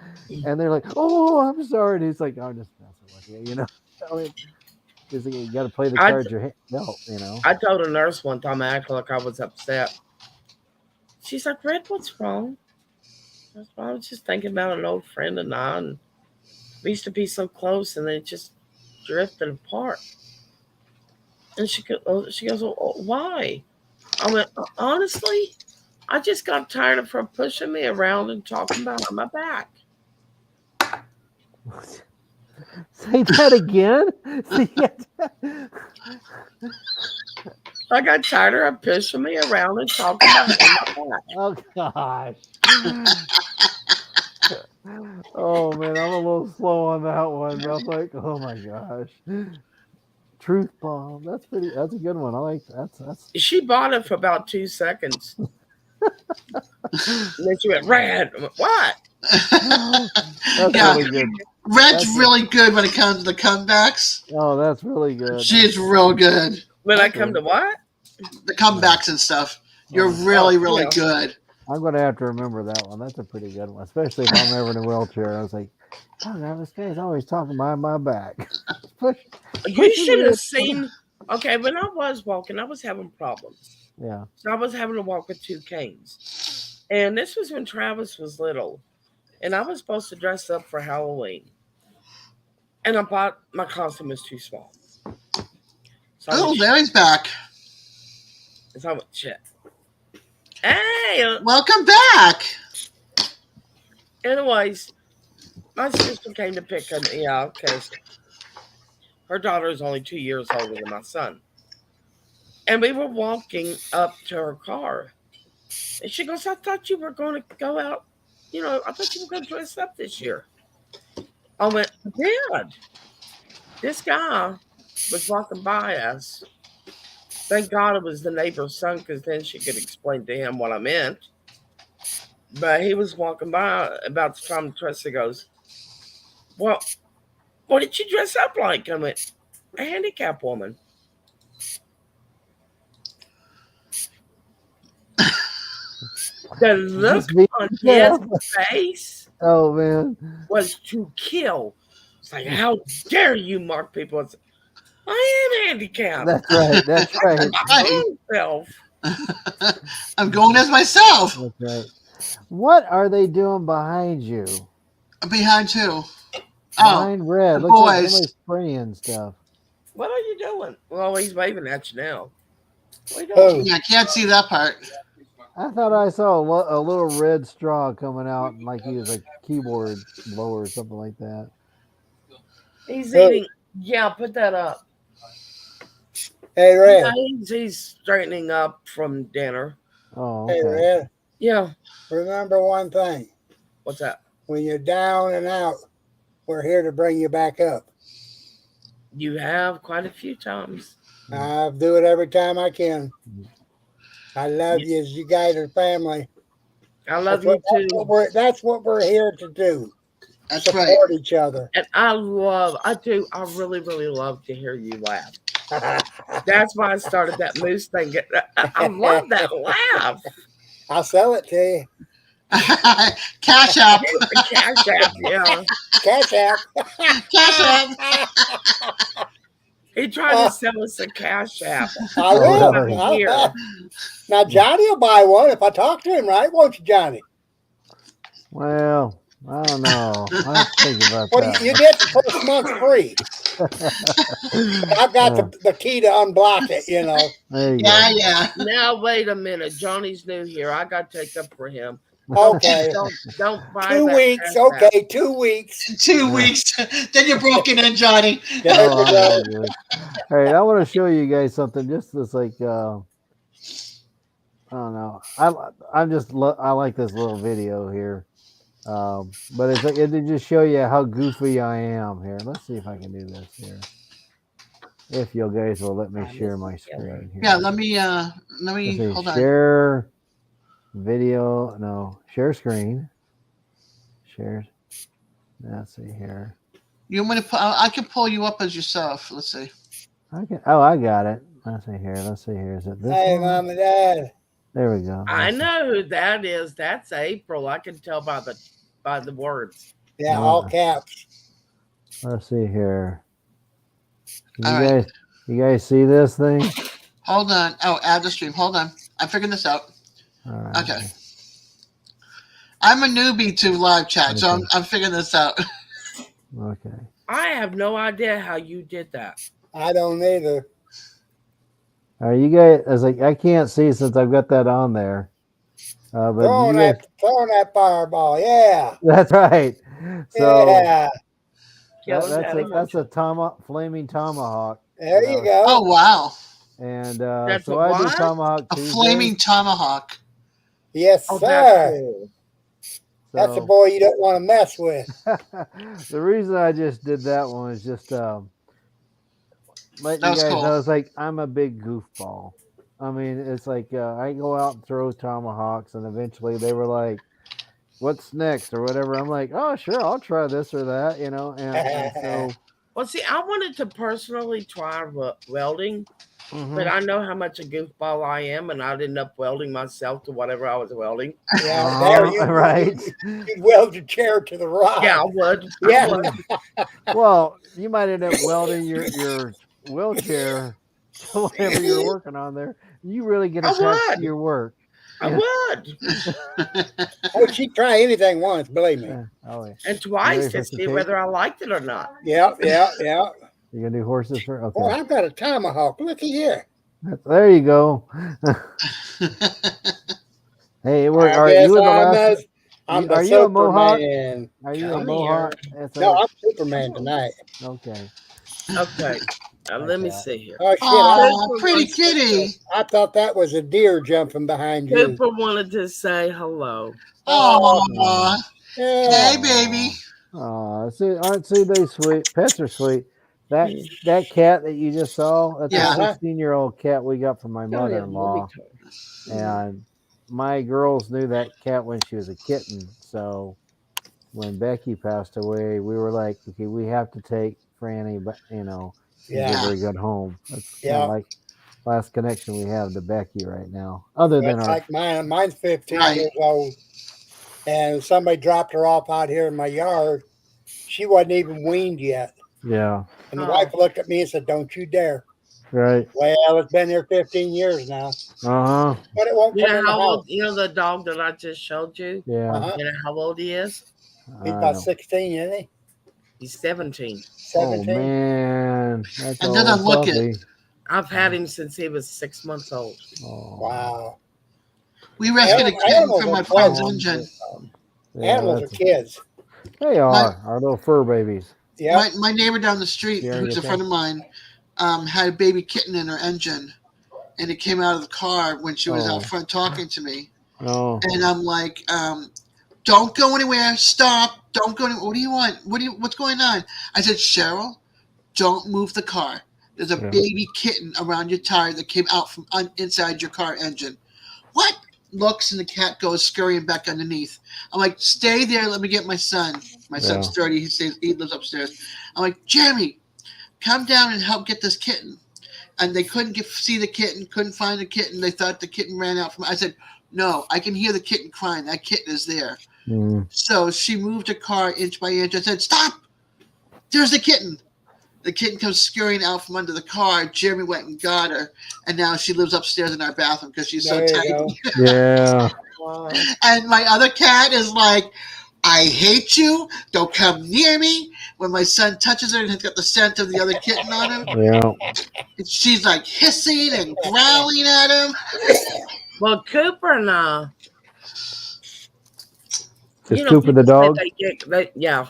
and they're like, oh, I'm sorry, and he's like, I'm just messing with you. I mean, because you got to play the I, cards you're dealt. I told a nurse one time, I acted like I was upset. She's like, Red, what's wrong? I was just thinking about an old friend of mine. We used to be so close, and then it just drifted apart. And she goes, oh, why? I went, honestly, I just got tired of her pushing me around and talking about my back. Say that again. See, I got tired of her pushing me around and talking about my back. oh gosh. Oh man, I'm a little slow on that one. But I'm like, oh my gosh. Truth bomb. That's a good one. I like that's She bought it for about 2 seconds. And then she went, Red. I went, what? that's Yeah. really good. Red's That's really good when it comes to the comebacks. oh, that's really good. She's real good. When I Okay. come to what? The comebacks and stuff. You're Oh, really, really good. I'm gonna have to remember that one. That's a pretty good one, especially if I'm ever in a wheelchair. I was like, oh god, this guy's always talking behind my back. You should have seen. Okay, when I was walking, I was having problems. Yeah. So I was having to walk with 2 canes. And this was when Travis was little. And I was supposed to dress up for Halloween. And I bought my costume was too small. Oh, Larry's back. It's all shit. Hey, Welcome back. anyways, my sister came to pick me up because her daughter is only 2 years older than my son. And we were walking up to her car. And she goes, I thought you were going to go out. I thought you were going to dress up this year. I went, Dad, this guy was walking by us. Thank God it was the neighbor's son, because then she could explain to him what I meant. But he was walking by about the time Tressa goes, well, what did you dress up like? I went, a handicapped woman. The look on his face was to kill. It's like, how dare you mark people as, I am handicapped. That's right. That's right. I'm going as myself. That's right. What are they doing behind you? Behind who? Behind Red. The Looks like boys. somebody's spraying stuff. What are you doing? Well, he's waving at you now. What are you doing? Yeah, I can't see that part. I thought I saw a little red straw coming out, like he was a keyboard blower or something like that. He's eating. Yeah, put that up. Hey, Red. Yeah, he's straightening up from dinner. Oh, Hey, okay. Red. Yeah. Remember one thing. What's that? When you're down and out, we're here to bring you back up. You have quite a few times. I'll do it every time I can. I love you. You guys are family. I love you too. That's what we're here to do. That's Support each other. And I really, really love to hear you laugh. That's why I started that moose thing. I love that laugh. I'll sell it to you. Cash App. Cash App, yeah. Cash App. Cash App. He tried to sell us a Cash App. I will. Now, Johnny will buy one if I talk to him, right? Won't you, Johnny? Well, I don't know. I have to think about Well, that. you get the first month free. I've got the key to unblock it, you know. There you Yeah. Now, wait a minute. Johnny's new here. I got to take up for him. Okay. Don't buy 2 that weeks. Cash App. Okay, 2 weeks. 2 weeks. Then you're broken in, Johnny. There Oh, you go. good. All right, I want to show you guys something. Just this, like, I don't know. I like this little video here, but it's like it just show you how goofy I am here. Let's see if I can do this here. If you guys will let me share my screen here. Yeah, let me hold on. Share video. No, share screen. Share. Let's see here. You want me to I can pull you up as yourself. Let's see. I got it. Let's see here. Is it this Hey, one? Mom and Dad. There we go. I know who that is. That's April. I can tell by the words. Yeah, all caps. Let's see here. All You guys see this thing? Hold on. Oh, add the stream. Hold on. I'm figuring this out. All right. Okay. I'm a newbie to live chat, so I'm figuring this out. Okay. I have no idea how you did that. I don't either. All right, you guys. I was like, I can't see since I've got that on there. But Throwing that fireball. Yeah. that's right. So Yeah. that's a flaming tomahawk. There you go. Oh wow. And That's so a I do what? tomahawk A Tuesday. flaming tomahawk. Yes, Oh, sir. that's cool. That's a boy you don't want to mess with. The reason I just did that one is just letting That you was guys cool. know. It's like I'm a big goofball. I mean, it's like I go out and throw tomahawks, and eventually they were like, "What's next?" or whatever. I'm like, "Oh, sure, I'll try this or that," you know. And so, Well, see, I wanted to personally try welding, mhm. but I know how much a goofball I am, and I'd end up welding myself to whatever I was welding. Yeah, there you right. You'd weld your chair to the rock. Yeah, I would. Yeah. I would. Well, you might end up welding your wheelchair to whatever you're working on there. You really get I attached would. to your work. I would. Oh, she'd try anything once, believe me. Oh, yeah. And twice Ready for to some see cake? whether I liked it or not. Yeah. You gonna do horses for? Oh, Okay, I've got a tomahawk. Looky here. there you go. Hey, it worked. I All right, you guess were the last. I'm the Are you a Mohawk? Superman. Are you a Come here. Mohawk? That's No, our I'm Superman tonight. okay. Okay. Let me Okay. see here. Oh shit! Aw, Cooper pretty wants to say, kitty. I thought that was a deer jumping behind you. Cooper wanted to say hello. Oh, Aw, yeah. hey, baby. See, they sweet. Pets are sweet. That cat that you just saw, that's Yeah. a 16-year-old cat we got from my Go ahead, mother-in-law. let me And my girls knew that cat when she was a kitten. So when Becky passed away, we were like, okay, we have to take Franny, but and Yeah. give her a good home. That's kind Yeah. of like last connection we have to Becky right now, other than That's our like mine. Mine's 15 Right. years old, and somebody dropped her off out here in my yard. She wasn't even weaned yet, yeah, and the Oh. wife looked at me and said, "Don't you dare." right, Well, it's been here 15 years now, uh huh, but it won't You come know in the how house. old? You know the dog that I just showed you. yeah. Uh-huh. You know how old he is? He's I about know. 16, isn't he? He's 17. 17. Oh man, that's And an then I old look at- puppy. I've had him since he was 6 months old. Oh, Wow. We rescued a kitten Animals from are my friend's close. engine. Yeah, Animals are that's kids. they are our little fur babies. Yeah. My neighbor down the street, Yeah, who's you a friend of mine, had a baby kitten in her engine, and it came out of the car when she was Oh. out front talking to me. No, And I'm like, don't go anywhere. Stop. Don't go anywhere. What do you want? What's going on? I said, Cheryl, don't move the car. There's a Yeah. baby kitten around your tire that came out from inside your car engine. What? Looks, and the cat goes scurrying back underneath. I'm like, stay there. Let me get my son. My son's 30. He lives upstairs. I'm like, Jeremy, come down and help get this kitten. And they couldn't see the kitten, couldn't find the kitten. They thought the kitten ran out from. I said, no, I can hear the kitten crying. That kitten is there. Mm. So she moved her car inch by inch. I said, stop. There's the kitten. The kitten comes scurrying out from under the car. Jeremy went and got her, and now she lives upstairs in our bathroom because she's so There you tiny. go. Yeah. Wow. And my other cat is like, I hate you. Don't come near me. When my son touches her and has got the scent of the other kitten on him, Yeah. she's like hissing and growling at him. Well, Cooper and I, Is Cooper the people say dog? yeah.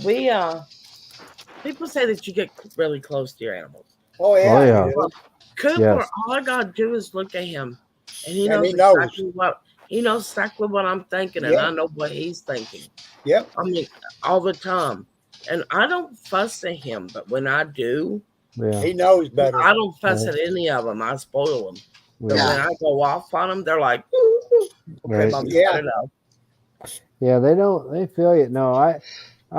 We people say that you get really close to your animals. Oh, yeah. Oh, yeah. you do. Cooper, Yes. all I gotta do is look at him, and he And knows he knows. exactly what I'm thinking, and Yep. I know what he's thinking. Yep. I mean, all the time. And I don't fuss at him, but when I do, Yeah. He knows better. I don't fuss Right. at any of them. I spoil them. But Yeah. when I go off on them, they're like, ooh, ooh. Okay, Right. Mom, Yeah. cut it out. Yeah, they don't. They feel you. No, I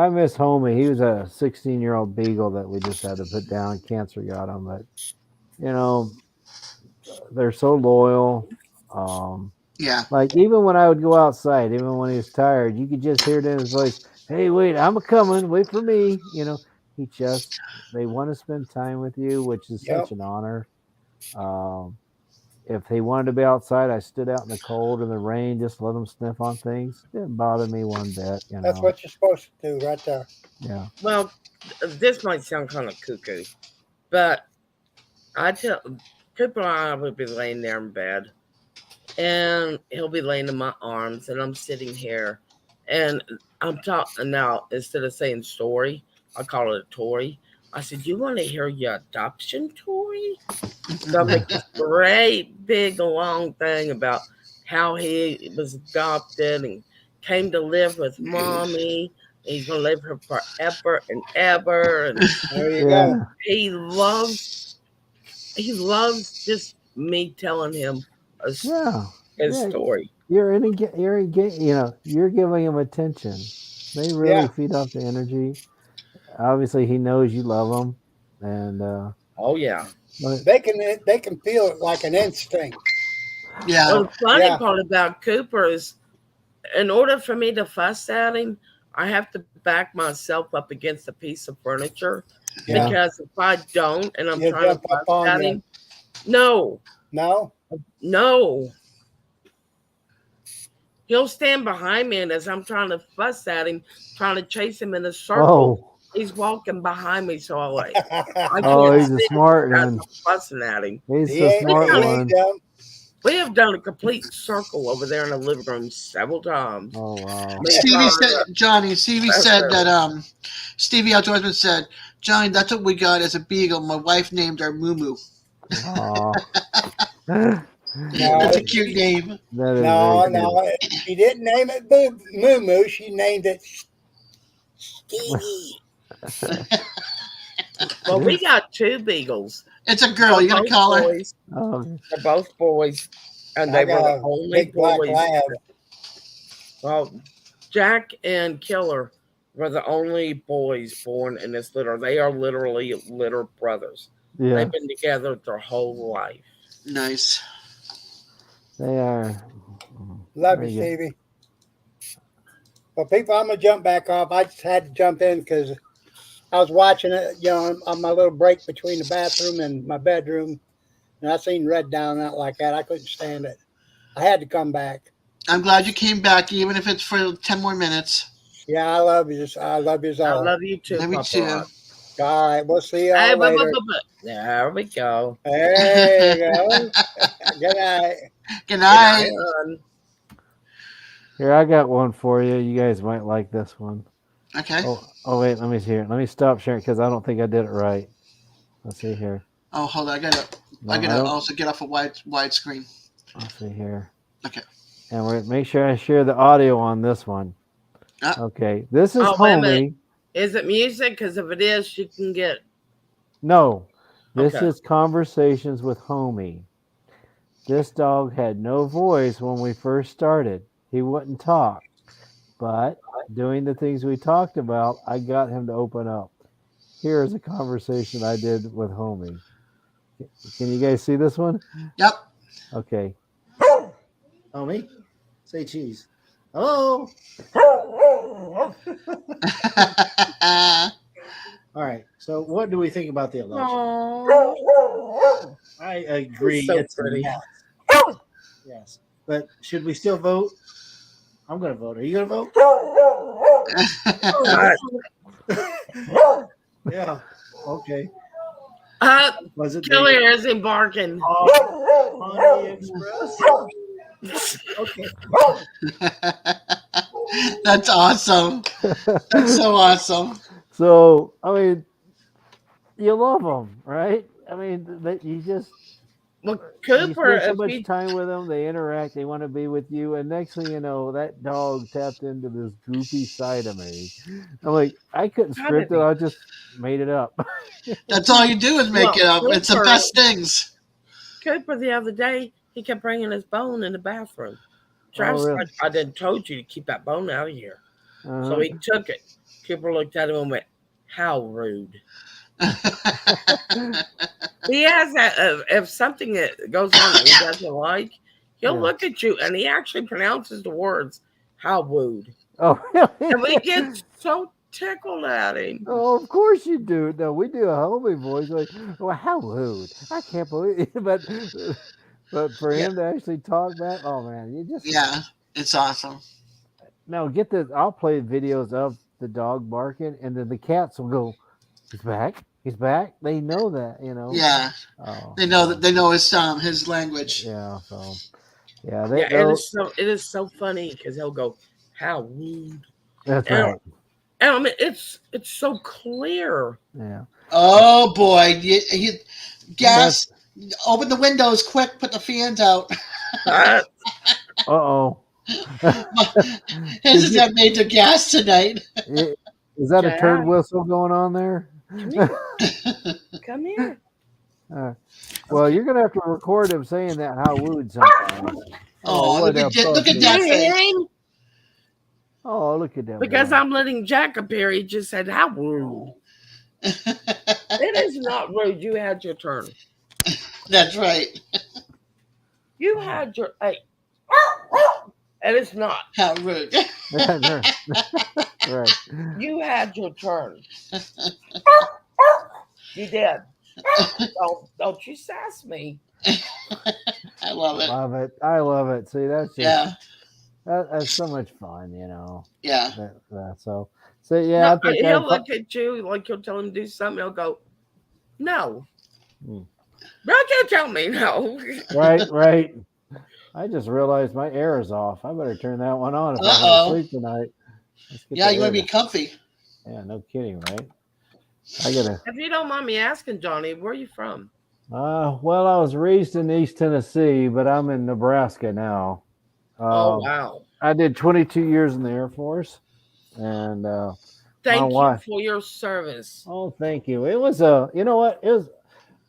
miss Homie. He was a 16-year-old beagle that we just had to put down. Cancer got him, but they're so loyal. Yeah. Like even when I would go outside, even when he was tired, you could just hear it in his voice. Hey, wait, I'm a coming. Wait for me. They want to spend time with you, which is Yep. such an honor. If they wanted to be outside, I stood out in the cold and the rain, just let them sniff on things. Didn't bother me one bit. That's what you're supposed to do right there. Yeah. Well, this might sound kind of cuckoo, but I tell Cooper and I would be laying there in bed, and he'll be laying in my arms, and I'm sitting here, and I'm talking now. Instead of saying story, I call it a Tory. I said, "You want to hear your adoption story?" So I make this great big long thing about how he was adopted and came to live with mommy. He's gonna live here forever and ever, and There you Yeah. go. he loves just me telling him his Yeah. Yeah. story. You're giving him attention. They really Yeah. feed off the energy. Obviously, he knows you love him, and Oh yeah. but They can feel it like an instinct. Yeah. Well, the funny Yeah. part about Cooper is, in order for me to fuss at him, I have to back myself up against a piece of furniture. Yeah. Because if I don't, and I'm He'll trying to jump up fuss on at you. him, no, he'll stand behind me, and as I'm trying to fuss at him, trying to chase him in a circle, He's walking behind me, so I Oh, can't he's a see smart as one. I'm fussing at him. He's he the ain't, smart he one. ain't dumb. We have done a complete circle over there in the living room several times. Oh wow. Me, Stevie her, said, Johnny, Stevie that's said it. that, Stevie Outdoorsman said, Johnny, that's what we got as a beagle. My wife named her Moo Moo. Aw. No, That's a cute name. That is no, very cute. no. She didn't name it Moo Moo. She named it Stevie. Well, we got two beagles. It's a girl. They're You gotta both call her. boys. Oh, They're both boys, and I they were got the a only big black boys. lab. Well, Jack and Killer were the only boys born in this litter. They are literally litter brothers. yeah, They've been together their whole life. Nice. they are. Love Very you, good. Stevie. Well, people, I'm gonna jump back off. I just had to jump in because I was watching it, on my little break between the bathroom and my bedroom, and I seen Red down out like that. I couldn't stand it. I had to come back. I'm glad you came back, even if it's for 10 more minutes. Yeah, I love you. I love you I all. love you too, Me Papa. too. All right, we'll see y'all Hey, later. there we go. There you go. Good night. Good night. Hon. Here, I got one for you. You guys might like this one. Okay. Oh, wait. Let me see here. Let me stop sharing because I don't think I did it right. Let's see here. Oh, hold on. I No, I gotta don't. also get off a widescreen. Let's see here. Okay. And we're make sure I share the audio on this one. Okay, this is Oh, wait a minute. Homie. Is it music? Because if it is, you can get. No, this Okay. is Conversations with Homie. This dog had no voice when we first started. He wouldn't talk. But doing the things we talked about, I got him to open up. Here is a conversation I did with Homie. Can you guys see this one? Yep. Okay. Homie, say cheese. Hello. All right. So, what do we think about the election? Oh, I agree. so It's a pretty. mess. Yes, but should we still vote? I'm going to vote. Are you going to vote? Yeah. Okay. Was it Killer isn't barking. Pony Express? Okay. That's awesome. That's so awesome. So, I mean, you love them, right? I mean, you just Well, you Cooper, spend so if much he time with them, they interact, they want to be with you, and next thing you know, that dog tapped into this goofy side of me. I'm like, I couldn't How script did it, he? I just made it up. That's all you do is make Well, it up. It's the Cooper- best things. Cooper the other day, he kept bringing his bone in the bathroom. Travis, really? like, I didn't told you to keep that bone out of here. Uh-huh. So he took it. Cooper looked at him and went, "How rude." He has that. If something that goes on that he doesn't like, he'll Yeah. look at you and he actually pronounces the words "how rude," Oh, really? and we get so tickled at him. Oh, of course you do. No, we do a homie voice like, well, how rude. I can't believe it. But for him to actually talk back, oh man, you just Yeah, it's awesome. now get this. I'll play videos of the dog barking, and then the cats will go, "He's back. He's back." They know that, Yeah, Oh, they know that they know his language. yeah. So, yeah, Yeah, it is so funny because he'll go, "How rude," that's and, right. and I mean it's so clear. Yeah. Oh boy, gas! Open the windows quick. Put the fans out. Uh, Uh-oh. His is that made the gas tonight. Is that a turd Jack. whistle going on there? Come here, come here. Well, you're gonna have to record him saying that how rude sometimes. Oh, what look at a look at puppy. that face. Oh, look at that. Because boy. I'm letting Jack appear, he just said, "How rude." It is not rude. You had your turn. That's right. You had your hey. It is not. How rude. Right. You had your turn. You did. Don't you sass me. I love it. Love it. I love it. See, that's just Yeah, that's so much fun, yeah. So So yeah, No, I think he'll look at you like you'll tell him to do something. He'll go, no. Hmm. Bro, can't tell me no. right. I just realized my air is off. I better turn that one on if I want to Uh-oh. sleep tonight. Let's get Yeah, the you want air to be down. comfy. Yeah, no kidding, right? I gotta. If you don't mind me asking, Johnny, where are you from? Well, I was raised in East Tennessee, but I'm in Nebraska now. Oh, Um, wow. I did 22 years in the Air Force, and my Thank you wife. for your service. Oh, thank you. It was you know what? It was.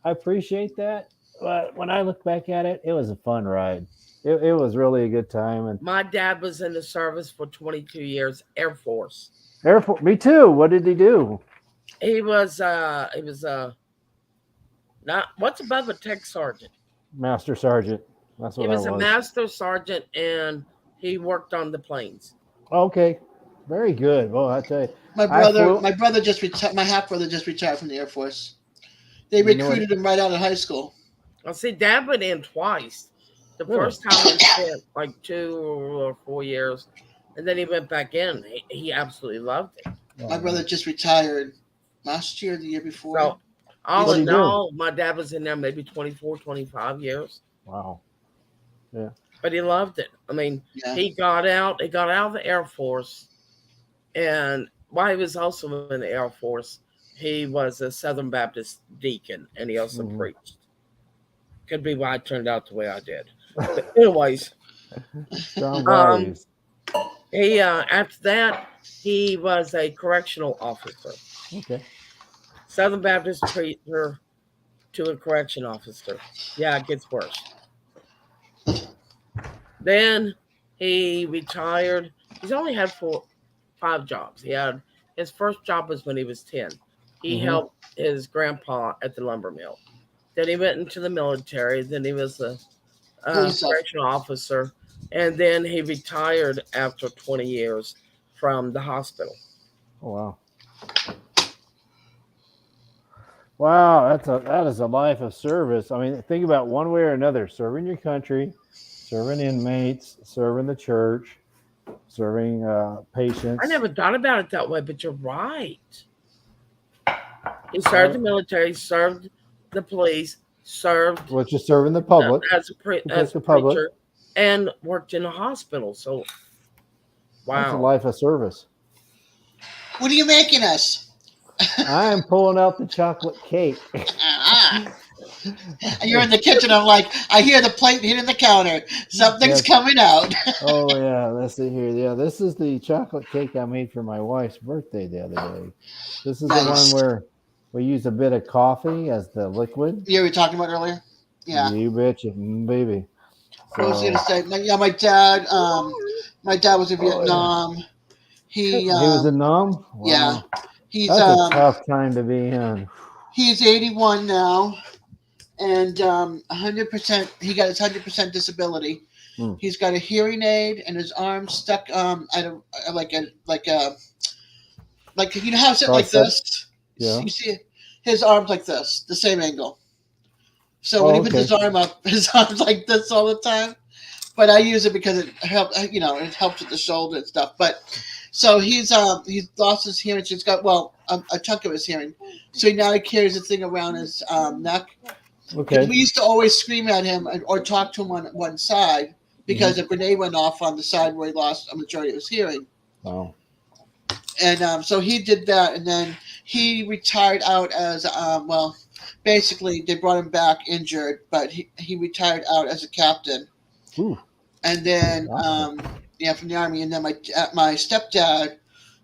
I appreciate that, but when I look back at it, it was a fun ride. It was really a good time, and My dad was in the service for 22 years, Air Force. Air Force. Me too. What did he do? He was not what's above a tech sergeant. Master Sergeant. That's He what I was a was. master sergeant and he worked on the planes. Okay, very good. Well, I tell you, My I brother, flew. my brother just retired. My half brother just retired from the Air Force. They You know what? recruited him right out of high school. I see Dad went in twice. The Really? first time he spent like 2 or 4 years, and then he went back in. He absolutely loved it. My brother just retired last year, the year before. So, all What'd he in do? all, my dad was in there maybe 24, 25 years, Wow. but he loved it. I mean, Yeah. he got out of the Air Force, and while he was also in the Air Force, he was a Southern Baptist deacon, and he also Mhm. preached. Could be why I turned out the way I did. But anyways, Strong values. he after that he was a correctional officer, Okay. Southern Baptist preacher to a correction officer. Yeah, it gets worse. Then he retired. He's only had 5 jobs. He had his first job was when he was 10. He Mhm. helped his grandpa at the lumber mill. Then he went into the military. Then he was a Police officer. correctional officer, and then he retired after 20 years from the hospital. Oh, wow. Wow, that is a life of service. I mean, think about one way or another: serving your country, serving inmates, serving the church, serving patients. I never thought about it that way, but you're right. He served the military, served the police, served Well, just serving the public. as a protect the public. preacher, and worked in a hospital. So, That's a wow. life of service. What are you making us? I am pulling out the chocolate cake. And you're in the kitchen. I'm like, I hear the plate hitting the counter. Something's Yes. coming out. Oh yeah, let's see here. Yeah, this is the chocolate cake I made for my wife's birthday the other day. This is the Nice. one where we use a bit of coffee as the liquid. You were talking about earlier. Yeah. You betcha, baby. What was I So, gonna say? My dad. My dad was in Vietnam. He was in Nam. Wow. yeah. He's That's a tough time to be in. he's 81 now, and 100%. He got his 100% disability. Hmm. He's got a hearing aid and his arm stuck at a like you know how it's like this. Yeah. You see his arms like this, the same angle. So when he puts okay. his arm up, his arm's like this all the time. But I use it because it helps. It helps with the shoulder and stuff. But so he's lost his hearing. He's got a chunk of his hearing. So now he carries the thing around his neck. Okay. We used to always scream at him or talk to him on one side because a grenade went off on the side where he lost a majority of his hearing. Wow. And so he did that, and then he retired out as basically they brought him back injured, but he retired out as a captain. Ooh. And then from the Army. And then my stepdad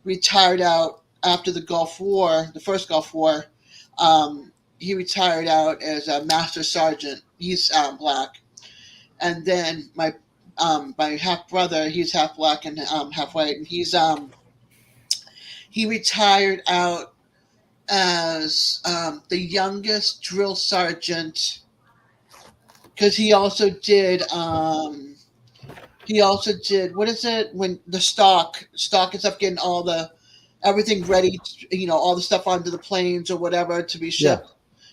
retired out after the Gulf War, the first Gulf War. He retired out as a master sergeant. He's black. And then my half brother, he's half black and half white, and he retired out as the youngest drill sergeant because he also did what is it when the stock and stuff, getting everything ready, all the stuff onto the planes or whatever to be shipped.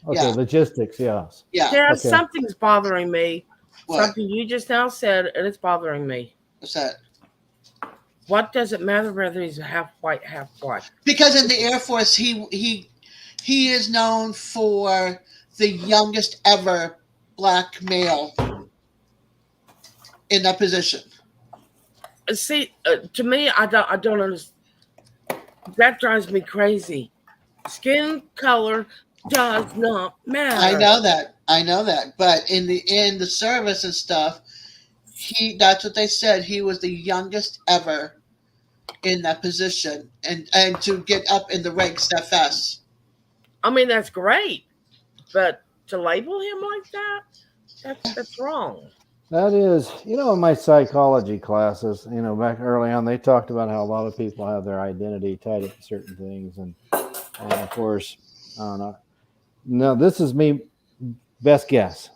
Okay, Yeah. logistics, yes. Yeah. Dad, Okay. something's bothering me. What? Something you just now said, and it's bothering me. What's that? What does it matter whether he's half white, half black? Because in the Air Force, he is known for the youngest ever black male in that position. See, to me, I don't understand. That drives me crazy. Skin color does not I matter. know that. I know that. But in the service and stuff, that's what they said. He was the youngest ever in that position, and to get up in the ranks that fast. I mean, that's great, but to label him like that, that's wrong. That is, in my psychology classes, back early on, they talked about how a lot of people have their identity tied up to certain things, and of course, I don't know. No, this is me. Best guess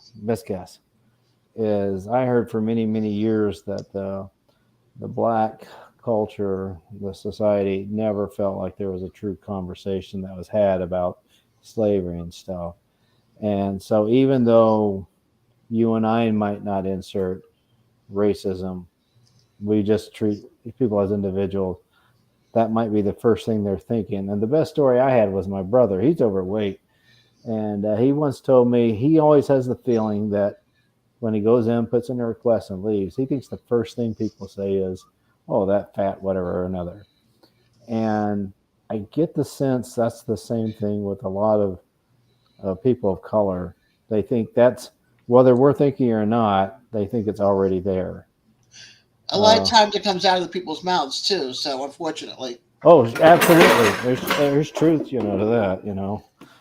is I heard for many many years that the black culture, the society, never felt like there was a true conversation that was had about slavery and stuff. And so, even though you and I might not insert racism, we just treat people as individuals. That might be the first thing they're thinking. And the best story I had was my brother. He's overweight. And he once told me he always has the feeling that when he goes in, puts in a request, and leaves, he thinks the first thing people say is, "Oh, that fat whatever or another." And I get the sense that's the same thing with a lot of people of color. They think that's, whether we're thinking or not, they think it's already there. A lot of times it comes out of the people's mouths too. So unfortunately, Oh, absolutely. There's truth, to that.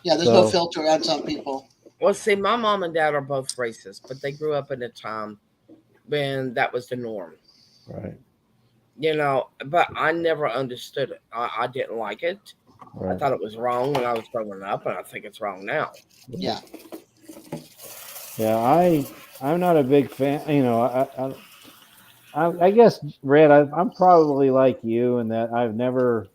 yeah, there's no filter on some people. Well, see, my mom and dad are both racist, but they grew up in a time when that was the norm. Right. But I never understood it. I didn't like it. Right. I thought it was wrong when I was growing up, and I think it's wrong now. Yeah. Yeah, I'm not a big fan. I guess, Red, I'm probably like you in that I've never,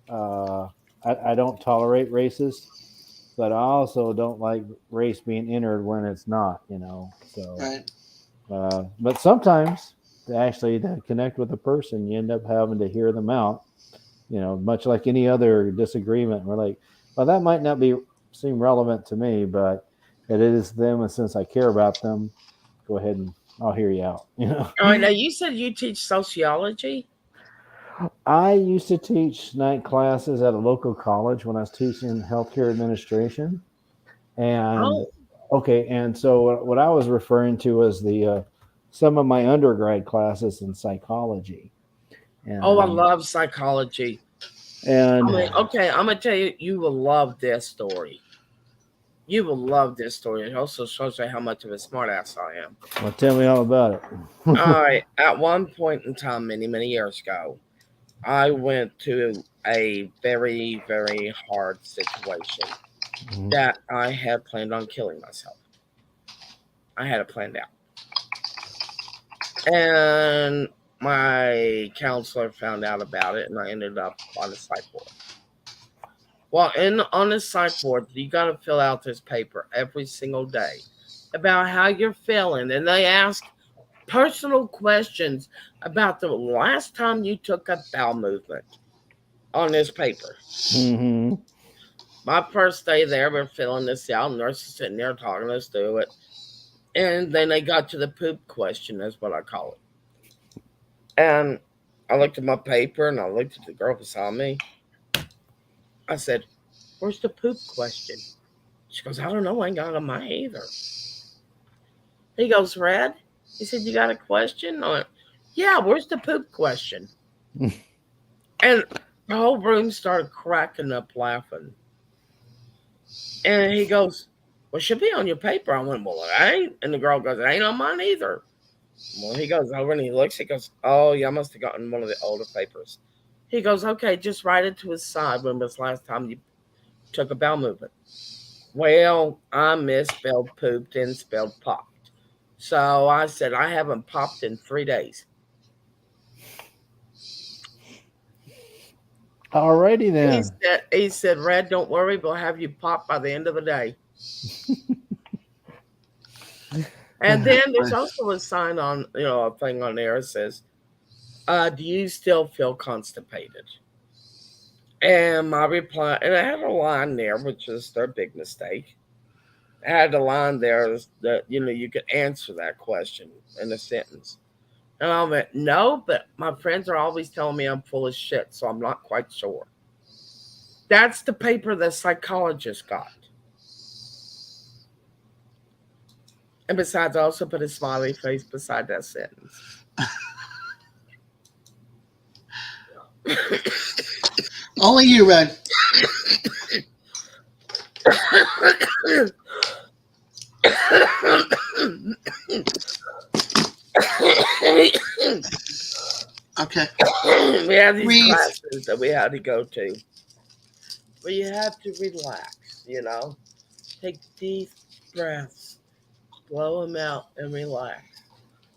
I don't tolerate racists, but I also don't like race being entered when it's not, So, Right. But sometimes to connect with a person, you end up having to hear them out, much like any other disagreement. We're like, well, that might not seem relevant to me, but it is them, and since I care about them, go ahead and I'll hear you out. All right, now you said you teach sociology. I used to teach night classes at a local college when I was teaching healthcare administration. And okay, and so what I was referring to was the some of my undergrad classes in psychology. And, I love psychology. And okay, I'm gonna tell you, you will love this story. You will love this story. It also shows you how much of a smartass I am. Well, tell me all about it. All right. At one point in time, many, many years ago, I went to a very, very hard situation that I had planned on killing myself. I had it planned out. And my counselor found out about it, and I ended up on the psych ward. Well, on the psych ward, you got to fill out this paper every single day about how you're feeling. And they ask personal questions about the last time you took a bowel movement on this paper. Mm-hmm. My first day there, we're filling this out. Nurse is sitting there talking us through it. And then they got to the poop question, is what I call it. And I looked at my paper and I looked at the girl beside me. I said, "Where's the poop question?" She goes, "I don't know. I ain't got it on mine either." He goes, "Red?" He said, "You got a question?" I went, "Yeah, where's the poop question?" And the whole room started cracking up laughing. And he goes, "Well, it should be on your paper." I went, "Well, it ain't." And the girl goes, "It ain't on mine either." Well, he goes over and he looks. He goes, "Oh, yeah, I must have gotten one of the older papers." He goes, "Okay, just write it to his side. When was the last time you took a bowel movement?" Well, I misspelled pooped and spelled popped. So I said, "I haven't popped in 3 days." Alrighty then. He said, "Red, don't worry. We'll have you pop by the end of the day." And then there's also a sign on, a thing on there that says, Do you still feel constipated? And my reply, and I had a line there, which is their big mistake. I had a line there that you could answer that question in a sentence. And I went, no, but my friends are always telling me I'm full of shit, so I'm not quite sure. That's the paper the psychologist got. And besides, I also put a smiley face beside that sentence. Only you, Red. Okay. We have these Breathe. classes that we had to go to where you have to relax, take deep breaths, blow them out, and relax.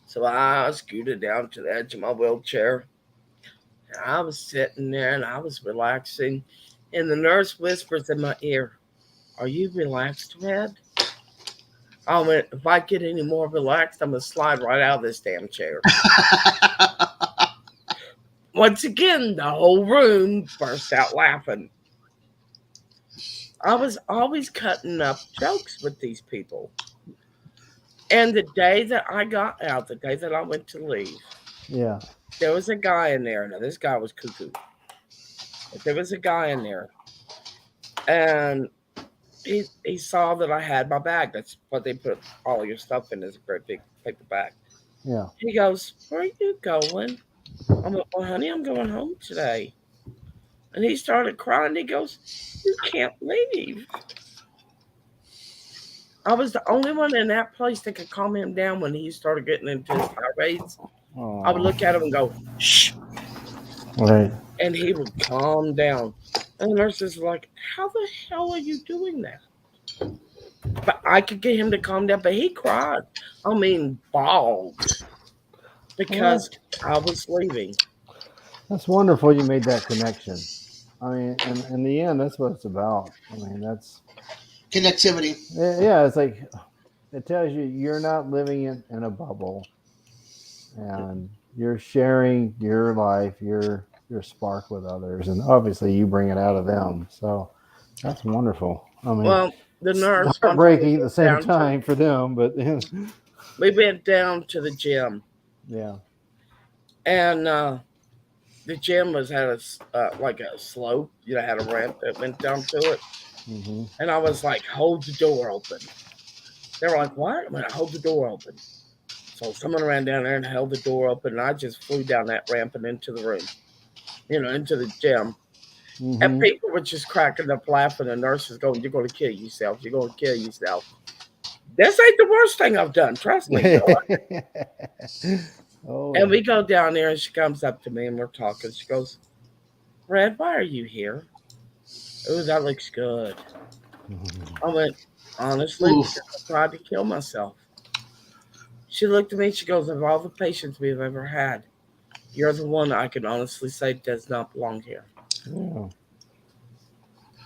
So I scooted down to the edge of my wheelchair. And I was sitting there and I was relaxing. And the nurse whispers in my ear, "Are you relaxed, Red?" I went, if I get any more relaxed, I'm going to slide right out of this damn chair. Once again, the whole room burst out laughing. I was always cutting up jokes with these people. And the day that I got out, the day that I went to leave, Yeah. there was a guy in there. Now, this guy was cuckoo. But there was a guy in there. And he saw that I had my bag. That's what they put all your stuff in, is a great big paper bag. Yeah. He goes, "Where are you going?" I'm like, "Well, honey, I'm going home today." And he started crying. He goes, "You can't leave." I was the only one in that place that could calm him down when he started getting into his tirades. I would look at him and go, "Shh." Right. And he would calm down. And the nurses were like, "How the hell are you doing that?" But I could get him to calm down, but he cried. I mean, bawled. Because I was leaving. That's wonderful you made that connection. I mean, and in the end, that's what it's about. I mean, that's Connectivity. yeah. It's like it tells you you're not living in a bubble, and you're sharing your life, your spark with others, and obviously you bring it out of them. So that's wonderful. I mean, Well, the nurse heartbreaking at the same time for them, but we went down to the gym. Yeah. And the gym was had like a slope, had a ramp that went down to it. Mm-hmm. And I was like, "Hold the door open." They were like, "What?" I went, "Hold the door open." So someone ran down there and held the door open, and I just flew down that ramp and into the room, into the gym. Mm-hmm. And people were just cracking up laughing. The nurse was going, "You're going to kill yourself. You're going to kill yourself." This ain't the worst thing I've done. Trust me. Oh. And we go down there, and she comes up to me, and we're talking. She goes, "Red, why are you here?" "Oh, that looks good." I went, "Honestly, because I tried to kill myself." She looked at me. She goes, "Of all the patients we've ever had, you're the one I can honestly say does not belong here." Yeah.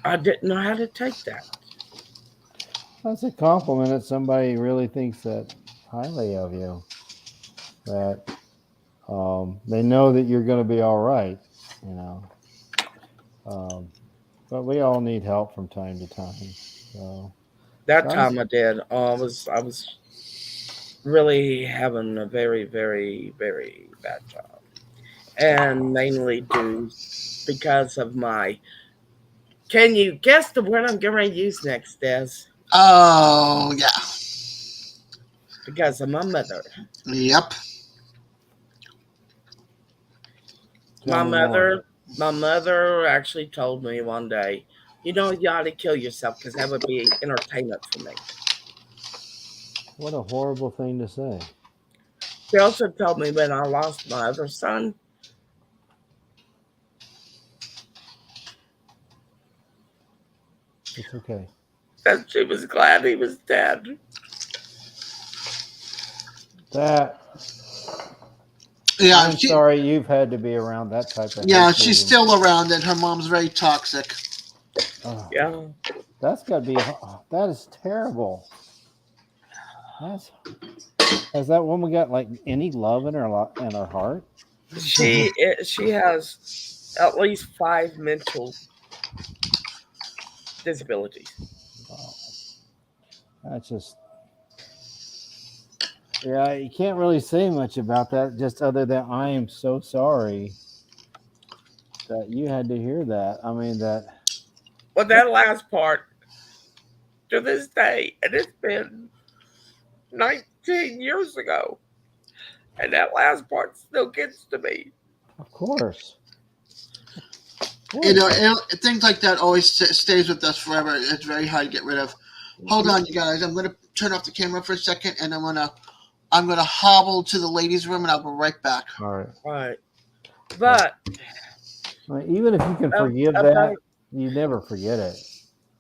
I didn't know how to take that. That's a compliment that somebody really thinks that highly of you. That they know that you're going to be all right, but we all need help from time to time. So That time I did. I was really having a very, very, very bad job, and mainly due because of my. Can you guess the word I'm going to use next, Des? Oh, yeah. Because of my mother. Yep. Tell My mother actually told me one day, "You ought to kill yourself because that would be entertainment for me." What a horrible thing to say. She also told me when I lost my other son. It's okay. That she was glad he was dead. Yeah, I'm sorry you've had to be around that type of. Yeah, she's still around, and her mom's very toxic. Yeah, that's got to be. That is terrible. Has that woman got like any love in her heart? She has at least 5 mental disabilities. Wow. That's just, yeah, you can't really say much about that, just other than I am so sorry that you had to hear that. I mean, that, But that last part, to this day, and it's been 19 years ago, and that last part still gets to me. of course. You know, and things like that always stays with us forever. It's very hard to get rid of. Hold on, you guys. I'm gonna turn off the camera for a second, and I'm gonna hobble to the ladies' room, and I'll be right back. All right. Right. But I mean, even if you can forgive about, that, you never forget it.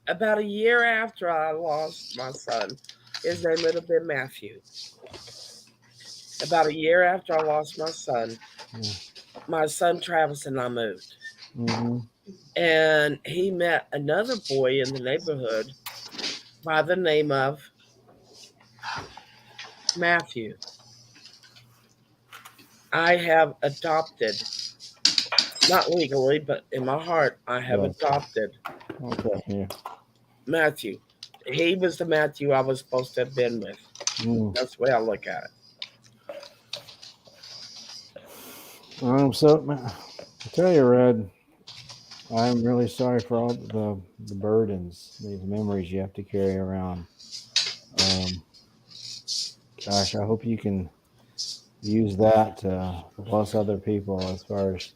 about a year after I lost my son, his name would have been Matthew. About a year after I lost my son Travis and I moved. Mm-hmm. And he met another boy in the neighborhood by the name of Matthew. I have adopted, not legally, but in my heart, I have Yes. adopted Okay. Yeah. Matthew. He was the Matthew I was supposed to have been with. Mm. That's the way I look at it. So I tell you, Red, I'm really sorry for all the burdens, these memories you have to carry around. Gosh, I hope you can use that to bless other people as far as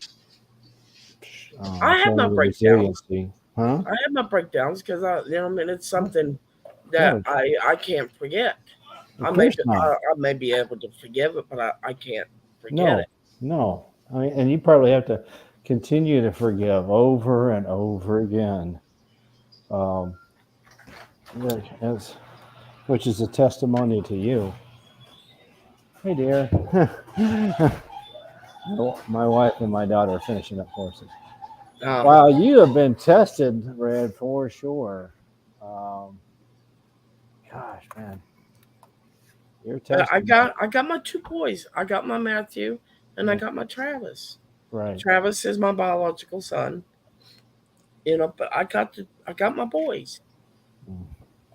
I have showing my your breakdowns. resiliency. Huh? I have my breakdowns because it's something Yeah. that I can't forget. Of course not. I may be able to forgive it, but I can't forget No, it. no. I mean, and you probably have to continue to forgive over and over again. Which is a testimony to you. Hey, dear. My wife and my daughter are finishing up horses. Wow, you have been tested, Red, for sure. Gosh, man, you're tested. I got my 2 boys. I got my Matthew and I got my Travis. Right. Travis is my biological son. But I got my boys. Mm.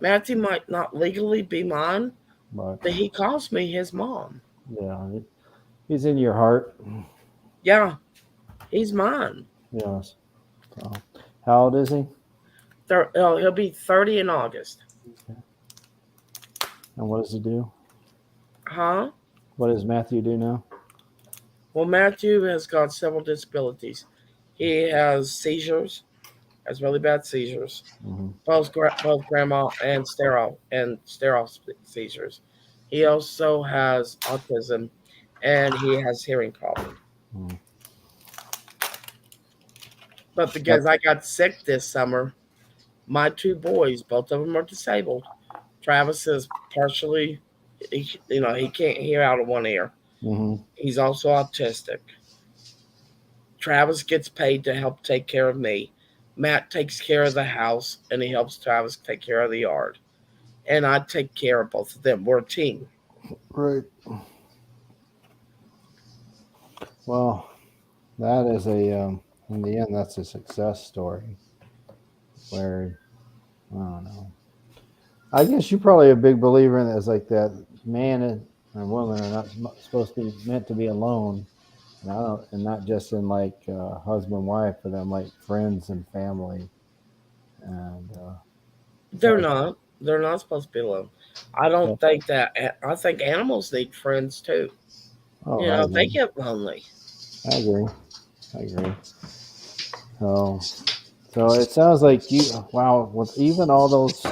Matthew might not legally be mine, But he calls me his mom. yeah, he's in your heart. Yeah, he's mine. Yes. So, how old is he? He'll be 30 in August. And what does he do? Huh? What does Matthew do now? Well, Matthew has got several disabilities. He has seizures, has really bad seizures, Mm-hmm. both grandma and sterile seizures. He also has autism, and he has hearing problems. Mm-hmm. But because I got sick this summer, my 2 boys, both of them are disabled. Travis is partially, he can't hear out of one ear. Mm-hmm. He's also autistic. Travis gets paid to help take care of me. Matt takes care of the house, and he helps Travis take care of the yard. And I take care of both of them. We're a team. Right. Well, that is in the end, that's a success story. Where, I don't know. I guess you're probably a big believer in this, like that man and woman are not supposed to be meant to be alone. And not just in like husband wife, but in like friends and family. And They're not. They're not supposed to be alone. I don't think that. I think animals need friends too. Oh, They get lonely. I agree. So it sounds like wow, with even all those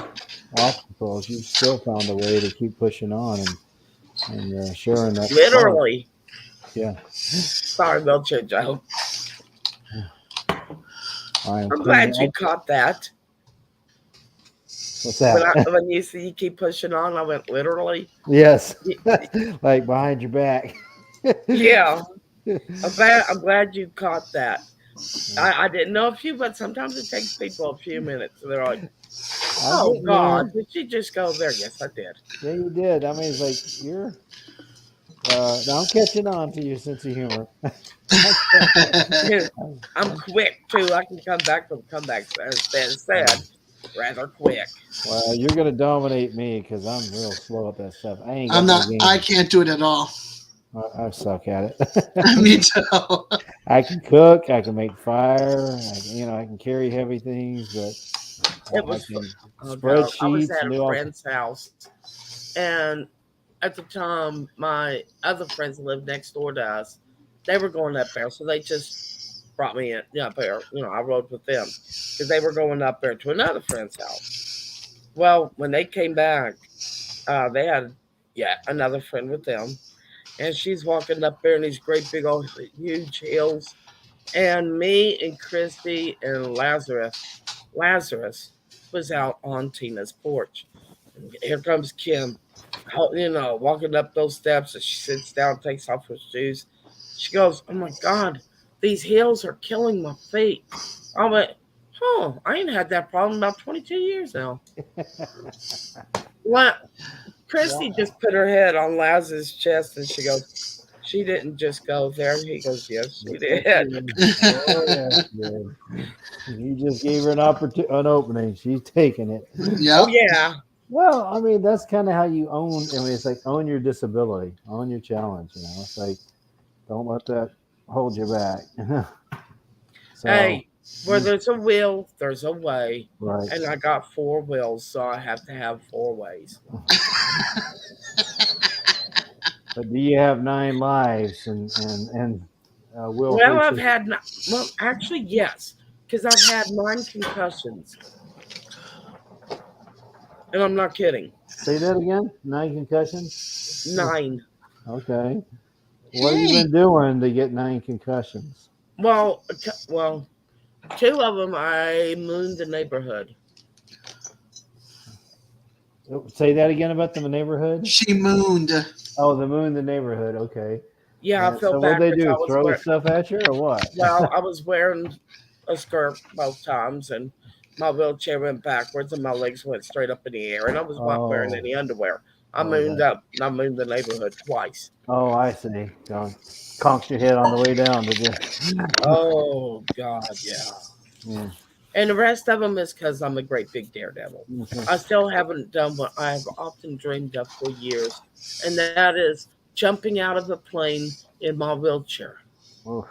obstacles, you still found a way to keep pushing on and sharing that. Literally. Yeah. Sorry about your joke. I'm glad you caught that. What's that? When you see you keep pushing on, I went literally. Yes. Like behind your back. Yeah. I'm glad you caught that. I didn't know if you, but sometimes it takes people a few minutes. So they're like, "Oh God, did you just go there?" Yes, I did. Yeah, you did. I mean, it's like Now I'm catching on to your sense of humor. I'm quick too. I can come back from comebacks instead, rather quick. Well, you're gonna dominate me because I'm real slow at that stuff. I ain't I'm got no not. I game. can't do it at all. I suck at it. Me too. I can cook. I can make fire. I can carry heavy things, but It I was. can Oh God! I was spreadsheets at and a do all. friend's house, and at the time, my other friends lived next door to us. They were going up there, so they just brought me in up there. I rode with them because they were going up there to another friend's house. Well, when they came back, they had another friend with them, and she's walking up there in these great big old huge hills, and me and Christy and Lazarus was out on Tina's porch. And here comes Kim, walking up those steps, and she sits down, takes off her shoes. She goes, "Oh my God, these heels are killing my feet." I went, "Oh, I ain't had that problem about 22 years now." What? Christy just put her head on Laz's chest, and she goes, "She didn't just go there." He goes, "Yes, she did." Oh yeah, yeah. You just gave her an opening. She's taking it. Yep. Oh yeah. Well, I mean, that's kind of how you own. I mean, it's like own your disability, own your challenge. It's like don't let that hold you back. So, Hey, where there's a will, there's a way. right. And I got 4 wheels, so I have to have 4 ways. But do you have 9 lives and will Well, hurt I've you? had, well, actually, yes, because I've had 9 concussions. And I'm not kidding. Say that again. 9 concussions. 9. Okay. What have you Hey, been doing to get 9 concussions? Well, 2 of them I mooned the neighborhood. Say that again about the neighborhood. she mooned. Oh, the moon, the neighborhood. Okay. Yeah, I fell So what they backwards. do? Throw stuff at you or what? Well, I was wearing a skirt both times, and my wheelchair went backwards, and my legs went straight up in the air, and I was not wearing any underwear. I mooned the neighborhood twice. Oh, I see. Conked your head on the way down, did you? Oh God, yeah. Yeah. And the rest of them is because I'm a great big daredevil. Mhm. I still haven't done what I've often dreamed of for years, and that is jumping out of a plane in my wheelchair. Oh.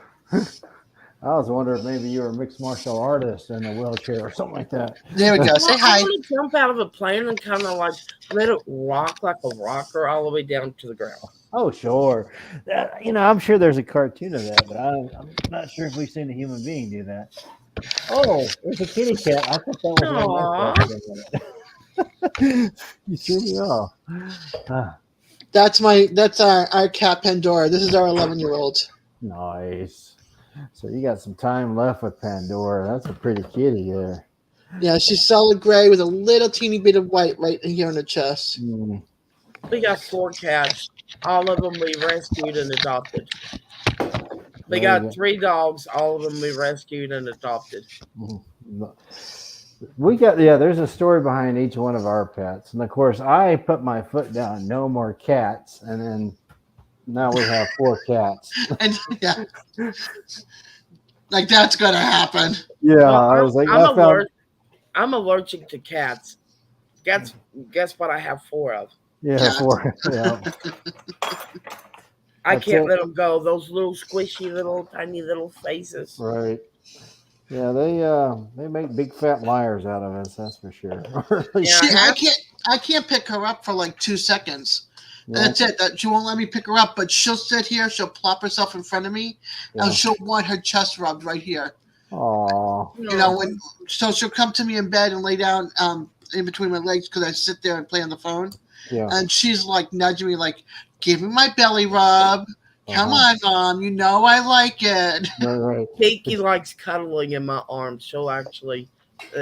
I was wondering if maybe you were a mixed martial artist in a wheelchair or something like that. There we go. Well, Say I hi. want to jump out of a plane and kind of like let it rock like a rocker all the way down to the ground. Oh, sure. I'm sure there's a cartoon of that, but I'm not sure if we've seen a human being do that. Oh, there's a kitty cat. I thought that was one of my pets. You threw me off. That's our cat Pandora. This is our 11-year-old. Nice. So you got some time left with Pandora. That's a pretty kitty there. Yeah, she's solid gray with a little teeny bit of white right here on her chest. Mm. We got 4 cats. All of them we rescued and adopted. We got 3 dogs. All of them we rescued and adopted. There's a story behind each one of our pets. And of course, I put my foot down, no more cats. And then now we have 4 cats. And yeah, like that's gonna happen. Yeah, Well, I was like, I'm allergic to cats. Guess what I have 4 of. Yeah, 4. Yeah. I can't let them go. Those little squishy little tiny little faces. Right. Yeah, they make big fat liars out of us. That's for sure. Yeah, I can't pick her up for like 2 seconds. Yeah. That's it. She won't let me pick her up, but she'll sit here. She'll plop herself in front of me, and she'll want her chest rubbed right here. Aww. So she'll come to me in bed and lay down in between my legs because I sit there and play on the phone. Yeah. And she's like nudging me, like, "Give me my belly rub. Come on, Mom. You know I like it." Right. Kiki likes cuddling in my arms. She'll actually,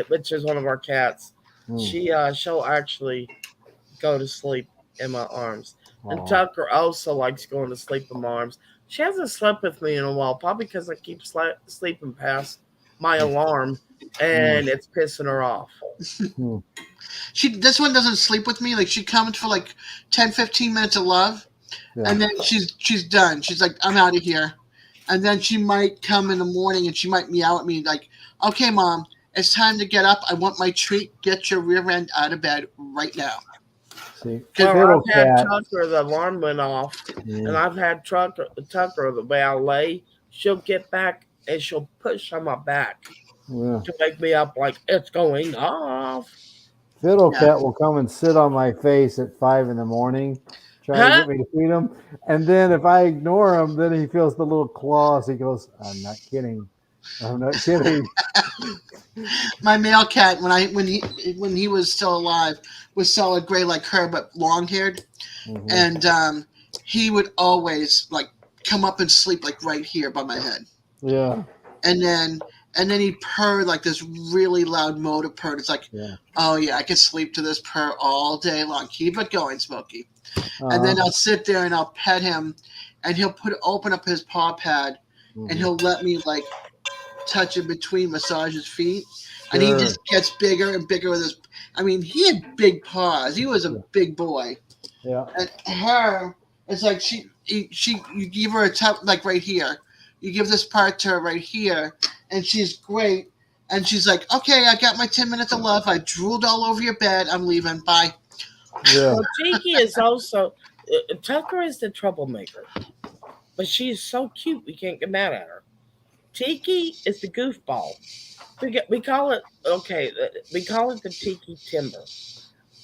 which is one of our cats. She'll actually go to sleep in my arms. And Tucker also likes going to sleep in my arms. She hasn't slept with me in a while, probably because I keep sleeping past my alarm, and it's pissing her off. This one doesn't sleep with me. Like, she comes for like 10, 15 minutes of love, Yeah. and then she's done. She's like, I'm out of here. And then she might come in the morning and she might meow at me like, okay, Mom, it's time to get up. I want my treat. Get your rear end out of bed right now. See, Good Fiddle I've had Cat. Tucker, the alarm went off, and Yeah. I've had Tucker, the way I lay, she'll get back and she'll push on my back Yeah. to wake me up like it's going off. Fiddle Yeah. Cat will come and sit on my face at 5 in the morning, try to Huh? get me to feed him. And then if I ignore him, then he feels the little claws. He goes, I'm not kidding. I'm not kidding. My male cat, when he was still alive, was solid gray like her, but long haired, Mhm. and he would always like come up and sleep like right here by my head, Yeah. and then he'd purr like this really loud motor purr. It's like, Yeah. oh yeah, I could sleep to this purr all day long. Keep it going, Smokey. And then I'll sit there and I'll pet him, and he'll open up his paw pad, and Mhm. he'll let me like touch in between, massage his feet, and he Sure. just gets bigger and bigger with his. I mean, he had big paws. He was a Yeah. big boy. Yeah. And her, it's like you give her a tap like right here. You give this part to her right here, and she's great. And she's like, okay, I got my 10 minutes of love. I drooled all over your bed. I'm leaving. Bye. Yeah. Well, Tiki is also Tucker is the troublemaker, but she is so cute we can't get mad at her. Tiki is the goofball. We call it we call it the Tiki timber.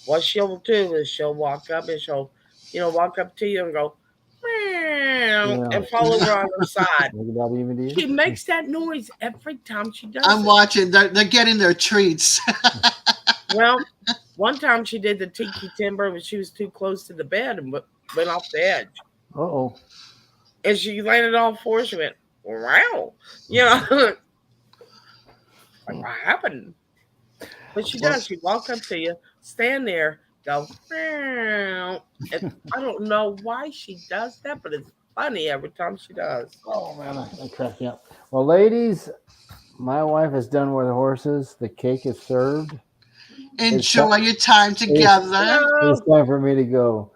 What she'll do is she'll walk up and she'll walk up to you and go meow Yeah. and fall over on her side. Look at that even to you. She makes that noise every time she does I'm it. watching. They're getting their treats. Well, one time she did the Tiki timber, but she was too close to the bed and went off the edge. Uh-oh. And she landed on fours. She went, wow. Like, what happened? But she does. She walk up to you, stand there, go, meow. And I don't know why she does that, but it's funny every time she does. Oh, man. I'm cracking up. Well, ladies, my wife is done with the horses. The cake is served. Enjoy your time together. Hello. It's time for me to go.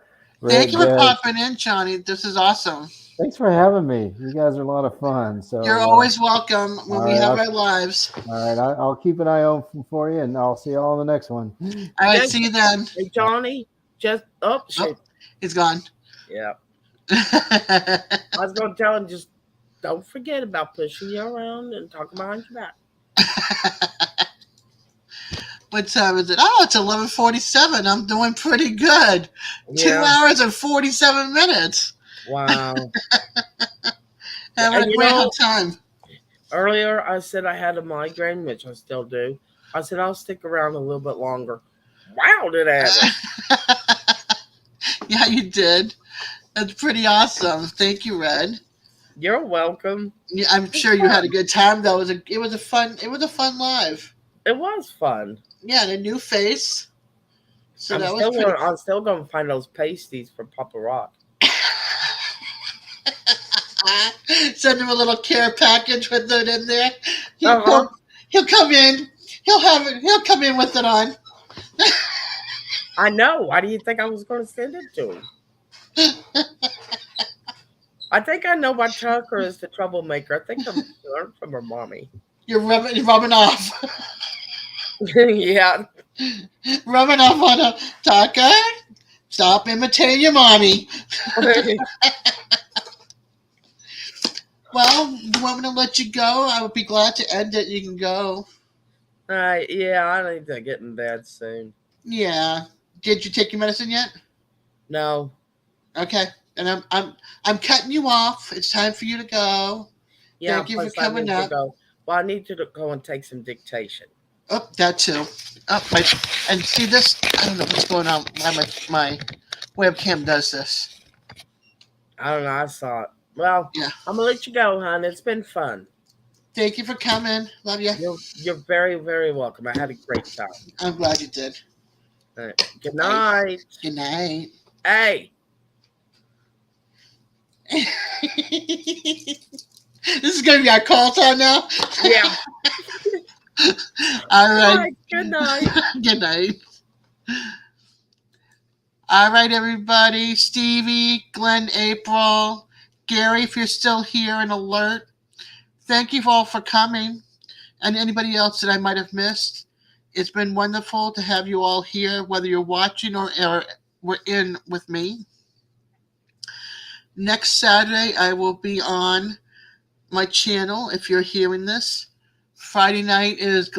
Thank you for Dad, popping in, Johnny. This is awesome. thanks for having me. You guys are a lot of fun. So You're always welcome when all we right, have I'll- our lives. all right. I'll keep an eye open for you, and I'll see you all in the next one. All right, Thank see you then. Hey, Johnny, shoot. He's gone. Yeah. I was going to tell him, just don't forget about pushing you around and talking behind your back. What time is it? Oh, it's 11:47. I'm doing pretty good. 2 Yeah. hours and 47 minutes. Wow. Having And a great time. Earlier, I said I had a migraine, which I still do. I said I'll stick around a little bit longer. Wow, did I ever? Yeah, you did. That's pretty awesome. Thank you, Red. You're welcome. Yeah, I'm sure you had a good time. Though it was a fun live. It was fun. Yeah, and a new face. So that was I'm still going to find those pasties for Papa Rock. Send him a little care package with it in there. Uh-huh. He'll come in. He'll come in with it on. I know. Why do you think I was going to send it to him? I think I know why Tucker is the troublemaker. I think I learned from her mommy. You're rubbing off. Yeah. Rubbing off on a Tucker. Stop imitating your mommy. Well, you want me to let you go? I would be glad to end it. You can go. Yeah, I need to get in bed soon. Yeah. Did you take your medicine yet? No. Okay. And I'm cutting you off. It's time for you to go. Yeah, Thank you for plus I coming need to up. go. Well, I need to go and take some dictation. Oh, that too. Oh, and see this? I don't know what's going on. Why my webcam does this. I don't know. I saw it. Well, Yeah. I'm going to let you go, hon. It's been fun. Thank you for coming. Love you. You're very, very welcome. I had a great time. I'm glad you did. All right. Good night. Good night. Hey. This is going to be our call time now? Yeah. All right. Good night. Good night. All right, everybody. Stevie, Glenn, April, Gary, if you're still here and alert, thank you all for coming. And anybody else that I might have missed. It's been wonderful to have you all here, whether you're watching or were in with me. Next Saturday, I will be on my channel if you're hearing this. Friday night is is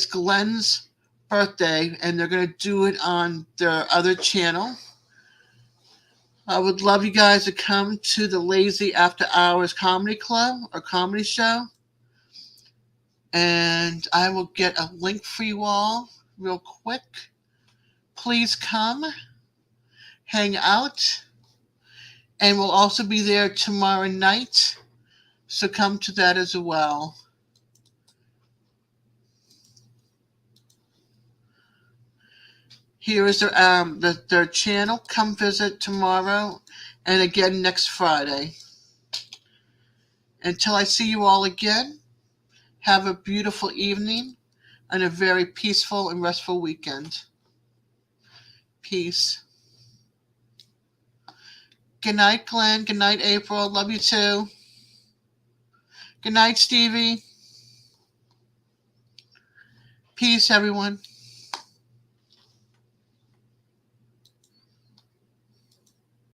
Glenn's birthday, and they're going to do it on their other channel. I would love you guys to come to the Lazy After Hours Comedy Club or comedy show. And I will get a link for you all real quick. Please come, hang out, and we'll also be there tomorrow night. So come to that as well. Here is their channel. Come visit tomorrow and again next Friday. Until I see you all again, have a beautiful evening and a very peaceful and restful weekend. Peace. Good night, Glenn. Good night, April. Love you too. Good night, Stevie. Peace, everyone.